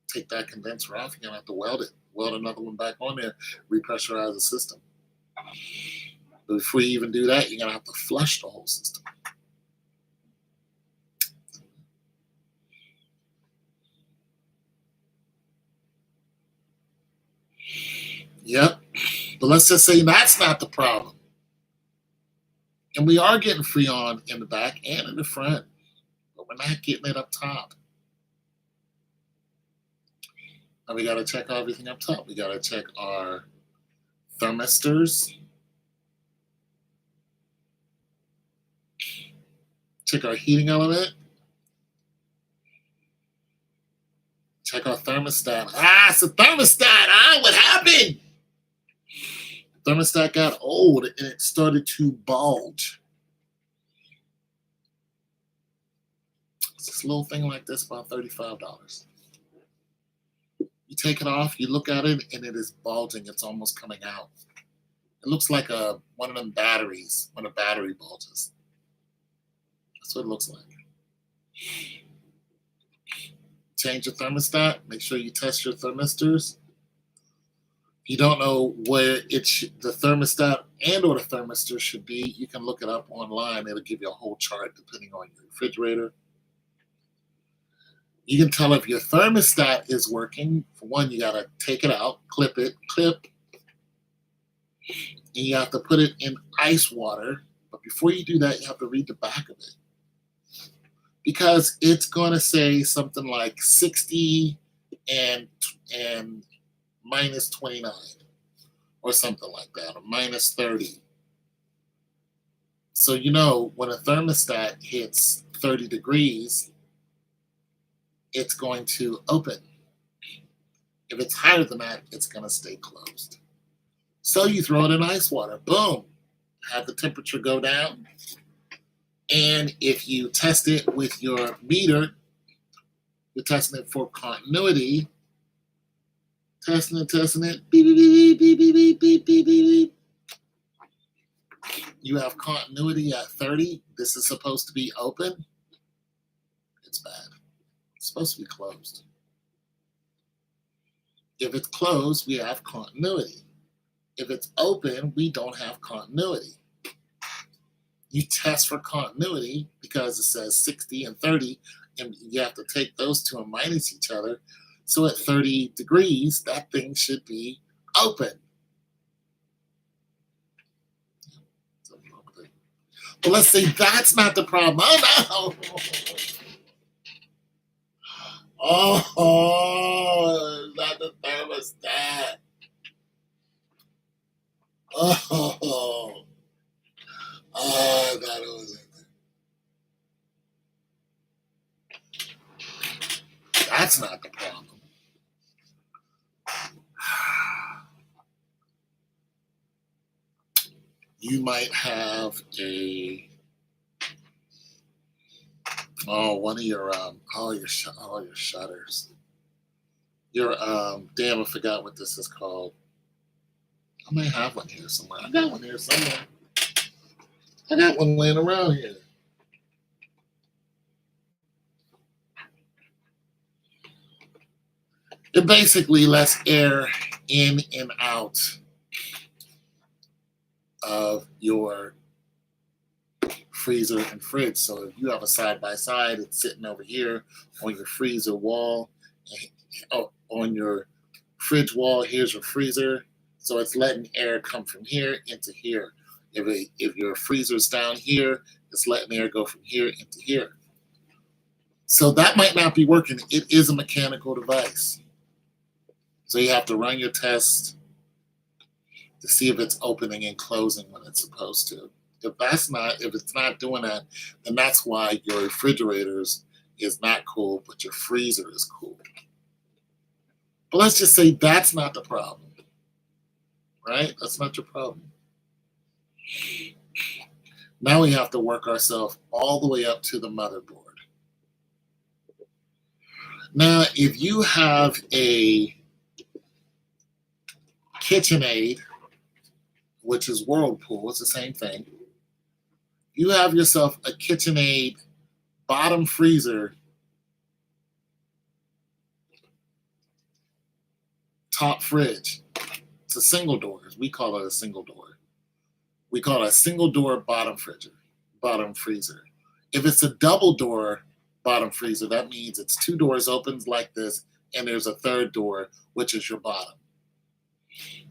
take that condenser off. You're going to have to weld another one back on there, repressurize the system. But before you even do that, you're going to have to flush the whole system. Yep. But let's just say that's not the problem. And we are getting Freon in the back and in the front, but we're not getting it up top. Now we got to check everything up top. We got to check our thermistors. Check our heating element. Check our thermostat. It's a thermostat. What happened? The thermostat got old and it started to bulge. It's this little thing like this, about $35. You take it off, you look at it, and it is bulging. It's almost coming out. It looks like one of them batteries when a battery bulges. That's what it looks like. Change your thermostat. Make sure you test your thermistors. If you don't know where the thermostat and or the thermistor should be, you can look it up online. It'll give you a whole chart depending on your refrigerator. You can tell if your thermostat is working. For one, you got to take it out, clip, and you have to put it in ice water. But before you do that, you have to read the back of it, because it's going to say something like 60 and minus 29 or something like that, or minus 30. So when a thermostat hits 30 degrees, it's going to open. If it's higher than that, it's going to stay closed. So you throw it in ice water. Boom. Have the temperature go down. And if you test it with your meter, you're testing it for continuity. Testing it. Beep, beep, beep, beep, beep, beep, beep, beep, beep. You have continuity at 30. This is supposed to be open. It's bad. It's supposed to be closed. If it's closed, we have continuity. If it's open, we don't have continuity. You test for continuity because it says 60 and 30, and you have to take those two and minus each other. So at 30 degrees, that thing should be open. But let's say that's not the problem. Oh, no. Oh, not the thermostat. Oh, I thought it was in there. That's not the problem. You might have one of your your shutters. Your damn, I forgot what this is called. I may have one here somewhere. I got one here somewhere. I got one laying around here. It basically lets air in and out of your freezer and fridge. So if you have a side by side, it's sitting over here on your freezer wall. On your fridge wall, here's your freezer. So it's letting air come from here into here. If your freezer's down here, it's letting air go from here into here. So that might not be working. It is a mechanical device. So you have to run your test to see if it's opening and closing when it's supposed to. If it's not doing that, then that's why your refrigerators is not cool, but your freezer is cool. But let's just say that's not the problem, right? That's not your problem. Now we have to work ourselves all the way up to the motherboard. Now, if you have a KitchenAid, which is Whirlpool, it's the same thing. You have yourself a KitchenAid bottom freezer, top fridge. It's a single door. We call it a single door. We call it a single door bottom freezer. If it's a double door bottom freezer, that means it's two doors opens like this, and there's a third door, which is your bottom.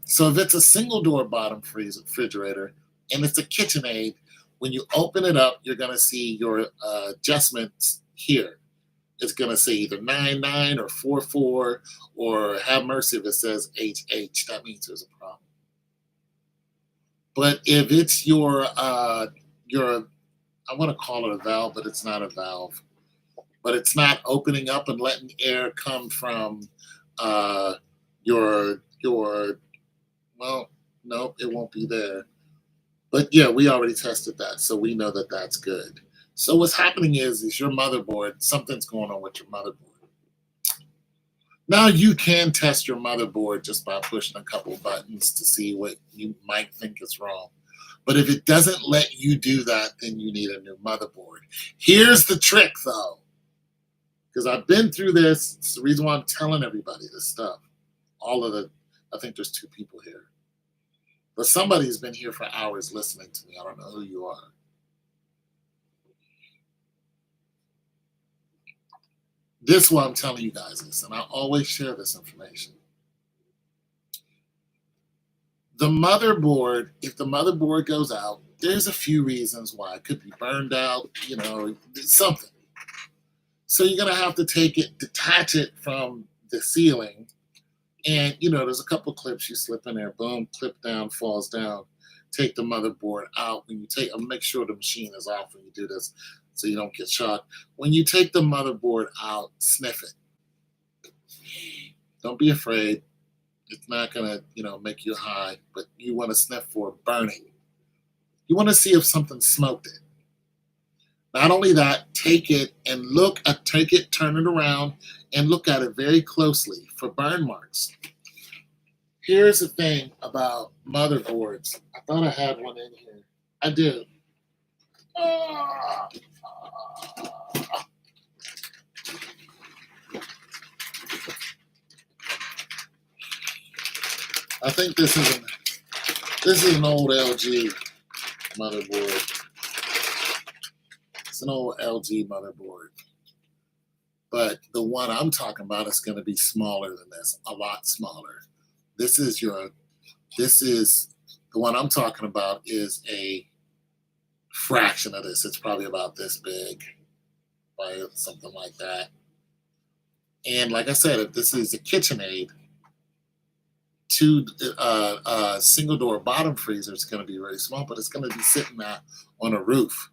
So if it's a single door bottom freezer refrigerator and it's a KitchenAid, when you open it up, you're going to see your adjustments here. It's going to say either 99 or 44, or have mercy if it says HH. That means there's a problem. But if it's your I want to call it a valve, but it's not a valve. But it's not opening up and letting air come from your well, no, it won't be there. But yeah, we already tested that, so we know that that's good. So what's happening is your motherboard, something's going on with your motherboard. Now you can test your motherboard just by pushing a couple of buttons to see what you might think is wrong. But if it doesn't let you do that, then you need a new motherboard. Here's the trick though, because I've been through this. It's the reason why I'm telling everybody this stuff. I think there's two people here. But somebody's been here for hours listening to me. I don't know who you are. This is why I'm telling you guys this, and I always share this information. The motherboard, if the motherboard goes out, there's a few reasons why. It could be burned out, something. So you're going to have to take it, detach it from the ceiling. And, there's a couple clips you slip in there. Boom, clip down, falls down. Take the motherboard out. When you make sure the machine is off when you do this so you don't get shocked. When you take the motherboard out, sniff it. Don't be afraid. It's not going to, make you high, but you want to sniff for burning. You want to see if something smoked it. Not only that, take it, turn it around, and look at it very closely for burn marks. Here's the thing about motherboards. I thought I had one in here. I do. I think this is an old LG motherboard. It's an old LG motherboard. But the one I'm talking about is going to be smaller than this, a lot smaller. This is the one I'm talking about is a fraction of this. It's probably about this big, by something like that. And like I said, if this is a KitchenAid, two single door bottom freezer, it's going to be very small, but it's going to be sitting on a roof,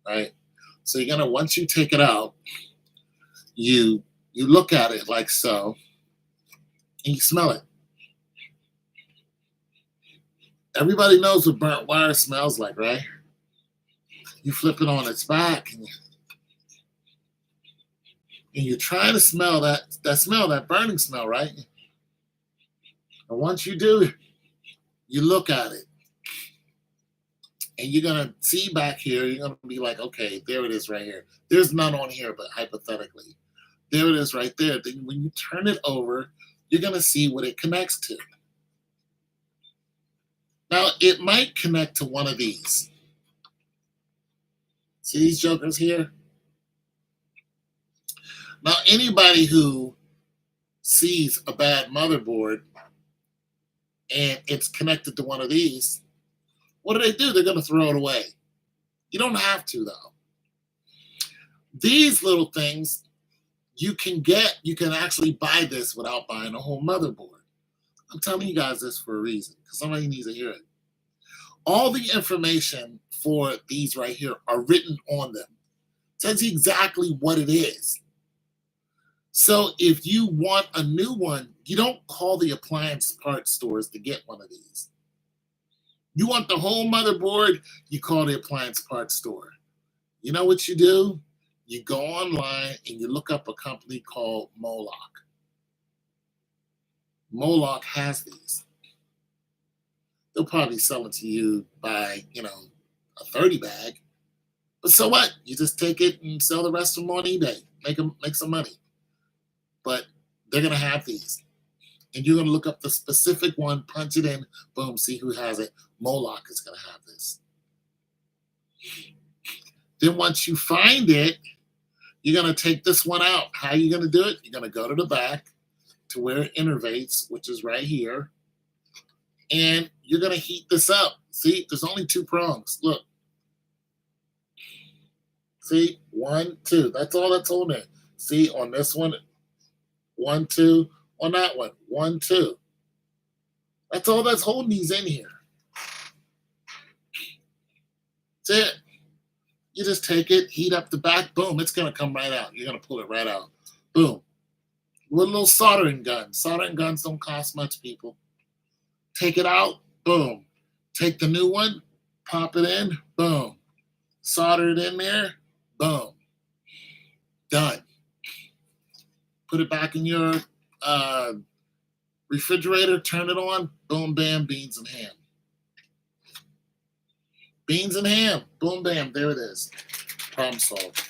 right? So you're going to, once you take it out, you look at it like so, and you smell it. Everybody knows what burnt wire smells like, right? You flip it on its back, and you're trying to smell that burning smell, right? And once you do, you look at it, and you're gonna see back here. You're gonna be like, okay, there it is right here. There's none on here, but hypothetically, there it is right there. Then when you turn it over, you're gonna see what it connects to. Now, it might connect to one of these. See these jokers here? Now, anybody who sees a bad motherboard and it's connected to one of these, what do? They're going to throw it away. You don't have to, though. These little things you can actually buy this without buying a whole motherboard. I'm telling you guys this for a reason, because somebody needs to hear it. All the information for these right here are written on them. It tells you exactly what it is. So if you want a new one, you don't call the appliance parts stores to get one of these. You want the whole motherboard, you call the appliance parts store. You know what you do? You go online and you look up a company called Moloch. Moloch has these. They'll probably sell it to you by, a 30 bag. But so what? You just take it and sell the rest of them on eBay. Make some money. But they're gonna have these. And you're gonna look up the specific one, punch it in, boom, see who has it. Moloch is gonna have this. Then once you find it, you're gonna take this one out. How are you gonna do it? You're gonna go to the back to where it innervates, which is right here, and you're gonna heat this up. See, there's only two prongs. Look, see, 1, 2. That's all that's on there. See, on this one, 1, 2. On that one, 1, 2. That's all that's holding these in here. That's it. You just take it, heat up the back, boom, it's gonna come right out. You're gonna pull it right out. Boom. With a little soldering gun. Soldering guns don't cost much, people. Take it out, boom. Take the new one, pop it in, boom. Solder it in there, boom. Done. Put it back in your refrigerator, turn it on, boom, bam, beans and ham. Beans and ham, boom, bam, there it is. Problem solved.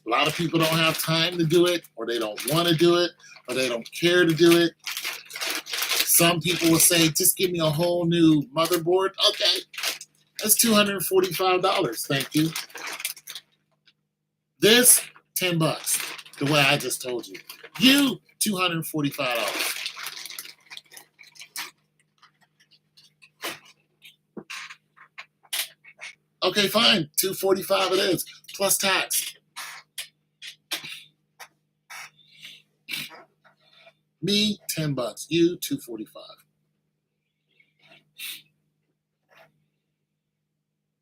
A lot of people don't have time to do it, or they don't want to do it, or they don't care to do it. Some people will say, just give me a whole new motherboard. Okay, that's $245. Thank you. This, $10, the way I just told you. You, $245. Okay, fine. $245 it is, plus tax. Me, $10. You, $245.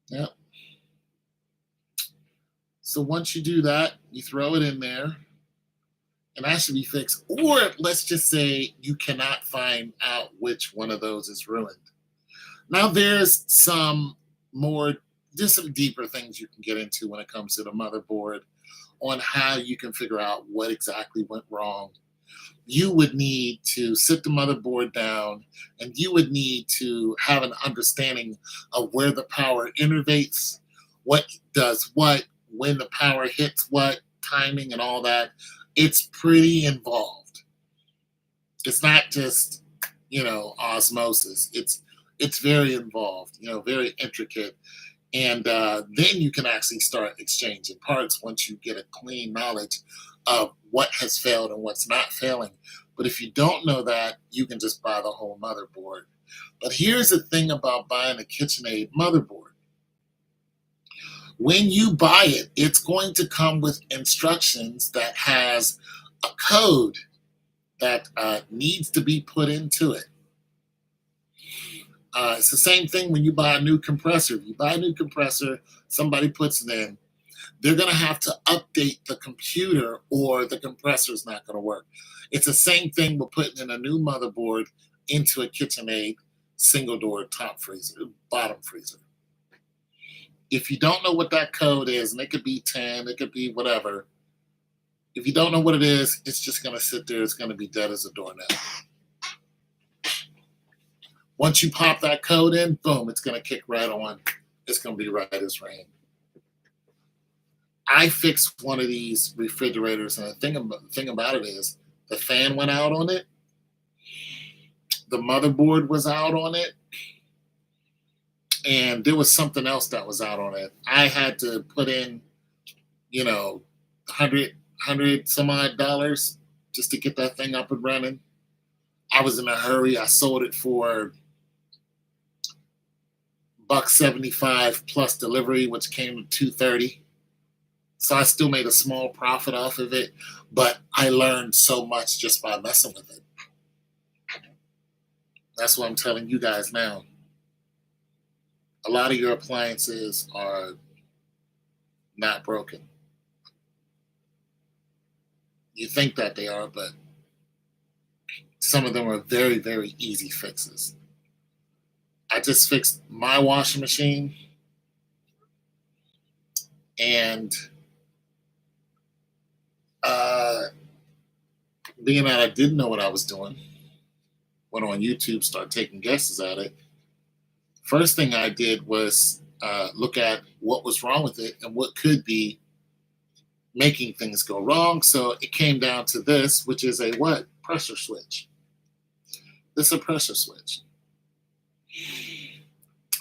Yep. So once you do that, you throw it in there, and that should be fixed. Or let's just say you cannot find out which one of those is ruined. Now there's some deeper things you can get into when it comes to the motherboard on how you can figure out what exactly went wrong. You would need to sit the motherboard down, and you would need to have an understanding of where the power innervates, what does what, when the power hits what, timing and all that. It's pretty involved. It's not just, osmosis. It's very involved, very intricate. And then you can actually start exchanging parts once you get a clean knowledge of what has failed and what's not failing. But if you don't know that, you can just buy the whole motherboard. But here's the thing about buying a KitchenAid motherboard. When you buy it, it's going to come with instructions that has a code that needs to be put into it. It's the same thing when you buy a new compressor. If you buy a new compressor, somebody puts it in, they're going to have to update the computer or the compressor is not going to work. It's the same thing with putting in a new motherboard into a KitchenAid single door top freezer, bottom freezer. If you don't know what that code is, and it could be 10, it could be whatever, if you don't know what it is, it's just going to sit there. It's going to be dead as a doornail. Once you pop that code in, boom, it's going to kick right on. It's going to be right as rain. I fixed one of these refrigerators, and the thing about it is the fan went out on it. The motherboard was out on it. And there was something else that was out on it. I had to put in, $100 some odd dollars just to get that thing up and running. I was in a hurry. I sold it for $175 plus delivery, which came to $230. So I still made a small profit off of it, but I learned so much just by messing with it. That's what I'm telling you guys now. A lot of your appliances are not broken. You think that they are, but some of them are very, very easy fixes. I just fixed my washing machine, and being that I didn't know what I was doing, went on YouTube, started taking guesses at it. First thing I did was look at what was wrong with it and what could be making things go wrong. So it came down to this, which is a what? Pressure switch. This is a pressure switch.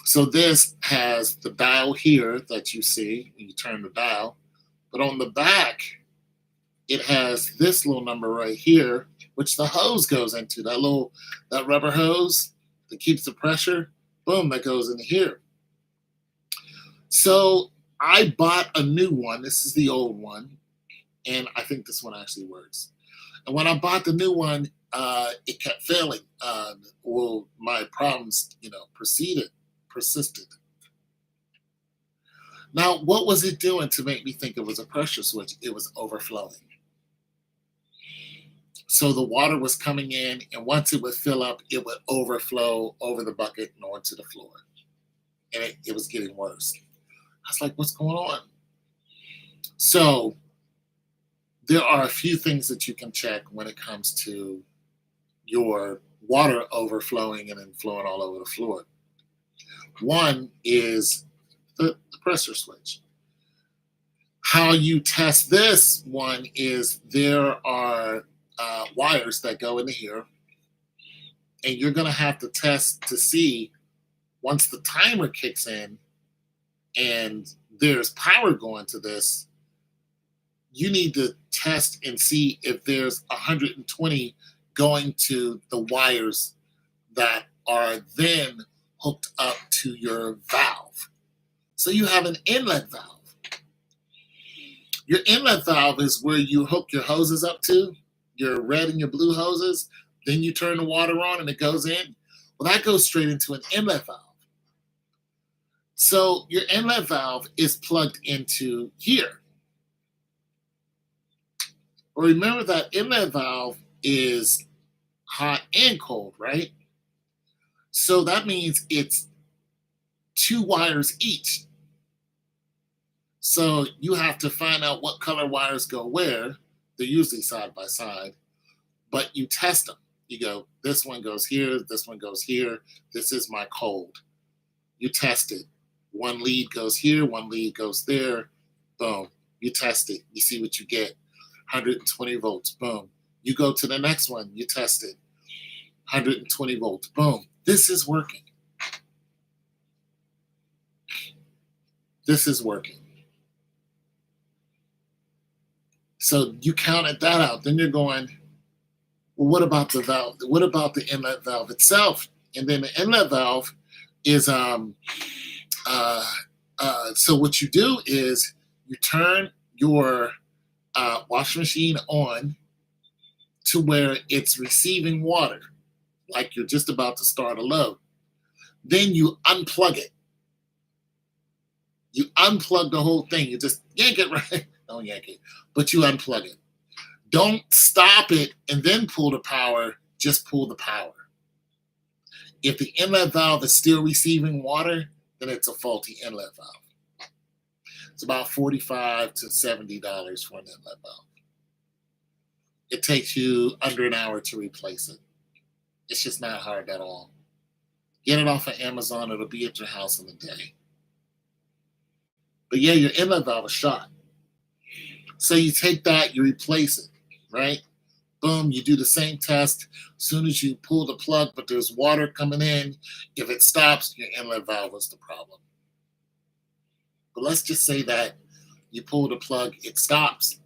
So this has the dial here that you see when you turn the dial, but on the back, it has this little number right here, which the hose goes into. That rubber hose that keeps the pressure, boom, that goes in here. So I bought a new one. This is the old one, and I think this one actually works. And when I bought the new one, it kept failing. Well, my problems, persisted. Now, what was it doing to make me think it was a pressure switch? It was overflowing. So the water was coming in, and once it would fill up, it would overflow over the bucket and onto the floor. And it was getting worse. I was like, what's going on? So there are a few things that you can check when it comes to your water overflowing and then flowing all over the floor. One is the pressure switch. How you test this one is there are wires that go into here, and you're going to have to test to see once the timer kicks in and there's power going to this, you need to test and see if there's 120 going to the wires that are then hooked up to your valve. So you have an inlet valve. Your inlet valve is where you hook your hoses up to, your red and your blue hoses. Then you turn the water on and it goes in. Well, that goes straight into an inlet valve. So your inlet valve is plugged into here. Well, remember that inlet valve is hot and cold, right? So that means it's 2 wires each. So you have to find out what color wires go where. They're usually side by side, but you test them. You go, this one goes here, this one goes here. This is my cold. You test it. One lead goes here, one lead goes there. Boom. You test it. You see what you get. 120 volts. Boom. You go to the next one. You test it. 120 volts. Boom. This is working. This is working. So you counted that out. Then you're going, well, what about the valve? What about the inlet valve itself? And then the inlet valve is so what you do is you turn your washing machine on to where it's receiving water, like you're just about to start a load. Then you unplug it. You unplug the whole thing. You just yank it right. Don't yank it, but you unplug it. Don't stop it and then pull the power. Just pull the power. If the inlet valve is still receiving water, then it's a faulty inlet valve. It's about $45 to $70 for an inlet valve. It takes you under an hour to replace it. It's just not hard at all. Get it off of Amazon. It'll be at your house in a day. But yeah, your inlet valve is shot. So you take that, you replace it, right? Boom, you do the same test. As soon as you pull the plug, but there's water coming in, if it stops, your inlet valve is the problem. But let's just say that you pull the plug, it stops.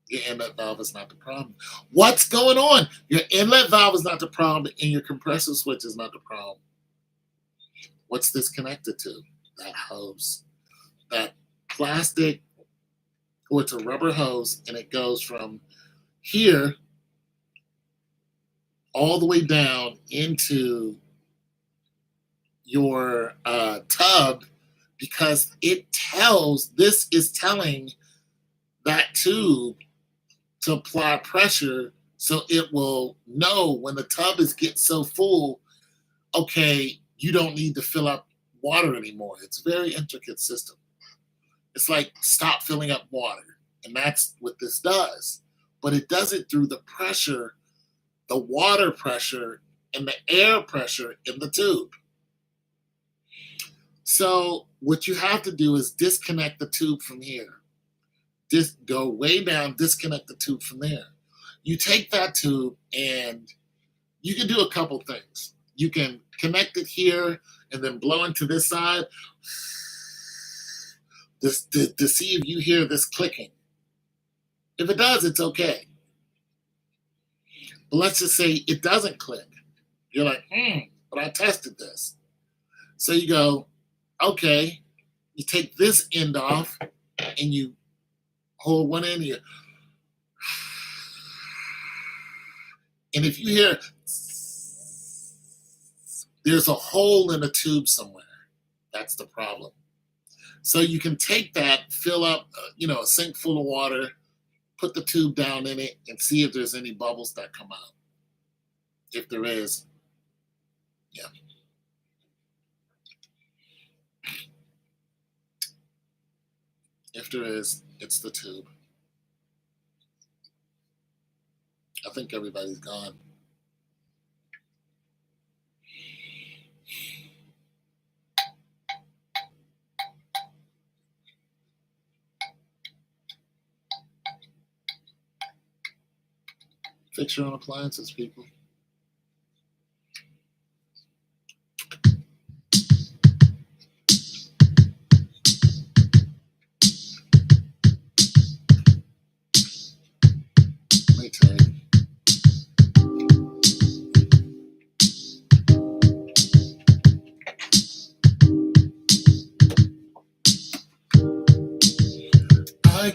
Your inlet valve is not the problem. What's going on? Your inlet valve is not the problem, and your compressor switch is not the problem. What's this connected to? That hose. That plastic, or it's a rubber hose, and it goes from here all the way down into your tub, because this is telling that tube to apply pressure, so it will know when the tub gets so full, okay, you don't need to fill up water anymore. It's a very intricate system. It's like, stop filling up water. And that's what this does. But it does it through the pressure, the water pressure, and the air pressure in the tube. So what you have to do is disconnect the tube from here. Just go way down, disconnect the tube from there. You take that tube and you can do a couple things. You can connect it here and then blow into this side to see if you hear this clicking. If it does, it's okay. But let's just say it doesn't click. You're like, but I tested this. So you go, okay, you take this end off and you hold one end here. And if you hear, there's a hole in a tube somewhere. That's the problem. So you can take that, fill up, a sink full of water, put the tube down in it, and see if there's any bubbles that come out. If there is, yeah. If there is, it's the tube. I think everybody's gone. Fix your own appliances, people. Let me tell you. I